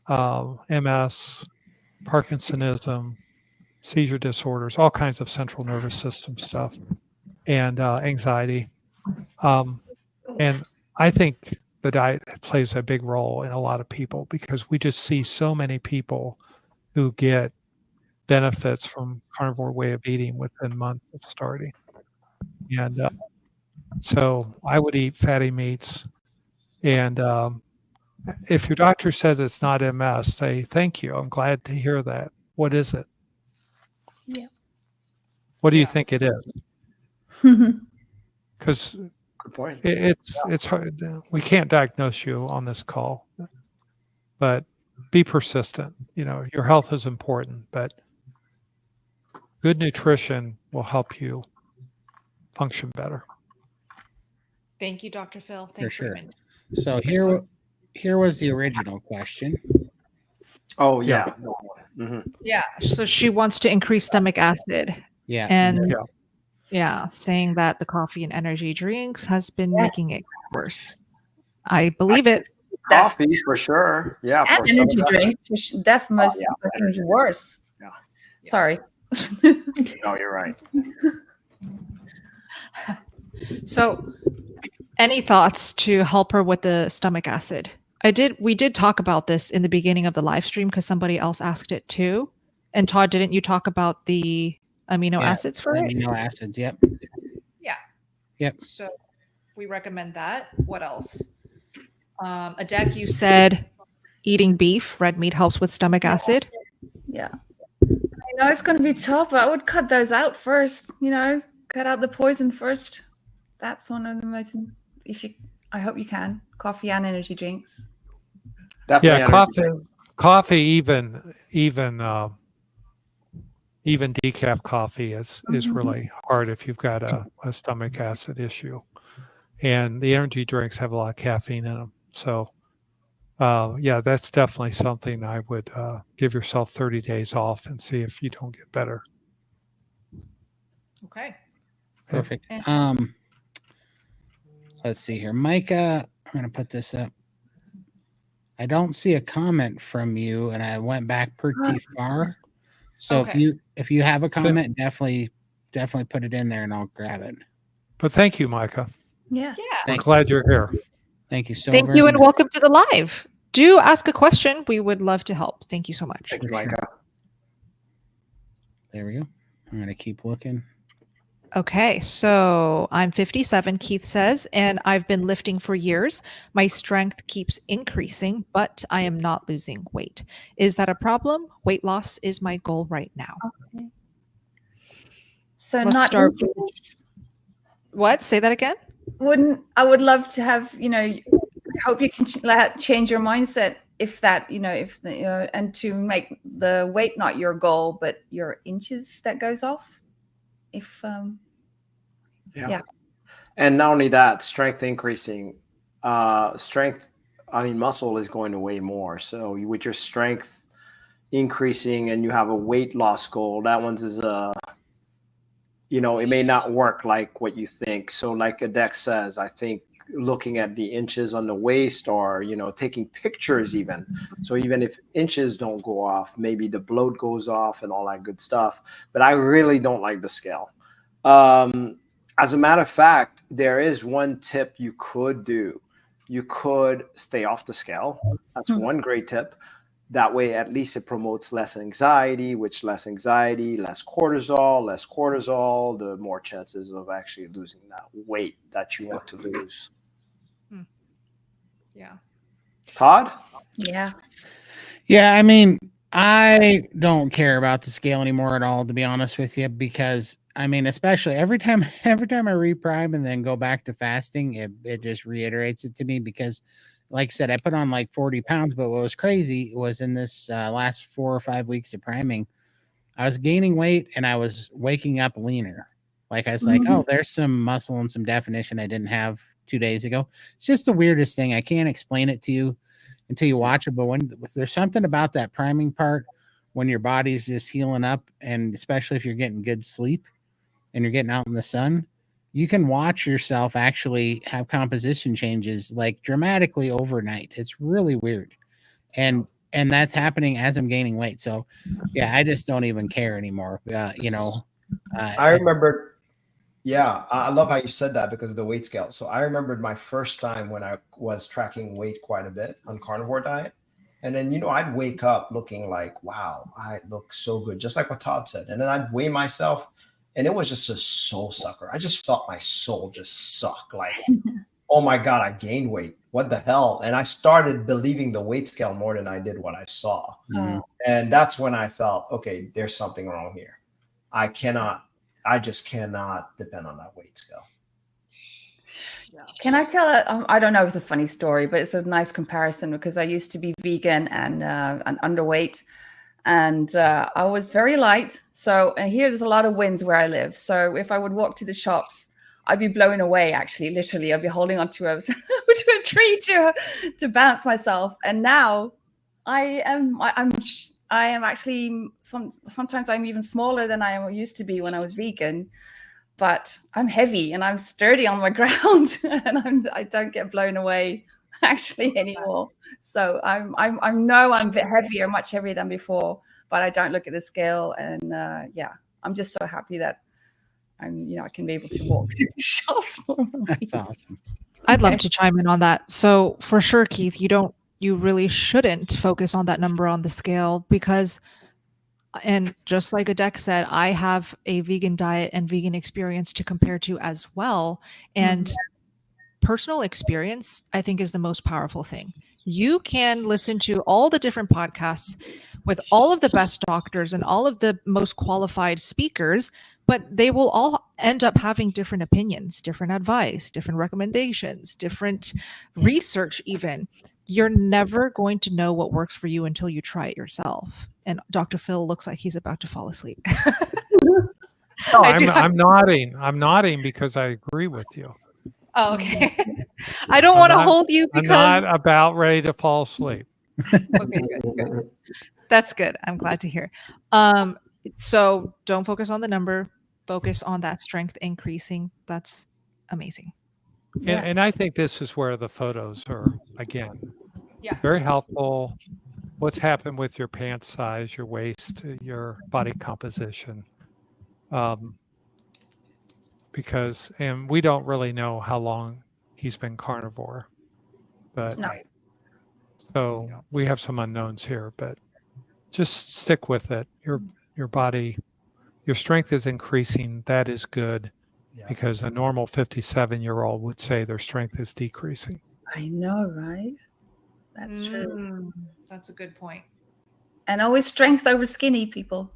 Speaker 5: MS, Parkinsonism, seizure disorders, all kinds of central nervous system stuff, and anxiety. And I think the diet plays a big role in a lot of people because we just see so many people who get benefits from carnivore way of eating within months of starting. And so I would eat fatty meats. And if your doctor says it's not MS, say, thank you. I'm glad to hear that. What is it?
Speaker 8: Yeah.
Speaker 5: What do you think it is? Because
Speaker 3: Good point.
Speaker 5: it's hard. We can't diagnose you on this call, but be persistent. You know, your health is important, but good nutrition will help you function better.
Speaker 1: Thank you, Dr. Phil.
Speaker 4: For
Speaker 1: Thanks,
Speaker 4: sure.
Speaker 1: Raymond.
Speaker 4: So here was the original question.
Speaker 3: Oh yeah.
Speaker 1: Yeah. So she wants to increase stomach acid.
Speaker 4: Yeah.
Speaker 1: And saying that the coffee and energy drinks has been making it worse. I believe it.
Speaker 3: Coffee for sure. Yeah.
Speaker 8: And energy drink, definitely is worse.
Speaker 3: Yeah.
Speaker 8: Sorry.
Speaker 3: No, you're right.
Speaker 1: So, any thoughts to help her with the stomach acid? We did talk about this in the beginning of the live stream because somebody else asked it too. And Todd, didn't you talk about the amino acids for it?
Speaker 4: Amino acids, yep.
Speaker 1: Yeah.
Speaker 4: Yep.
Speaker 1: So we recommend that. What else? Adek, you said eating beef, red meat helps with stomach acid.
Speaker 8: Yeah. I know it's going to be tough, but I would cut those out first, cut out the poison first. That's one of the most, I hope you can, coffee and energy drinks.
Speaker 3: Definitely.
Speaker 5: Yeah, coffee, even decaf coffee is really hard if you've got a stomach acid issue. And the energy drinks have a lot of caffeine in them. So, that's definitely something I would give yourself 30 days off and see if you don't get better.
Speaker 1: Okay.
Speaker 4: Perfect. Let's see here. Micah, I'm going to put this up. I don't see a comment from you, and I went back pretty far. So if you have a comment, definitely put it in there, and I'll grab it.
Speaker 5: But thank you, Micah.
Speaker 8: Yes.
Speaker 1: Yeah.
Speaker 5: We're glad you're here.
Speaker 4: Thank you so much.
Speaker 1: Thank you, and welcome to the live. Do ask a question. We would love to help. Thank you so much.
Speaker 3: Thank you, Micah.
Speaker 4: There we go. I'm going to keep looking.
Speaker 1: Okay, so I'm 57, Keith says, and I've been lifting for years. My strength keeps increasing, but I am not losing weight. Is that a problem? Weight loss is my goal right now.
Speaker 8: Okay. So
Speaker 1: Let's
Speaker 8: not
Speaker 1: start. What? Say that again?
Speaker 8: I would love to have, I hope you can change your mindset if that, and to make the weight not your goal, but your inches that goes off.
Speaker 3: Yeah. And not only that, strength increasing, muscle is going to weigh more. So with your strength increasing and you have a weight loss goal, that one's is it may not work like what you think. So like Adek says, I think looking at the inches on the waist or, taking pictures even. So even if inches don't go off, maybe the bloat goes off and all that good stuff. But I really don't like the scale. As a matter of fact, there is one tip you could do. You could stay off the scale. That's one great tip. That way, at least it promotes less anxiety, which less anxiety, less cortisol, the more chances of actually losing that weight that you want to lose.
Speaker 1: Yeah.
Speaker 3: Todd?
Speaker 8: Yeah.
Speaker 4: Yeah, I mean, I don't care about the scale anymore at all, to be honest with you, because especially every time I reprime and then go back to fasting, it just reiterates it to me because, like I said, I put on like 40 pounds, but what was crazy was in this last 4 or 5 weeks of priming, I was gaining weight and I was waking up leaner. Like I was like, oh, there's some muscle and some definition I didn't have 2 days ago. It's just the weirdest thing. I can't explain it to you until you watch it. But when there's something about that priming part when your body's just healing up, and especially if you're getting good sleep and you're getting out in the sun, you can watch yourself actually have composition changes like dramatically overnight. It's really weird. And that's happening as I'm gaining weight. So yeah, I just don't even care anymore.
Speaker 3: I remember, yeah, I love how you said that because of the weight scale. So I remembered my first time when I was tracking weight quite a bit on Carnivore Diet. And then, I'd wake up looking like, wow, I look so good, just like what Todd said. And then I'd weigh myself, and it was just a soul sucker. I just felt my soul just suck. Like, oh my God, I gained weight. What the hell? And I started believing the weight scale more than I did what I saw.
Speaker 4: Mhm.
Speaker 3: And that's when I felt, okay, there's something wrong here. I just cannot depend on that weight scale.
Speaker 8: Can I tell I don't know if it's a funny story, but it's a nice comparison because I used to be vegan and underweight, and I was very light. So here there's a lot of winds where I live. So if I would walk to the shops, I'd be blown away. Actually, literally, I'd be holding onto a to a tree to balance myself. And now I am actually sometimes I'm even smaller than I used to be when I was vegan. But I'm heavy and I'm sturdy on my ground, and I don't get blown away actually anymore. So I'm a bit heavier, much heavier than before, but I don't look at the scale. And I'm just so happy that I can be able to walk to the shops.
Speaker 4: That's awesome.
Speaker 1: I'd love to chime in on that. So for sure, Keith, you really shouldn't focus on that number on the scale because, and just like Adek said, I have a vegan diet and vegan experience to compare to as well. And personal experience, I think, is the most powerful thing. You can listen to all the different podcasts with all of the best doctors and all of the most qualified speakers, but they will all end up having different opinions, different advice, different recommendations, different research even. You're never going to know what works for you until you try it yourself. And Dr. Phil looks like he's about to fall asleep.
Speaker 5: No, I'm nodding. I'm nodding because I agree with you.
Speaker 1: Oh, okay. I don't want to hold you because
Speaker 5: I'm not about ready to fall asleep.
Speaker 1: Okay, good. That's good. I'm glad to hear. So don't focus on the number. Focus on that strength increasing. That's amazing.
Speaker 5: And I think this is where the photos are, again, very helpful. What's happened with your pant size, your waist, your body composition. Because, and we don't really know how long he's been carnivore, but so we have some unknowns here, but just stick with it. Your body, your strength is increasing. That is good because a normal 57-year-old would say their strength is decreasing.
Speaker 8: I know, right? That's true.
Speaker 1: That's a good point.
Speaker 8: And always strength over skinny people.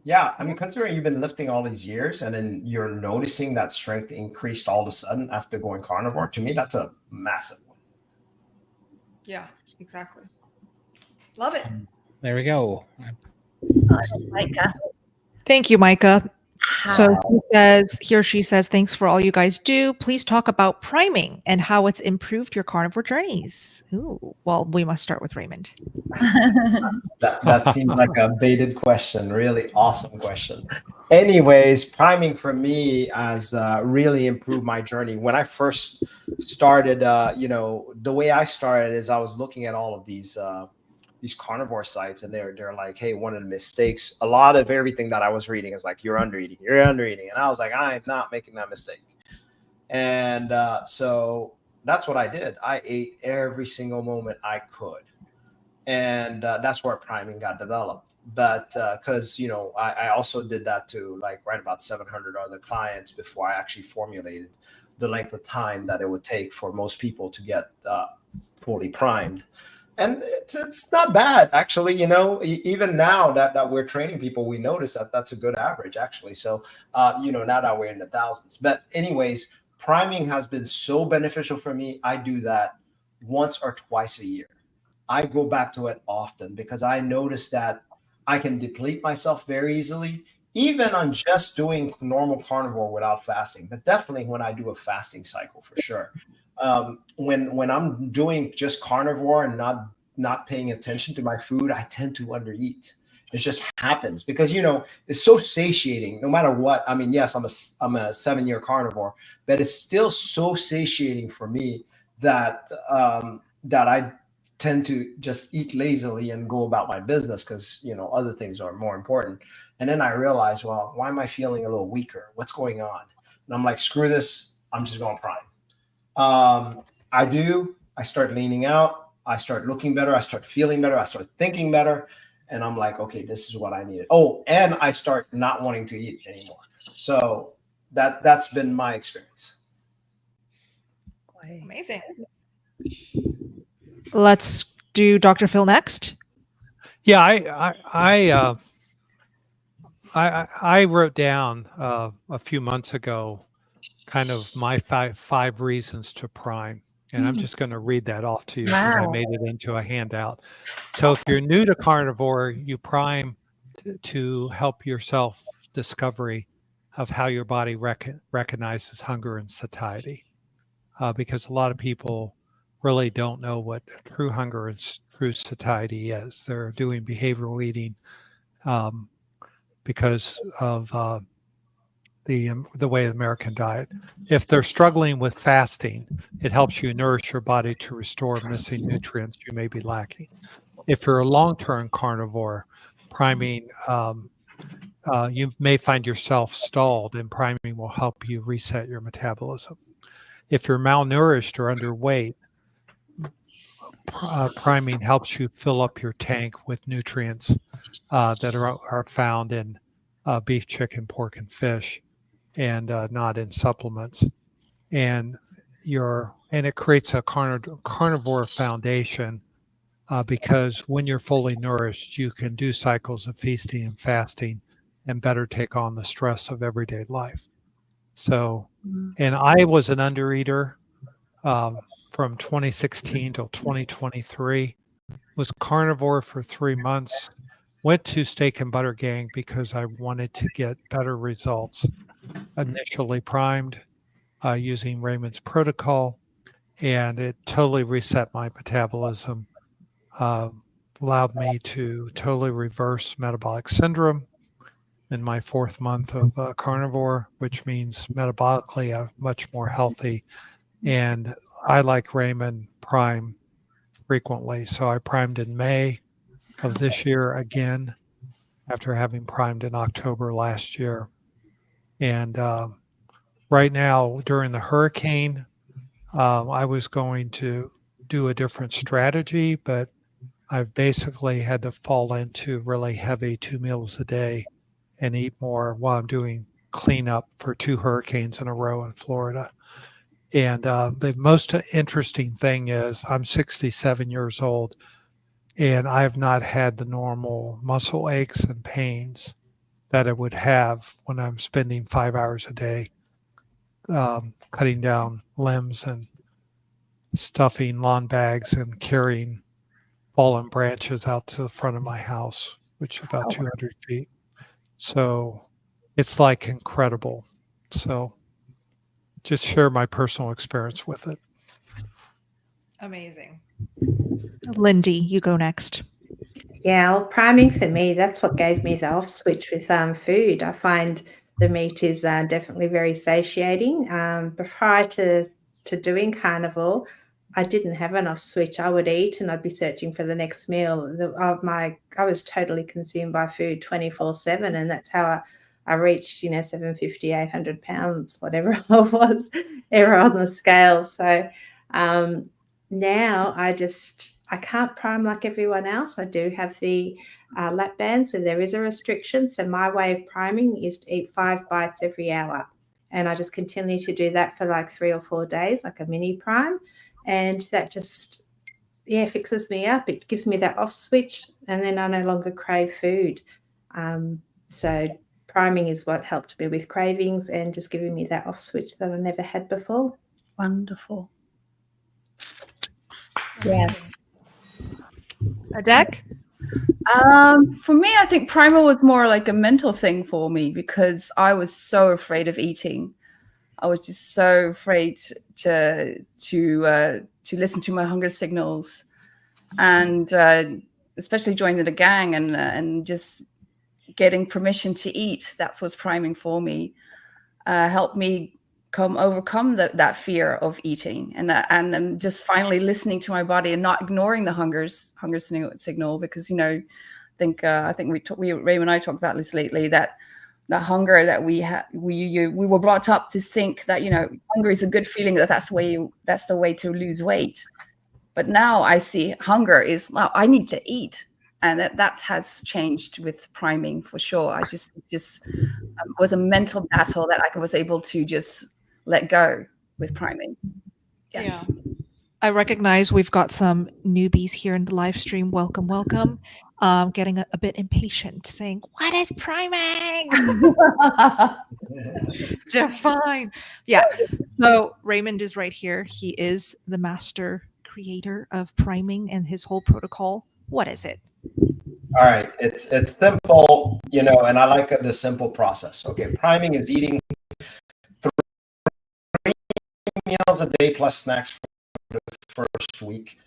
Speaker 3: Yeah, I mean, considering you've been lifting all these years and then you're noticing that strength increased all of a sudden after going carnivore, to me, that's a massive one.
Speaker 1: Yeah, exactly. Love it.
Speaker 4: There we go.
Speaker 8: Micah.
Speaker 1: Thank you, Micah. So he or she says, thanks for all you guys do. Please talk about priming and how it's improved your carnivore journeys. Ooh, well, we must start with Raymond.
Speaker 3: That seems like a baited question. Really awesome question. Anyways, priming for me has really improved my journey. When I first started, the way I started is I was looking at all of these carnivore sites, and they're like, hey, one of the mistakes, a lot of everything that I was reading is like, you're under eating. And I was like, I am not making that mistake. And so that's what I did. I ate every single moment I could. And that's where priming got developed. But because, I also did that to write about 700 other clients before I actually formulated the length of time that it would take for most people to get fully primed. And it's not bad, actually. Even now that we're training people, we notice that that's a good average, actually. So, now that we're in the thousands. But anyways, priming has been so beneficial for me. I do that once or twice a year. I go back to it often because I notice that I can deplete myself very easily, even on just doing normal carnivore without fasting, but definitely when I do a fasting cycle for sure. When I'm doing just carnivore and not paying attention to my food, I tend to undereat. It just happens because, it's so satiating no matter what. I mean, yes, I'm a 7-year carnivore, but it's still so satiating for me that I tend to just eat lazily and go about my business because, other things are more important. And then I realize, well, why am I feeling a little weaker? What's going on? And I'm like, screw this. I'm just going prime. I start leaning out. I start looking better. I start feeling better. I start thinking better. And I'm like, okay, this is what I needed. Oh, and I start not wanting to eat anymore. So that's been my experience.
Speaker 1: Amazing. Let's do Dr. Phil next.
Speaker 5: Yeah, I wrote down a few months ago kind of my five reasons to prime. And I'm just going to read that off to you because I made it into a handout. So if you're new to carnivore, you prime to help your self-discovery of how your body recognizes hunger and satiety. Because a lot of people really don't know what true hunger and true satiety is. They're doing behavioral eating because of the way of the American diet. If they're struggling with fasting, it helps you nourish your body to restore missing nutrients you may be lacking. If you're a long-term carnivore, priming, you may find yourself stalled, and priming will help you reset your metabolism. If you're malnourished or underweight, priming helps you fill up your tank with nutrients that are found in beef, chicken, pork, and fish, and not in supplements. And it creates a carnivore foundation because when you're fully nourished, you can do cycles of feasting and fasting and better take on the stress of everyday life. So, and I was an undereater from 2016 till 2023, was carnivore for 3 months, went to Steak and Butter Gang because I wanted to get better results. Initially primed using Raymond's protocol, and it totally reset my metabolism, allowed me to totally reverse metabolic syndrome in my 4th month of carnivore, which means metabolically I'm much more healthy. And I, like Raymond, prime frequently. So I primed in May of this year again, after having primed in October last year. And right now, during the hurricane, I was going to do a different strategy, but I've basically had to fall into really heavy 2 meals a day and eat more while I'm doing cleanup for 2 hurricanes in a row in Florida. And the most interesting thing is I'm 67 years old, and I've not had the normal muscle aches and pains that I would have when I'm spending 5 hours a day cutting down limbs and stuffing lawn bags and carrying fallen branches out to the front of my house, which is about 200 feet. So it's like incredible. So just share my personal experience with it.
Speaker 1: Amazing. Lindy, you go next.
Speaker 7: Yeah, well, priming for me, that's what gave me the off switch with food. I find the meat is definitely very satiating. But prior to doing carnivore, I didn't have an off switch. I would eat and I'd be searching for the next meal. I was totally consumed by food 24/7, and that's how I reached 750, 800 pounds, whatever I was ever on the scale. So now I can't prime like everyone else. I do have the lap band, so there is a restriction. So my way of priming is to eat 5 bites every hour. And I just continue to do that for like 3 or 4 days, like a mini prime. And that just, fixes me up. It gives me that off switch, and then I no longer crave food. So priming is what helped me with cravings and just giving me that off switch that I never had before.
Speaker 8: Wonderful. Yeah.
Speaker 1: Adek?
Speaker 8: For me, I think primal was more like a mental thing for me because I was so afraid of eating. I was just so afraid to listen to my hunger signals, and especially joining the gang and just getting permission to eat. That's what's priming for me. Helped me overcome that fear of eating, and just finally listening to my body and not ignoring the hunger signal, because I think Ray and I talked about this lately, that the hunger that we were brought up to think that hunger is a good feeling, that's the way to lose weight. But now I see hunger is, well, I need to eat, and that has changed with priming for sure. I just was a mental battle that I was able to just let go with priming. Yes.
Speaker 1: Yeah. I recognize we've got some newbies here in the live stream. Welcome, welcome. Getting a bit impatient, saying, "What is priming?" Define. Yeah. So Raymond is right here. He is the master creator of priming and his whole protocol. What is it?
Speaker 3: All right, it's simple, and I like the simple process. Okay, priming is eating 3 meals a day plus snacks for the first week.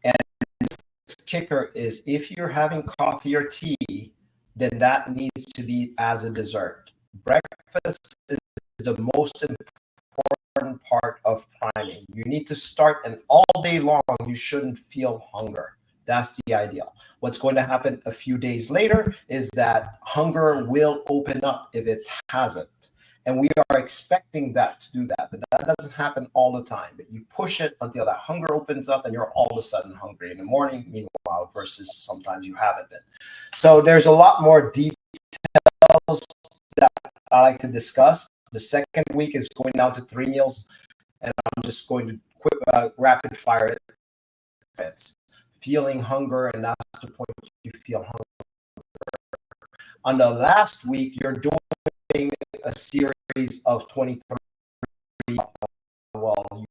Speaker 3: And this kicker is, if you're having coffee or tea, then that needs to be as a dessert. Breakfast is the most important part of priming. You need to start, and all day long you shouldn't feel hunger. That's the ideal. What's going to happen a few days later is that hunger will open up if it hasn't. And we are expecting that to do that, but that doesn't happen all the time. But you push it until that hunger opens up and you're all of a sudden hungry in the morning, meanwhile, versus sometimes you haven't been. So there's a lot more details that I like to discuss. The second week is going down to 3 meals, and I'm just going to rapid fire it. It's feeling hunger, and that's the point you feel hunger. On the last week, you're doing a series of 23. Well, you